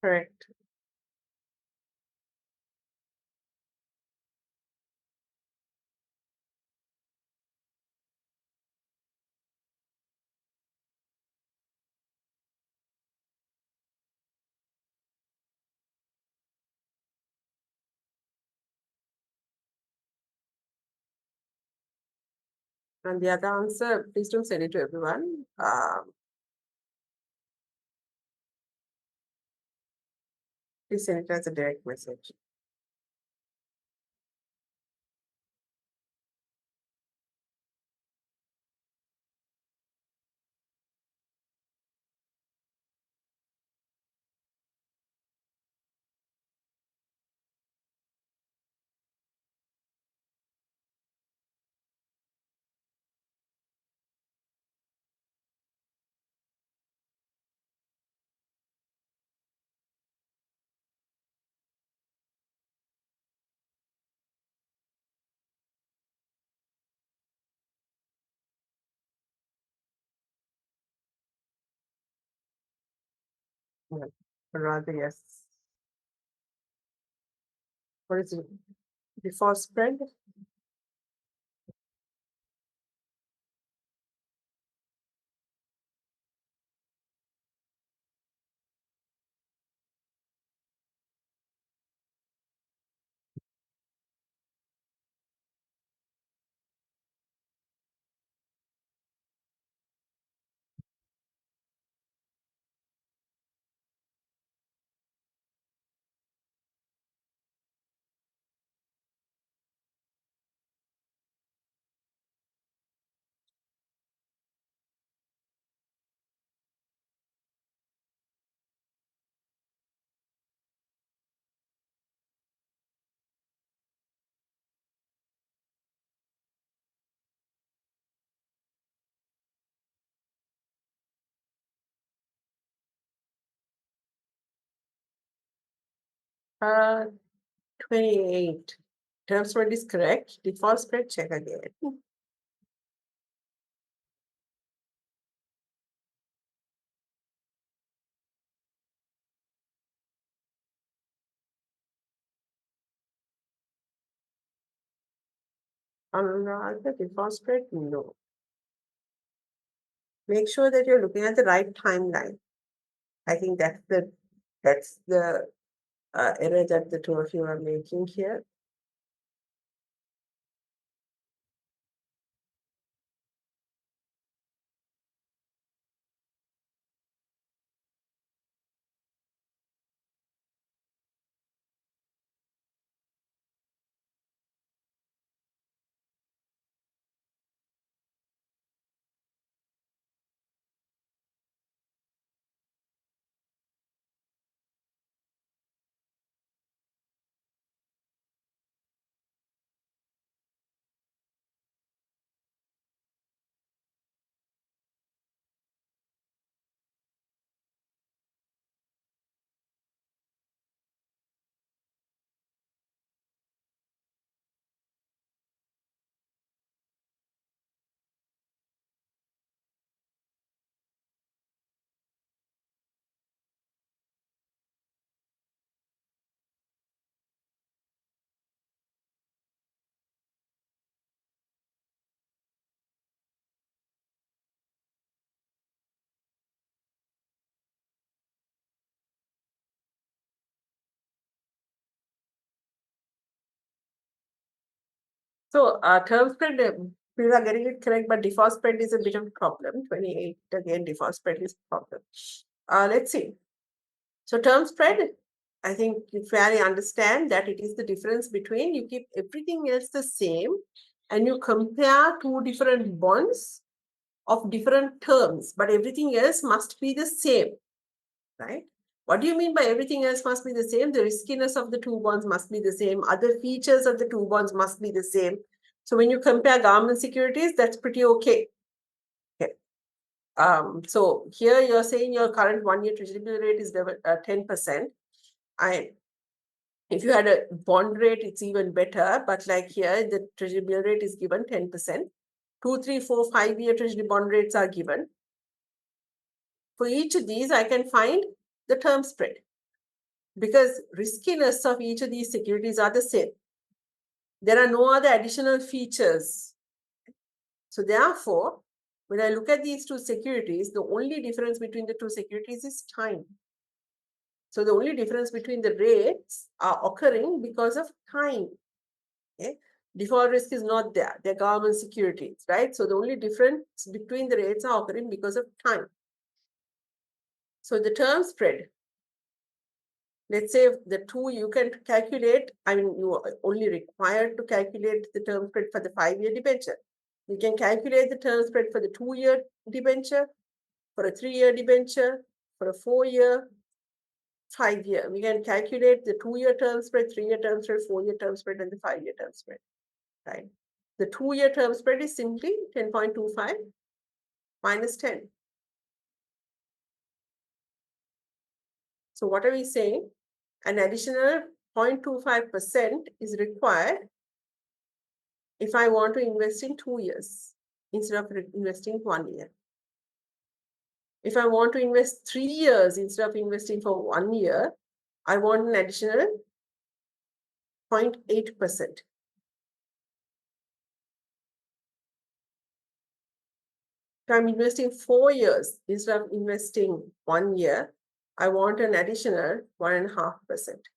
Correct. And the other answer, please don't send it to everyone. Please send it as a direct message. No, rather, yes. What is it? Default spread? Uh, 28. Term spread is correct. Default spread, check again. The default spread, no. Make sure that you're looking at the right timeline. I think that's the error that the two of you are making here. So term spread, people are getting it correct, but default spread is a bit of a problem. 28, again, default spread is a problem. Let's see. So term spread, I think you fairly understand that it is the difference between you keep everything else the same and you compare two different bonds of different terms, but everything else must be the same, right? What do you mean by everything else must be the same? The riskiness of the two bonds must be the same. Other features of the two bonds must be the same. So when you compare government securities, that's pretty okay. Okay. So here you're saying your current 1-year treasury bill rate is 10%. If you had a bond rate, it's even better. But like here, the treasury bill rate is given 10%. 2, 3, 4, 5-year treasury bond rates are given. For each of these, I can find the term spread because riskiness of each of these securities are the same. There are no other additional features. So therefore, when I look at these two securities, the only difference between the two securities is time. So the only difference between the rates are occurring because of time. Okay? Default risk is not there. They're government securities, right? So the only difference between the rates are occurring because of time. So the term spread, let's say the two you can calculate, I mean, you are only required to calculate the term spread for the 5-year debenture. You can calculate the term spread for the 2-year debenture, for a 3-year debenture, for a 4-year, 5-year. We can calculate the 2-year term spread, 3-year term spread, 4-year term spread, and the 5-year term spread, right? The 2-year term spread is simply 10.25 minus 10. So what are we saying? An additional 0.25% is required if I want to invest in 2 years instead of investing 1 year. If I want to invest 3 years instead of investing for 1 year, I want an additional 0.8%. If I'm investing 4 years instead of investing 1 year, I want an additional 1.5%.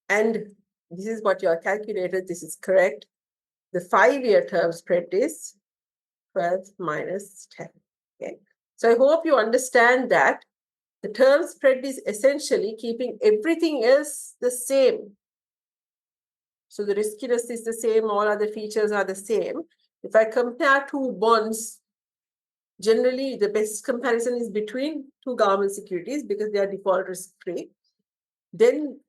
And this is what you are calculated. This is correct. The 5-year term spread is 12 minus 10. Okay. So I hope you understand that the term spread is essentially keeping everything else the same. So the riskiness is the same, all other features are the same. If I compare two bonds, generally the best comparison is between two government securities because they are default risk free. Then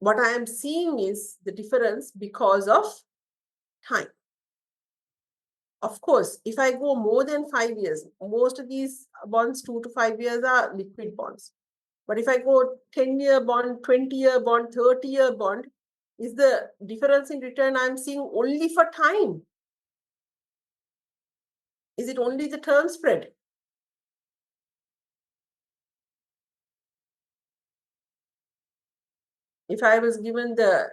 what I am seeing is the difference because of time. Of course, if I go more than 5 years, most of these bonds, 2 to 5 years, are liquid bonds. But if I go 10-year bond, 20-year bond, 30-year bond, is the difference in return I'm seeing only for time? Is it only the term spread? If I was given the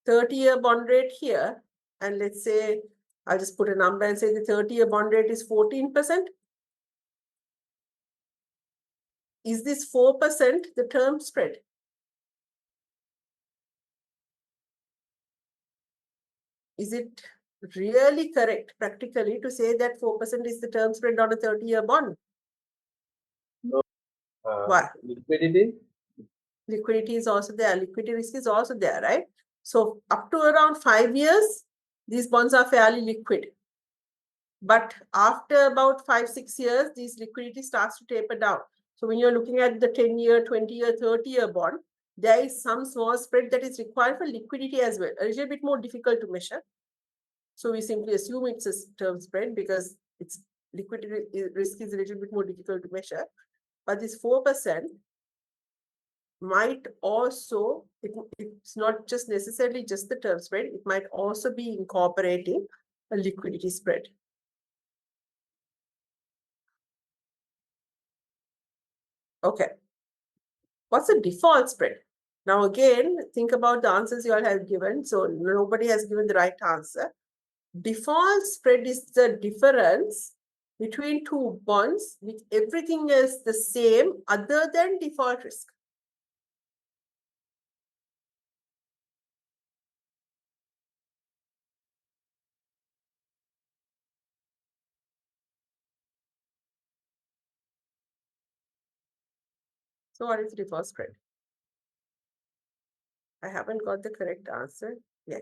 30-year bond rate here, and let's say, I'll just put a number and say the 30-year bond rate is 14%. Is this 4% the term spread? Is it really correct practically to say that 4% is the term spread on a 30-year bond? No. Why? Liquidity? Liquidity is also there. Liquidity risk is also there, right? So up to around 5 years, these bonds are fairly liquid. But after about 5, 6 years, these liquidity starts to taper down. So when you're looking at the 10-year, 20-year, 30-year bond, there is some small spread that is required for liquidity as well. A little bit more difficult to measure. So we simply assume it's a term spread because its liquidity risk is a little bit more difficult to measure. But this 4% might also, it's not just necessarily just the term spread, it might also be incorporating a liquidity spread. Okay. What's the default spread? Now again, think about the answers you all have given. So nobody has given the right answer. Default spread is the difference between two bonds with everything else the same other than default risk. So what is default spread? I haven't got the correct answer yet.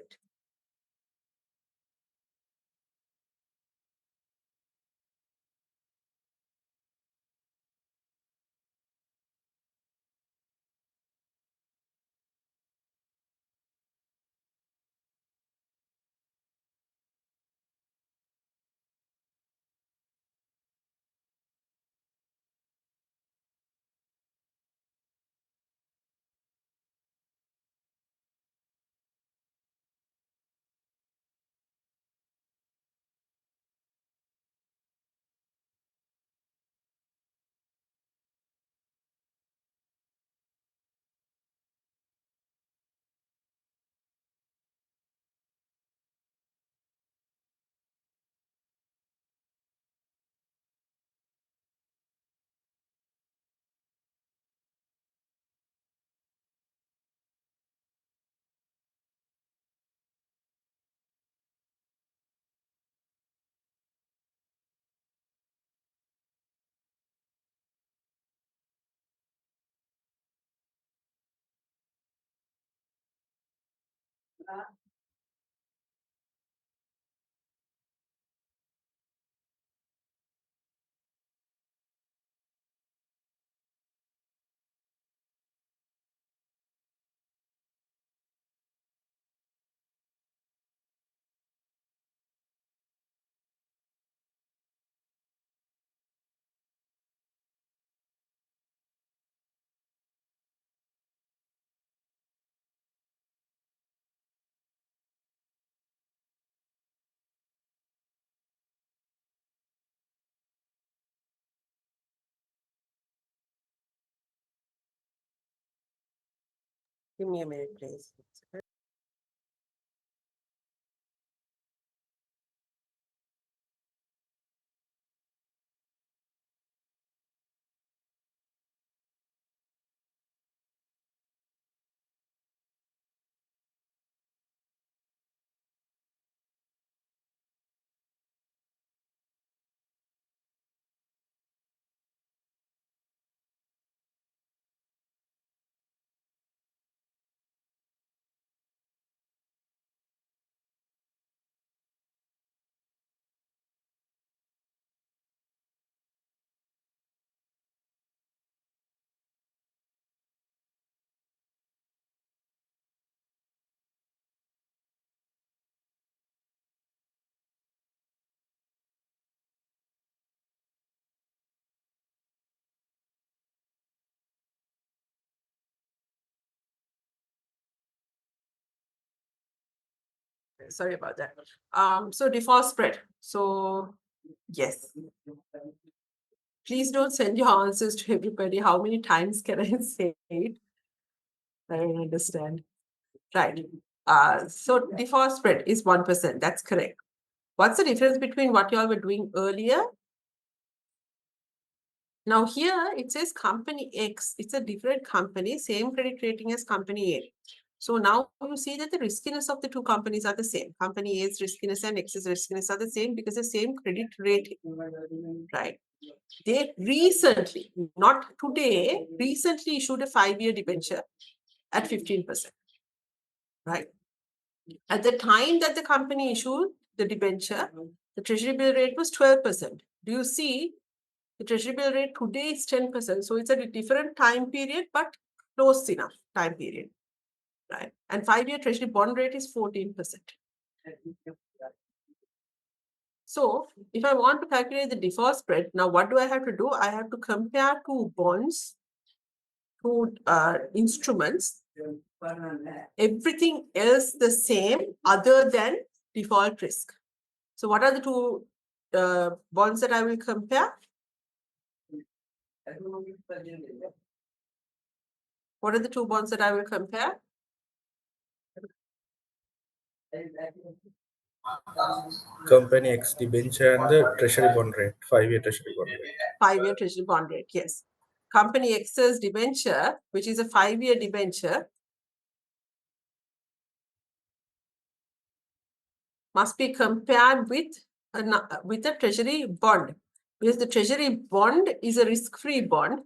Give me a minute, please. Sorry about that. So default spread. So yes. Please don't send your answers to everybody. How many times can I say it? I don't understand. Right. So default spread is 1%. That's correct. What's the difference between what you all were doing earlier? Now here it says company X. It's a different company, same credit rating as company A. So now you see that the riskiness of the two companies are the same. Company A's riskiness and X's riskiness are the same because the same credit rating, right? They recently, not today, recently issued a 5-year debenture at 15%, right? At the time that the company issued the debenture, the treasury bill rate was 12%. Do you see the treasury bill rate today is 10%. So it's a different time period, but close enough time period, right? And 5-year treasury bond rate is 14%. So if I want to calculate the default spread, now what do I have to do? I have to compare two bonds, two instruments, everything else the same other than default risk. So what are the two bonds that I will compare? What are the two bonds that I will compare? Company X debenture and the treasury bond rate, 5-year treasury bond rate. 5-year treasury bond rate, yes. Company X's debenture, which is a 5-year debenture, must be compared with a treasury bond, because the treasury bond is a risk-free bond.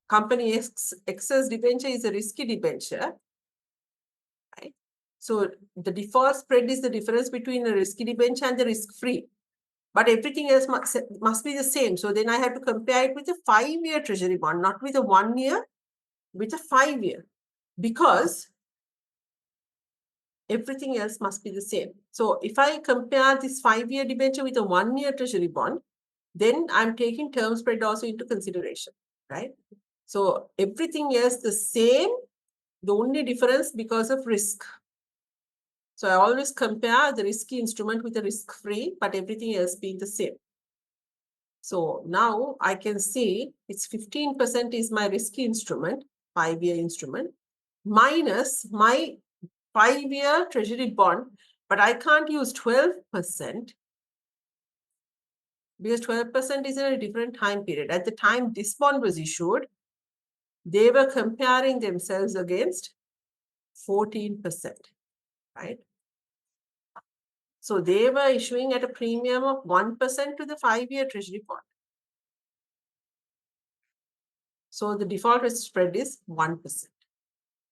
Company X's debenture is a risky debenture, right? So the default spread is the difference between a risky debenture and the risk-free. But everything else must be the same. So then I have to compare it with a 5-year treasury bond, not with a 1-year, with a 5-year, because everything else must be the same. So if I compare this 5-year debenture with a 1-year treasury bond, then I'm taking term spread also into consideration, right? So everything else the same, the only difference because of risk. So I always compare the risky instrument with the risk-free, but everything else being the same. So now I can see it's 15% is my risky instrument, 5-year instrument, minus my 5-year treasury bond, but I can't use 12% because 12% is in a different time period. At the time this bond was issued, they were comparing themselves against 14%, right? So they were issuing at a premium of 1% to the 5-year treasury bond. So the default risk spread is 1%.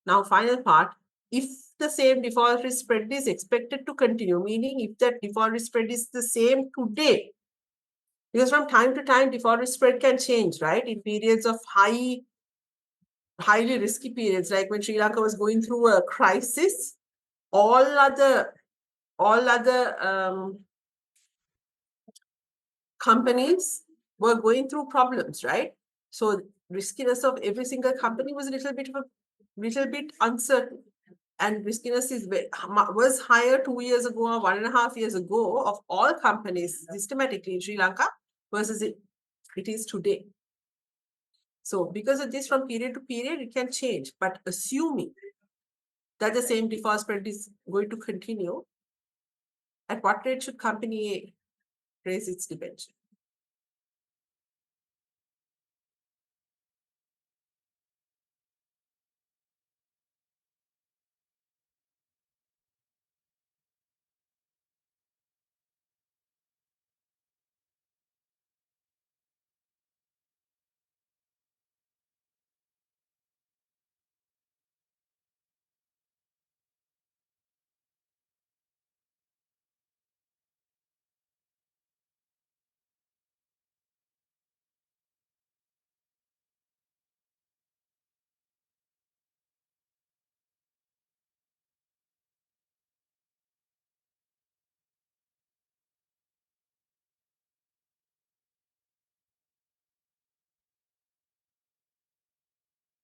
Now, final part, if the same default risk spread is expected to continue, meaning if that default risk spread is the same today, because from time to time, default risk spread can change, right? In periods of highly risky periods, like when Sri Lanka was going through a crisis, all other companies were going through problems, right? So riskiness of every single company was a little bit uncertain. And riskiness was higher 2 years ago or 1.5 years ago of all companies systematically in Sri Lanka versus it is today. So because of this, from period to period, it can change. But assuming that the same default spread is going to continue, at what rate should company A raise its debenture?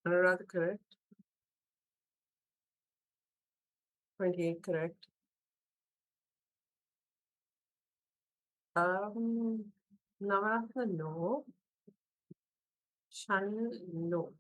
Rather correct. 28 correct. Navaratna, no. Shanil, no.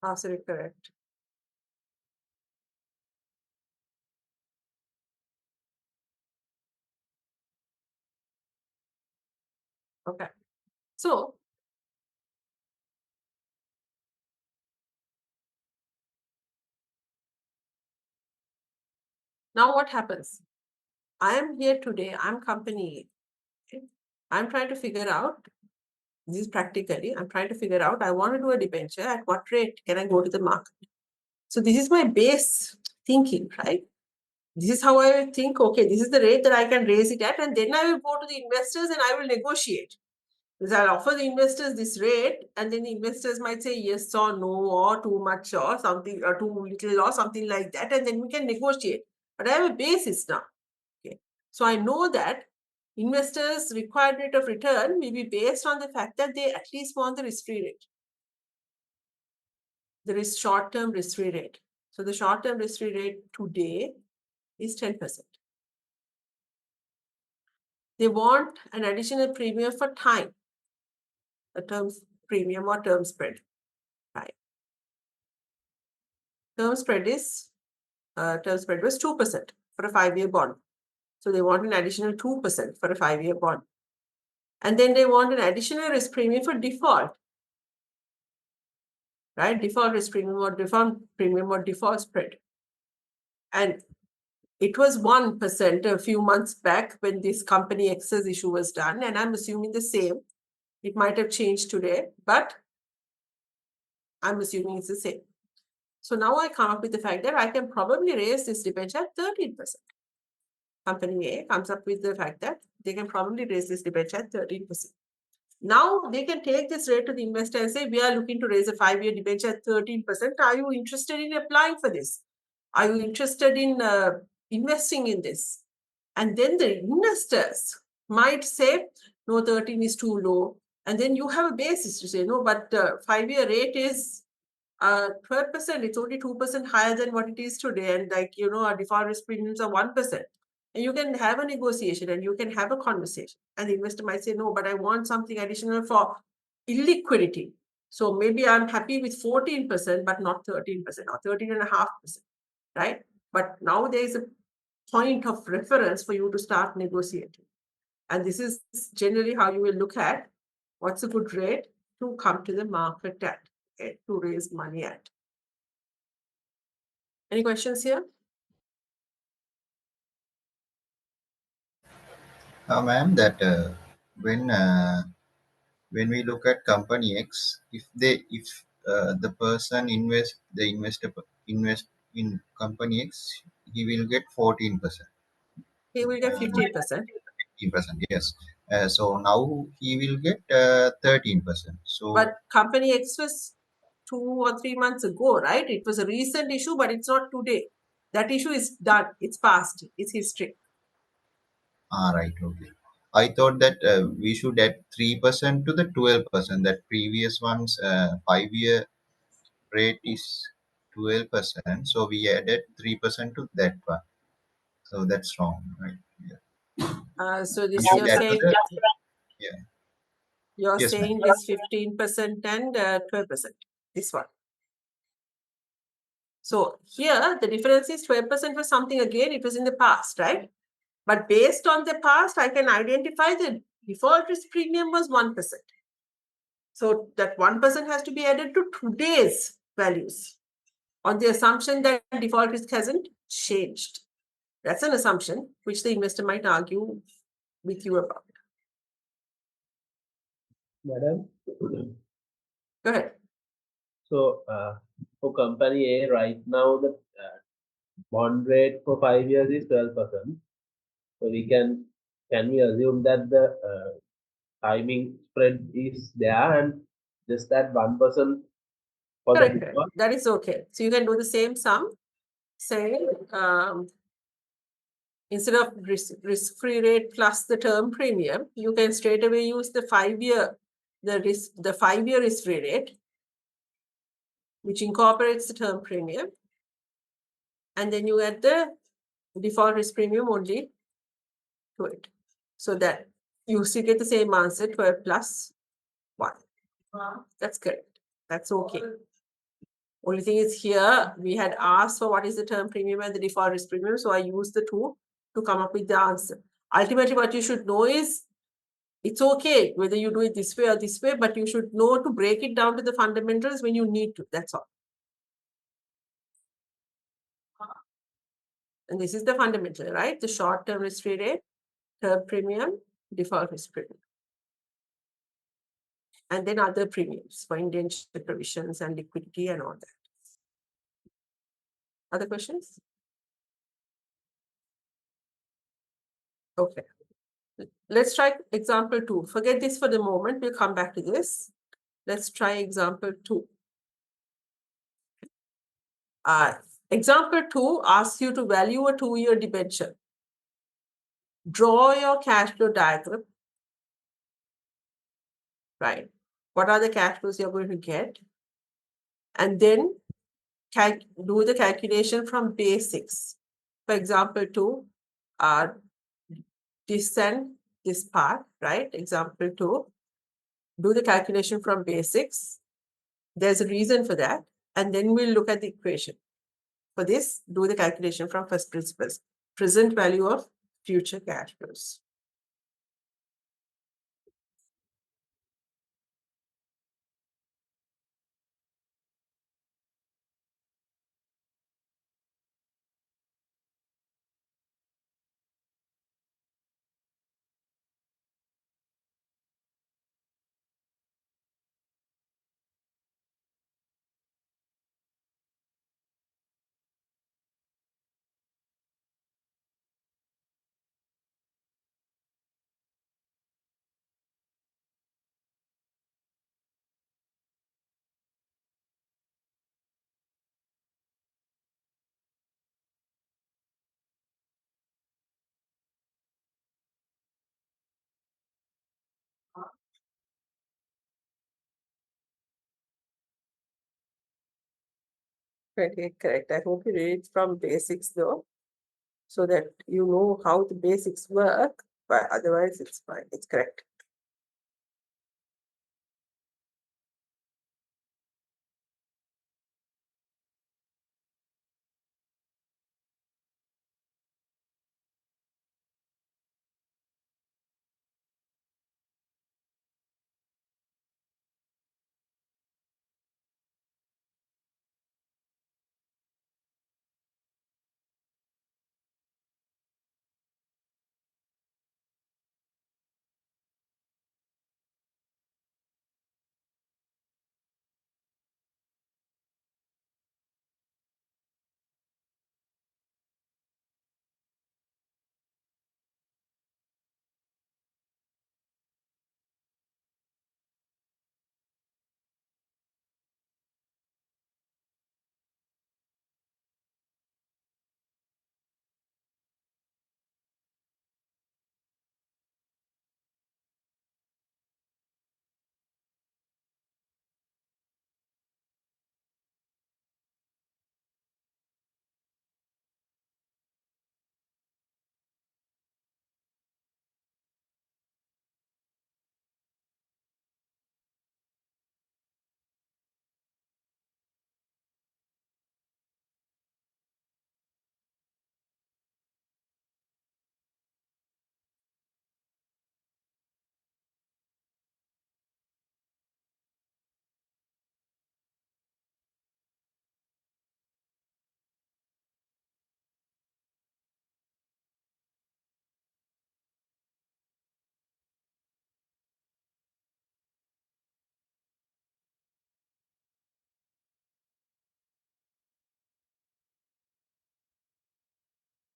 Absolutely correct. Okay. So now what happens? I am here today, I'm company A. Okay? I'm trying to figure out, this is practically, I'm trying to figure out, I want to do a debenture, at what rate can I go to the market? So this is my base thinking, right? This is how I will think, okay, this is the rate that I can raise it at, and then I will go to the investors and I will negotiate. Because I'll offer the investors this rate, and then the investors might say yes or no, or too much, or something, or too little, or something like that, and then we can negotiate. But I have a basis now. Okay. So I know that investors' required rate of return will be based on the fact that they at least want the risk-free rate. There is short-term risk-free rate. So the short-term risk-free rate today is 10%. They want an additional premium for time, the terms premium or term spread. Right. Term spread was 2% for a 5-year bond. So they want an additional 2% for a 5-year bond. And then they want an additional risk premium for default. Right? Default risk premium or default spread. And it was 1% a few months back when this company X's issue was done, and I'm assuming the same. It might have changed today, but I'm assuming it's the same. So now I come up with the fact that I can probably raise this debenture at 13%. Company A comes up with the fact that they can probably raise this debenture at 13%. Now they can take this rate to the investor and say, we are looking to raise a 5-year debenture at 13%. Are you interested in applying for this? Are you interested in investing in this? And then the investors might say, no, 13 is too low. And then you have a basis to say, no, but 5-year rate is 12%. It's only 2% higher than what it is today. And our default risk premiums are 1%. And you can have a negotiation and you can have a conversation. And the investor might say, no, but I want something additional for illiquidity. So maybe I'm happy with 14%, but not 13% or 13.5%, right? But now there is a point of reference for you to start negotiating. And this is generally how you will look at what's a good rate to come to the market at, okay, to raise money at. Any questions here? Ma'am, that when we look at company X, if the person invest in company X, he will get 14%. He will get 15%. 15%, yes. So now he will get 13%. So But Company X was 2 or 3 months ago, right? It was a recent issue, but it's not today. That issue is done. It's past. It's history. right, okay. I thought that we should add 3% to the 12%. That previous one's 5-year rate is 12%. So we added 3% to that one. So that's wrong, right? Yeah. So We this should add to the, yeah. you're Yes, ma'am. saying this 15% and 12%. This one. So here the difference is 12% was something again, it was in the past, right? But based on the past, I can identify the default risk premium was 1%. So that 1% has to be added to today's values on the assumption that default risk hasn't changed. That's an assumption which the investor might argue with you about. Madam. Go ahead. So for company A right now, the bond rate for 5 years is 12%. So we can we assume that the timing spread is there and just that 1% for the Correct. default? That is okay. So you can do the same sum, say instead of risk-free rate plus the term premium, you can straight away use the 5-year, the 5-year risk-free rate, which incorporates the term premium. And then you add the default risk premium only to it. So that you still get the same answer, 12 plus 1. That's correct. That's okay. Only thing is here, we had asked for what is the term premium and the default risk premium. So I used the two to come up with the answer. Ultimately, what you should know is it's okay whether you do it this way or this way, but you should know to break it down to the fundamentals when you need to. That's all. And this is the fundamental, right? The short-term risk-free rate, term premium, default risk premium. And then other premiums for indenture provisions and liquidity and all that. Other questions? Okay. Let's try example 2. Forget this for the moment. We'll come back to this. Let's try example 2. Example 2 asks you to value a 2-year debenture. Draw your cash flow diagram. Right. What are the cash flows you're going to get? And then do the calculation from basics. For example 2, this and this part, right? Example 2, do the calculation from basics. There's a reason for that. And then we'll look at the equation. For this, do the calculation from first principles. Present value of future cash flows. Okay, correct. I hope you read it from basics though, so that you know how the basics work, but otherwise it's fine. It's correct.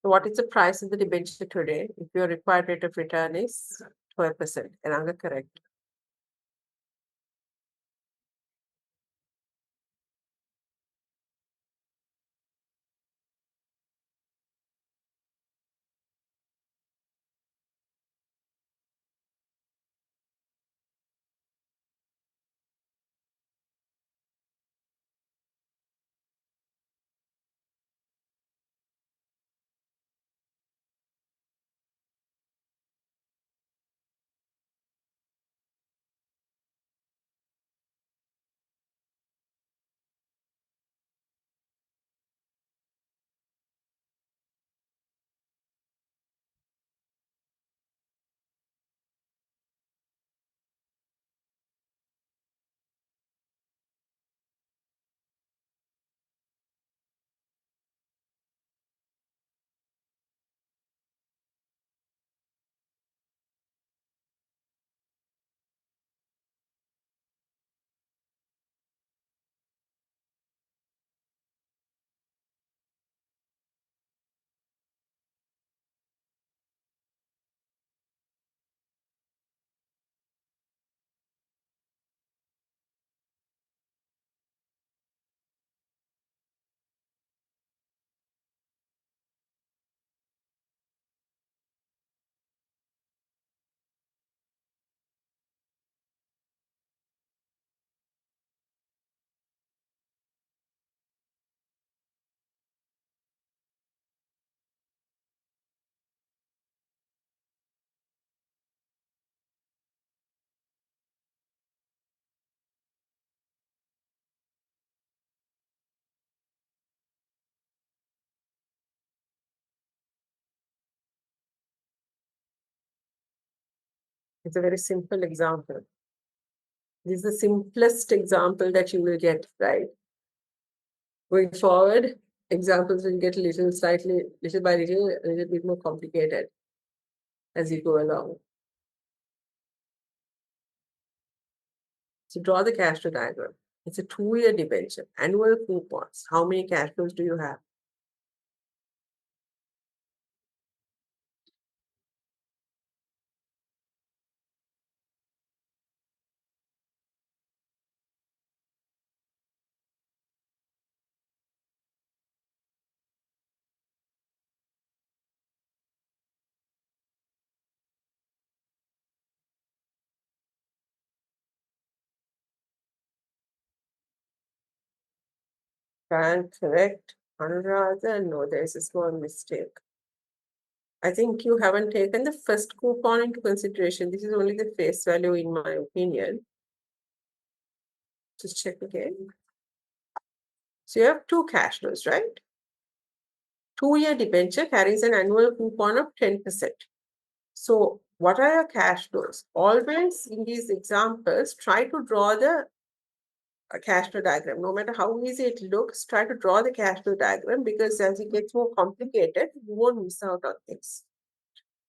So what is the price of the debenture today? If your required rate of return is 12%, another correct. It's a very simple example. This is the simplest example that you will get, right? Going forward, examples will get little by little, a little bit more complicated as you go along. So draw the cash flow diagram. It's a 2-year debenture, annual coupons. How many cash flows do you have? Can correct, Anuradha? No, there's a small mistake. I think you haven't taken the first coupon into consideration. This is only the face value, in my opinion. Just check again. So you have 2 cash flows, right? 2-year debenture carries an annual coupon of 10%. So what are your cash flows? Always in these examples, try to draw the cash flow diagram. No matter how easy it looks, try to draw the cash flow diagram, because as it gets more complicated, you won't miss out on things.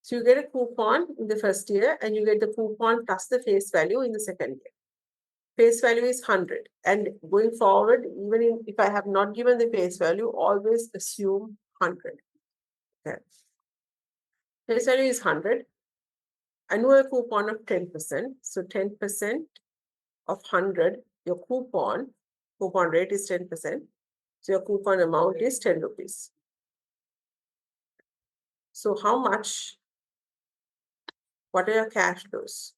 So you get a coupon in the first year and you get the coupon plus the face value in the second year. Face value is 100. And going forward, even if I have not given the face value, always assume 100. Okay. Face value is 100. Annual coupon of 10%. So 10% of 100, your coupon rate is 10%. So your coupon amount is 10 rupees. So how much? What are your cash flows?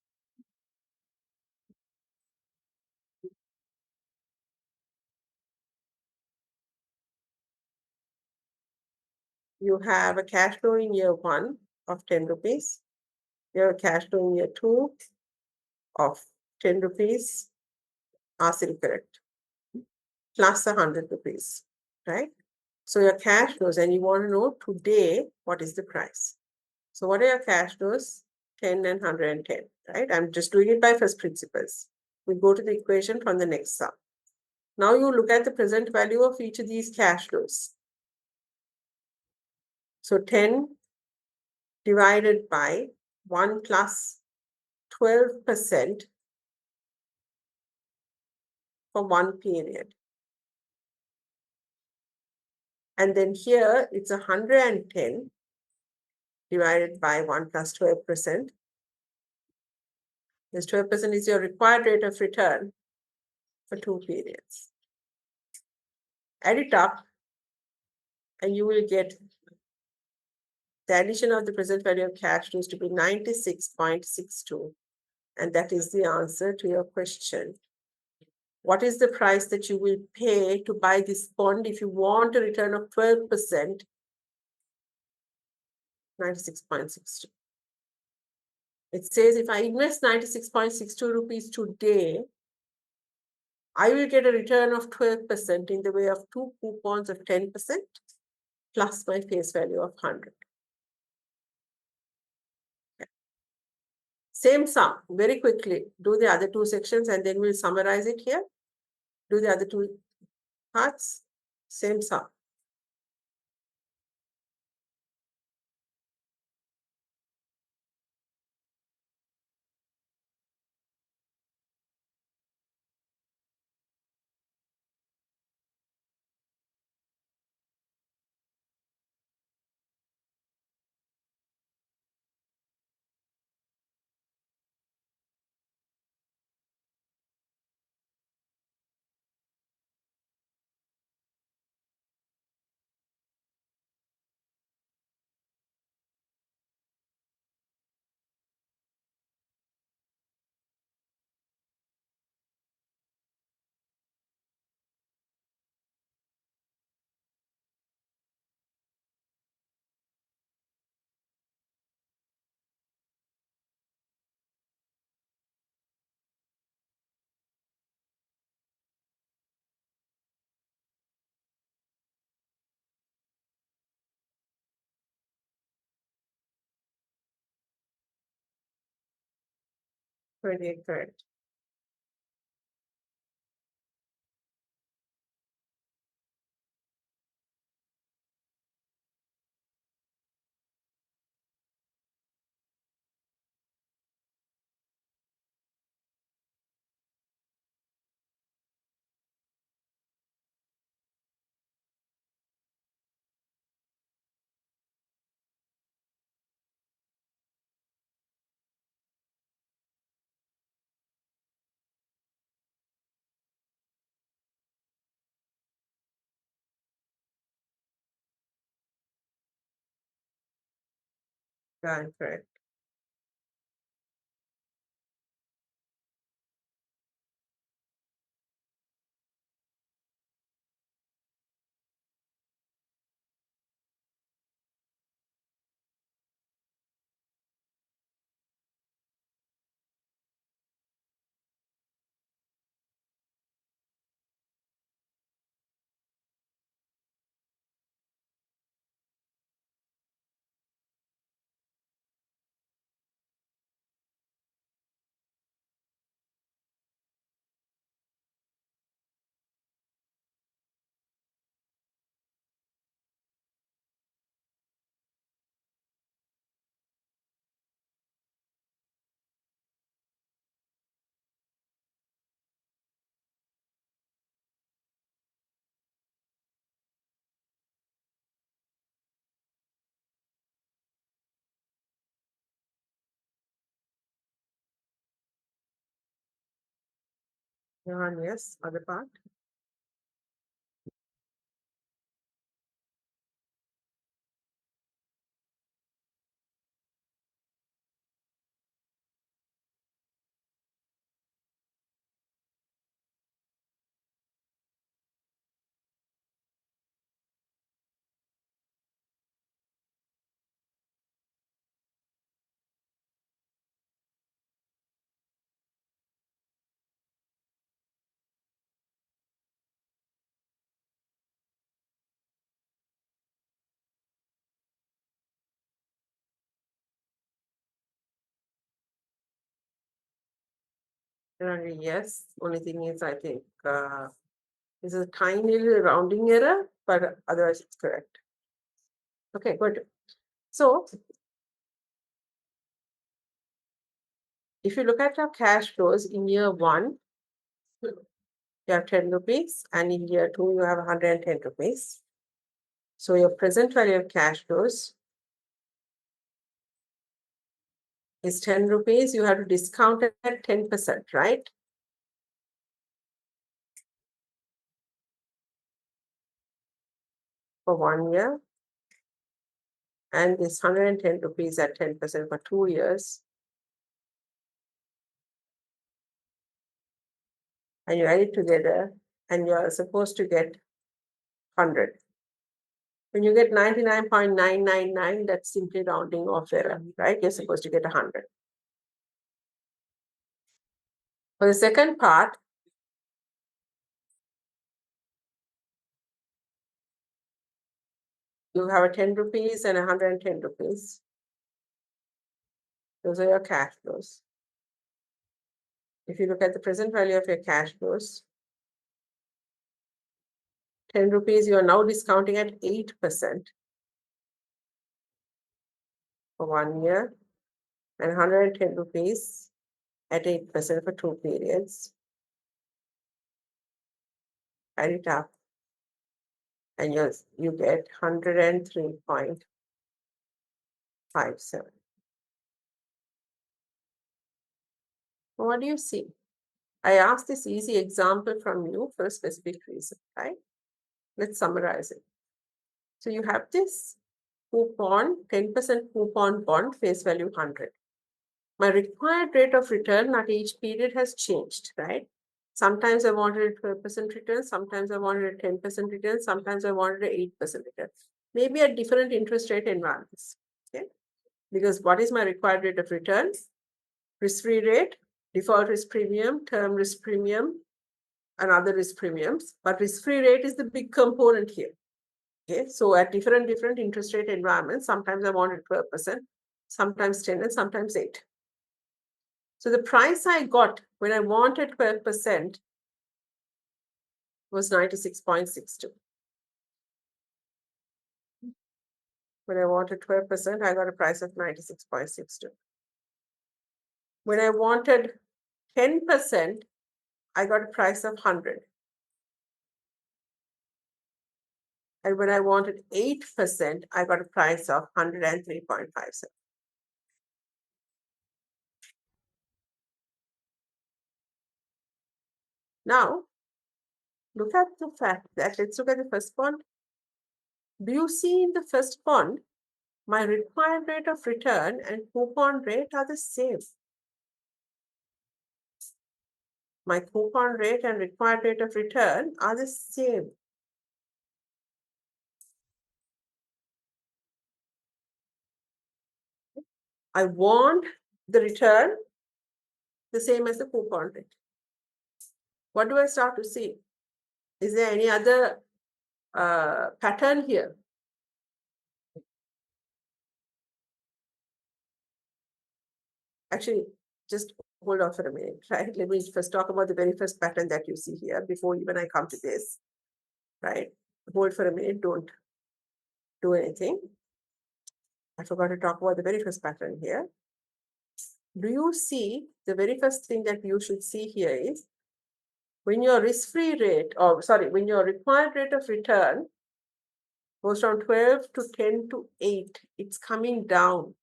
You have a cash flow in year 1 of 10 rupees. You have a cash flow in year 2 of 10 rupees. Ask it correct. Plus 100 rupees, right? So your cash flows, and you want to know today what is the price. So what are your cash flows? 10 and 110, right? I'm just doing it by first principles. We go to the equation from the next sum. Now you look at the present value of each of these cash flows. So 10 divided by 1 plus 12% for 1 period. And then here it's 110 divided by 1 plus 12%. This 12% is your required rate of return for 2 periods. Add it up, and you will get the addition of the present value of cash flows to be 96.62. And that is the answer to your question. What is the price that you will pay to buy this bond if you want a return of 12%? 96.62. It says if I invest 96.62 rupees today, I will get a return of 12% in the way of 2 coupons of 10% plus my face value of 100. Same sum, very quickly. Do the other 2 sections and then we'll summarize it here. Do the other 2 parts, same sum. Very correct. Yeah, correct. And yes, other part. Yes, only thing is I think this is a tiny little rounding error, but otherwise it's correct. Okay, good. So if you look at your cash flows in year 1, you have 10 rupees, and in year 2, you have 110 rupees. So your present value of cash flows is 10 rupees. You have to discount it at 10%, right? For 1 year. And this 110 rupees at 10% for 2 years. And you add it together and you are supposed to get 100. When you get 99.999, that's simply rounding off error, right? You're supposed to get 100. For the second part, you have a 10 rupees and 110 rupees. Those are your cash flows. If you look at the present value of your cash flows, 10 rupees, you are now discounting at 8% for 1 year and 110 rupees at 8% for 2 periods. Add it up and you get 103.57. What do you see? I asked this easy example from you for a specific reason, right? Let's summarize it. So you have this coupon, 10% coupon bond, face value 100. My required rate of return at each period has changed, right? Sometimes I wanted a 12% return, sometimes I wanted a 10% return, sometimes I wanted an 8% return. Maybe at different interest rate environments, okay? Because what is my required rate of return? Risk-free rate, default risk premium, term risk premium, and other risk premiums. But risk-free rate is the big component here. Okay, so at different interest rate environments, sometimes I wanted 12%, sometimes 10, and sometimes 8. So the price I got when I wanted 12% was 96.62. When I wanted 12%, I got a price of 96.62. When I wanted 10%, I got a price of 100. And when I wanted 8%, I got a price of 103.57. Now, look at the fact that, let's look at the first bond. Do you see in the first bond, my required rate of return and coupon rate are the same? My coupon rate and required rate of return are the same. I want the return the same as the coupon rate. What do I start to see? Is there any other pattern here? Actually, just hold on for a minute, right? Let me first talk about the very first pattern that you see here before even I come to this, right? Hold for a minute, don't do anything. I forgot to talk about the very first pattern here. Do you see the very first thing that you should see here is when your risk-free rate, when your required rate of return goes from 12 to 10 to 8, it's coming down.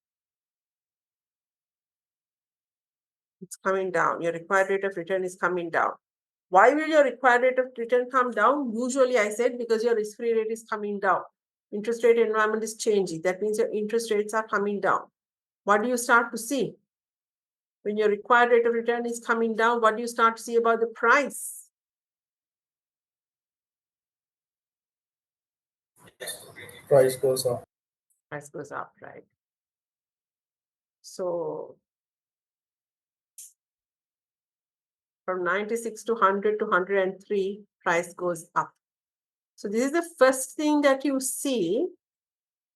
It's coming down. Your required rate of return is coming down. Why will your required rate of return come down? Usually I said because your risk-free rate is coming down. Interest rate environment is changing. That means your interest rates are coming down. What do you start to see? When your required rate of return is coming down, what do you start to see about the price? Price goes up. Price goes up, right? So from 96 to 100 to 103, price goes up. So this is the first thing that you see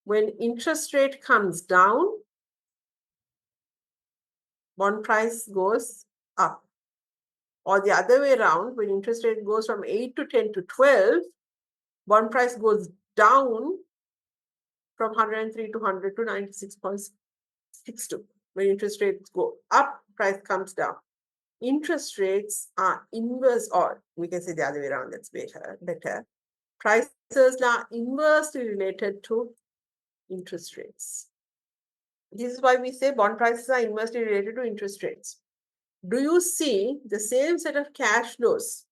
when interest rate comes down, bond price goes up. Or the other way around, when interest rate goes from 8 to 10 to 12, bond price goes down from 103 to 100 to 96.62. When interest rates go up, price comes down. Interest rates are inverse, or we can say the other way around, that's better. prices are inversely related to interest rates. This is why we say bond prices are inversely related to interest rates. Do you see the same set of cash flows?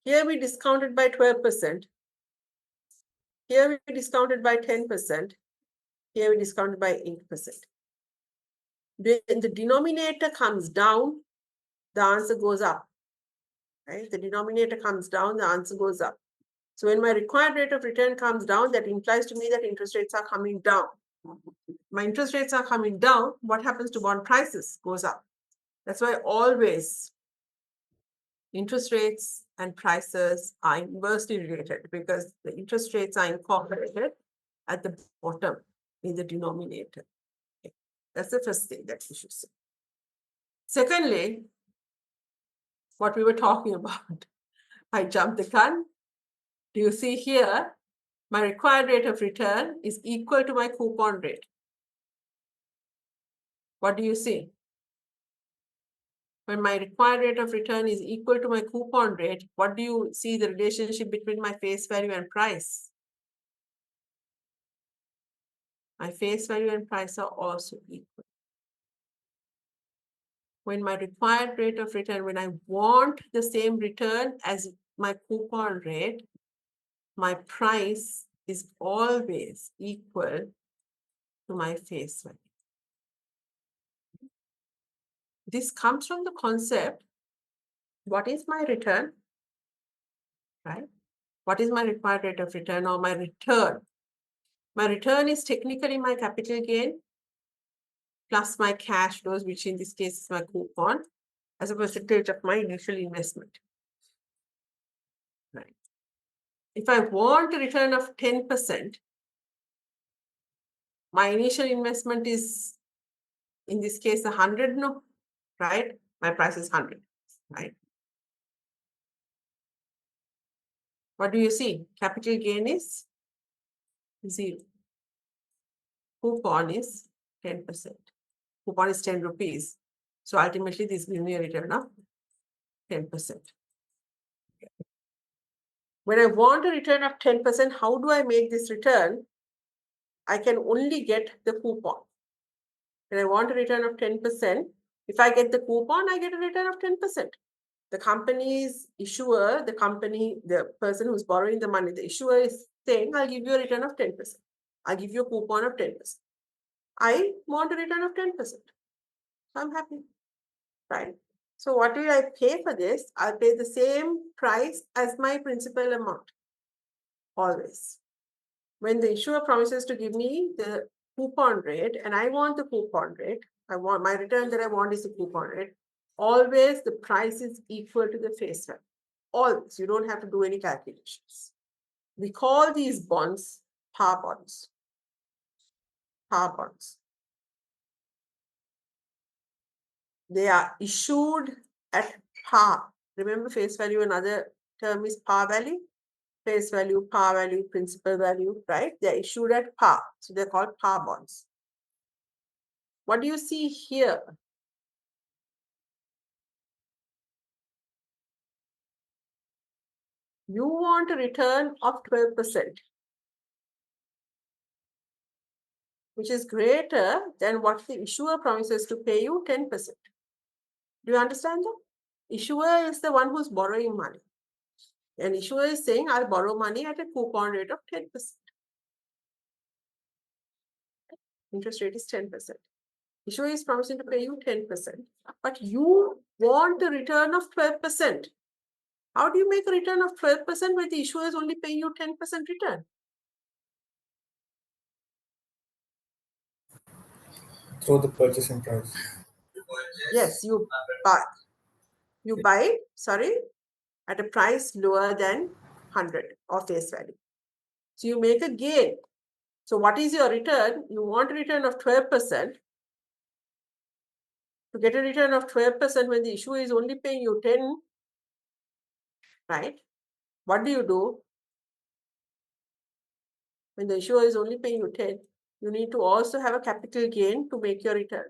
Here we discounted by 12%. Here we discounted by 10%. Here we discounted by 8%. When the denominator comes down, the answer goes up. Right? The denominator comes down, the answer goes up. So when my required rate of return comes down, that implies to me that interest rates are coming down. My interest rates are coming down, what happens to bond prices? Goes up. That's why always interest rates and prices are inversely related, because the interest rates are incorporated at the bottom in the denominator. Okay. That's the first thing that we should say. Secondly, what we were talking about, I jumped the gun. Do you see here, my required rate of return is equal to my coupon rate. What do you see? When my required rate of return is equal to my coupon rate, what do you see the relationship between my face value and price? My face value and price are also equal. When my required rate of return, when I want the same return as my coupon rate, my price is always equal to my face value. This comes from the concept, what is my return, right? What is my required rate of return or my return? My return is technically my capital gain plus my cash flows, which in this case is my coupon, as a percentage of my initial investment. Right. If I want a return of 10%, my initial investment is, in this case, 100, no, right? My price is 100, right? What do you see? Capital gain is 0. Coupon is 10%. Coupon is 10 rupees. So ultimately, this gives me a return of 10%. When I want a return of 10%, how do I make this return? I can only get the coupon. When I want a return of 10%, if I get the coupon, I get a return of 10%. The company's issuer, the person who's borrowing the money, the issuer is saying, I'll give you a return of 10%. I'll give you a coupon of 10%. I want a return of 10%. So I'm happy, right? So what will I pay for this? I'll pay the same price as my principal amount, always. When the issuer promises to give me the coupon rate and I want the coupon rate, I want my return that I want is the coupon rate, always the price is equal to the face value. Always, you don't have to do any calculations. We call these bonds par bonds. Par bonds. They are issued at par. Remember, face value, another term is par value. Face value, par value, principal value, right? They're issued at par. So they're called par bonds. What do you see here? You want a return of 12%, which is greater than what the issuer promises to pay you, 10%. Do you understand that? Issuer is the one who's borrowing money. And issuer is saying, I'll borrow money at a coupon rate of 10%. Interest rate is 10%. Issuer is promising to pay you 10%, but you want a return of 12%. How do you make a return of 12% when the issuer is only paying you 10% return? Through the purchasing price. Yes, you buy, at a price lower than 100 or face value. So you make a gain. So what is your return? You want a return of 12%. To get a return of 12% when the issuer is only paying you 10, right? What do? When the issuer is only paying you 10, you need to also have a capital gain to make your return.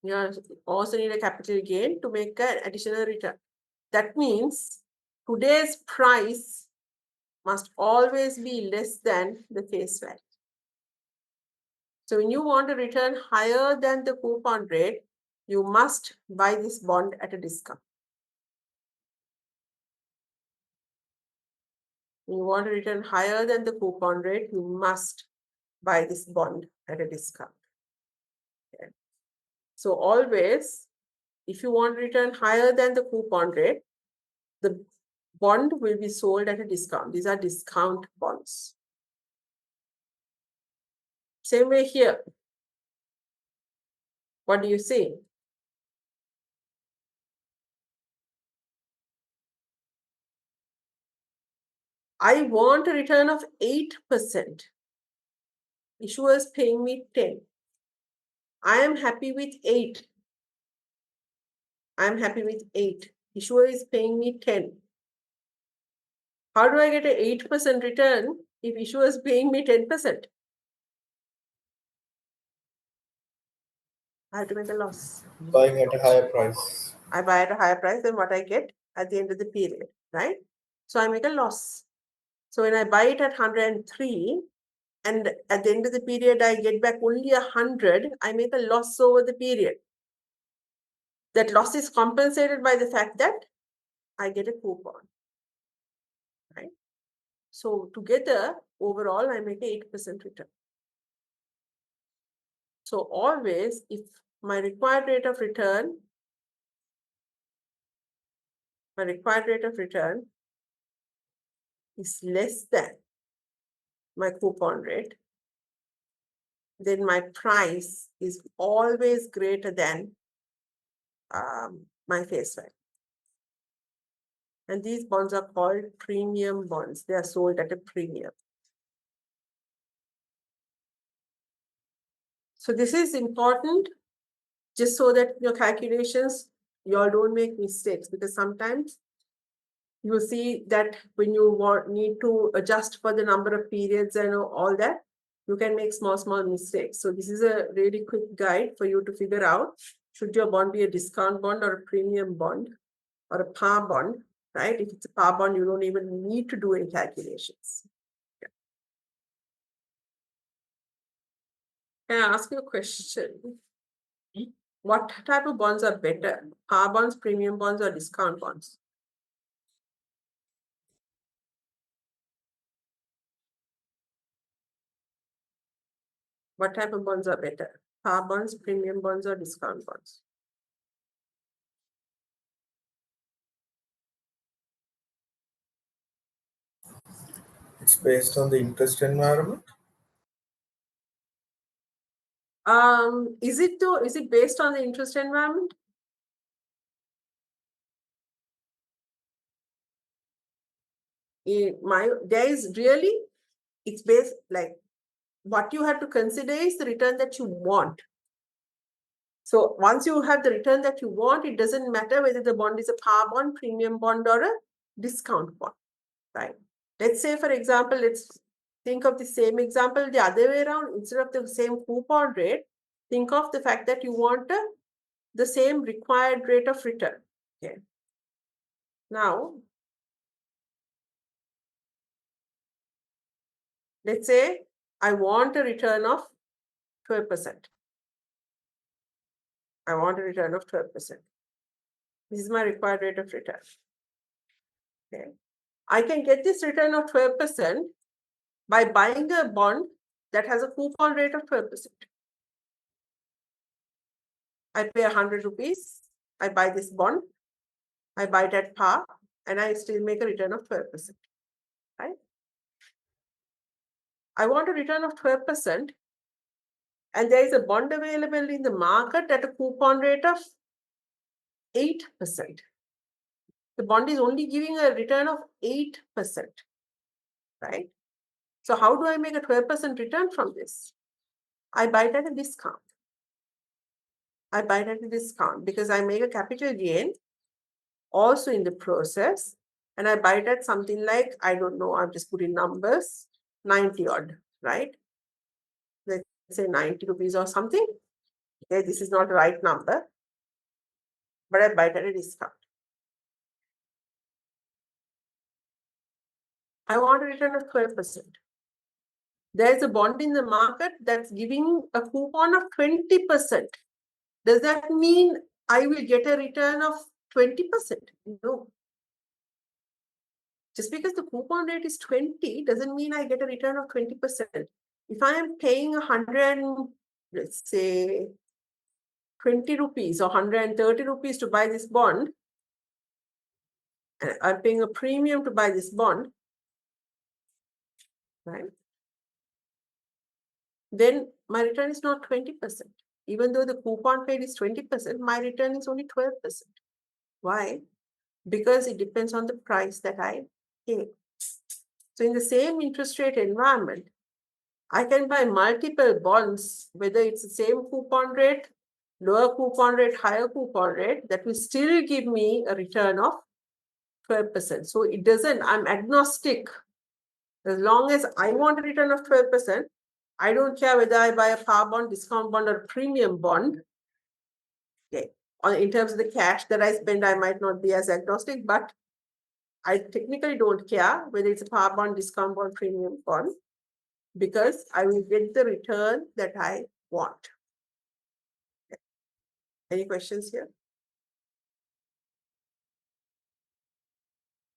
You also need a capital gain to make an additional return. That means today's price must always be less than the face value. So when you want a return higher than the coupon rate, you must buy this bond at a discount. When you want a return higher than the coupon rate, you must buy this bond at a discount. Okay. So always, if you want a return higher than the coupon rate, the bond will be sold at a discount. These are discount bonds. Same way here. What do you see? I want a return of 8%. Issuer is paying me 10. I am happy with 8. I am happy with 8. Issuer is paying me 10. How do I get an 8% return if issuer is paying me 10%? I have to make a loss. Buying at a higher price. I buy at a higher price than what I get at the end of the period, right? So I make a loss. So when I buy it at 103, and at the end of the period, I get back only 100, I make a loss over the period. That loss is compensated by the fact that I get a coupon, right? So together, overall, I make an 8% return. So always, if my required rate of return is less than my coupon rate, then my price is always greater than my face value. And these bonds are called premium bonds. They are sold at a premium. So this is important just so that your calculations, you all don't make mistakes, because sometimes you see that when you need to adjust for the number of periods and all that, you can make small mistakes. So this is a really quick guide for you to figure out, should your bond be a discount bond or a premium bond or a par bond, right? If it's a par bond, you don't even need to do any calculations. Can I ask you a question? What type of bonds are better? Par bonds, premium bonds, or discount bonds? What type of bonds are better? Par bonds, premium bonds, or discount bonds? It's based on the interest environment. Is it though? Is it based on the interest environment? It's based, like, what you have to consider is the return that you want. So once you have the return that you want, it doesn't matter whether the bond is a par bond, premium bond, or a discount bond, right? Let's say, for example, let's think of the same example the other way around. Instead of the same coupon rate, think of the fact that you want the same required rate of return. Okay. Now, let's say I want a return of 12%. I want a return of 12%. This is my required rate of return. Okay. I can get this return of 12% by buying a bond that has a coupon rate of 12%. I pay 100 rupees. I buy this bond. I buy it at par, and I still make a return of 12%. Right? I want a return of 12%, and there is a bond available in the market at a coupon rate of 8%. The bond is only giving a return of 8%, right? So how do I make a 12% return from this? I buy it at a discount. I buy it at a discount because I make a capital gain also in the process, and I buy it at something like, I don't know, I'm just putting numbers, 90 odd, right? Let's say 90 rupees or something. Okay, this is not the right number, but I buy it at a discount. I want a return of 12%. There's a bond in the market that's giving a coupon of 20%. Does that mean I will get a return of 20%? No. Just because the coupon rate is 20 doesn't mean I get a return of 20%. If I am paying 100, let's say 20 rupees or 130 rupees to buy this bond, and I'm paying a premium to buy this bond, right? Then my return is not 20%. Even though the coupon rate is 20%, my return is only 12%. Why? Because it depends on the price that I pay. So in the same interest rate environment, I can buy multiple bonds, whether it's the same coupon rate, lower coupon rate, higher coupon rate, that will still give me a return of 12%. So it doesn't, I'm agnostic. As long as I want a return of 12%, I don't care whether I buy a par bond, discount bond, or premium bond. Okay. In terms of the cash that I spend, I might not be as agnostic, but I technically don't care whether it's a par bond, discount bond, premium bond, because I will get the return that I want. Okay. Any questions here?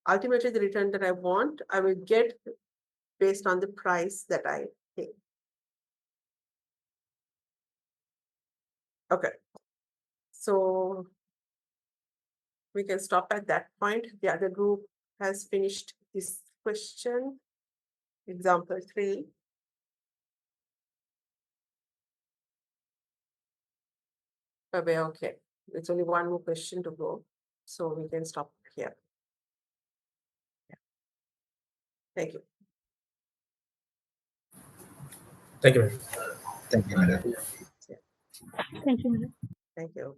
Ultimately, the return that I want, I will get based on the price that I pay. Okay. So we can stop at that point. The other group has finished this question. Example 3. Okay. It's only one more question to go. So we can stop here. Yeah. Thank you. Thank you. Thank you, madam. Thank you. Thank you.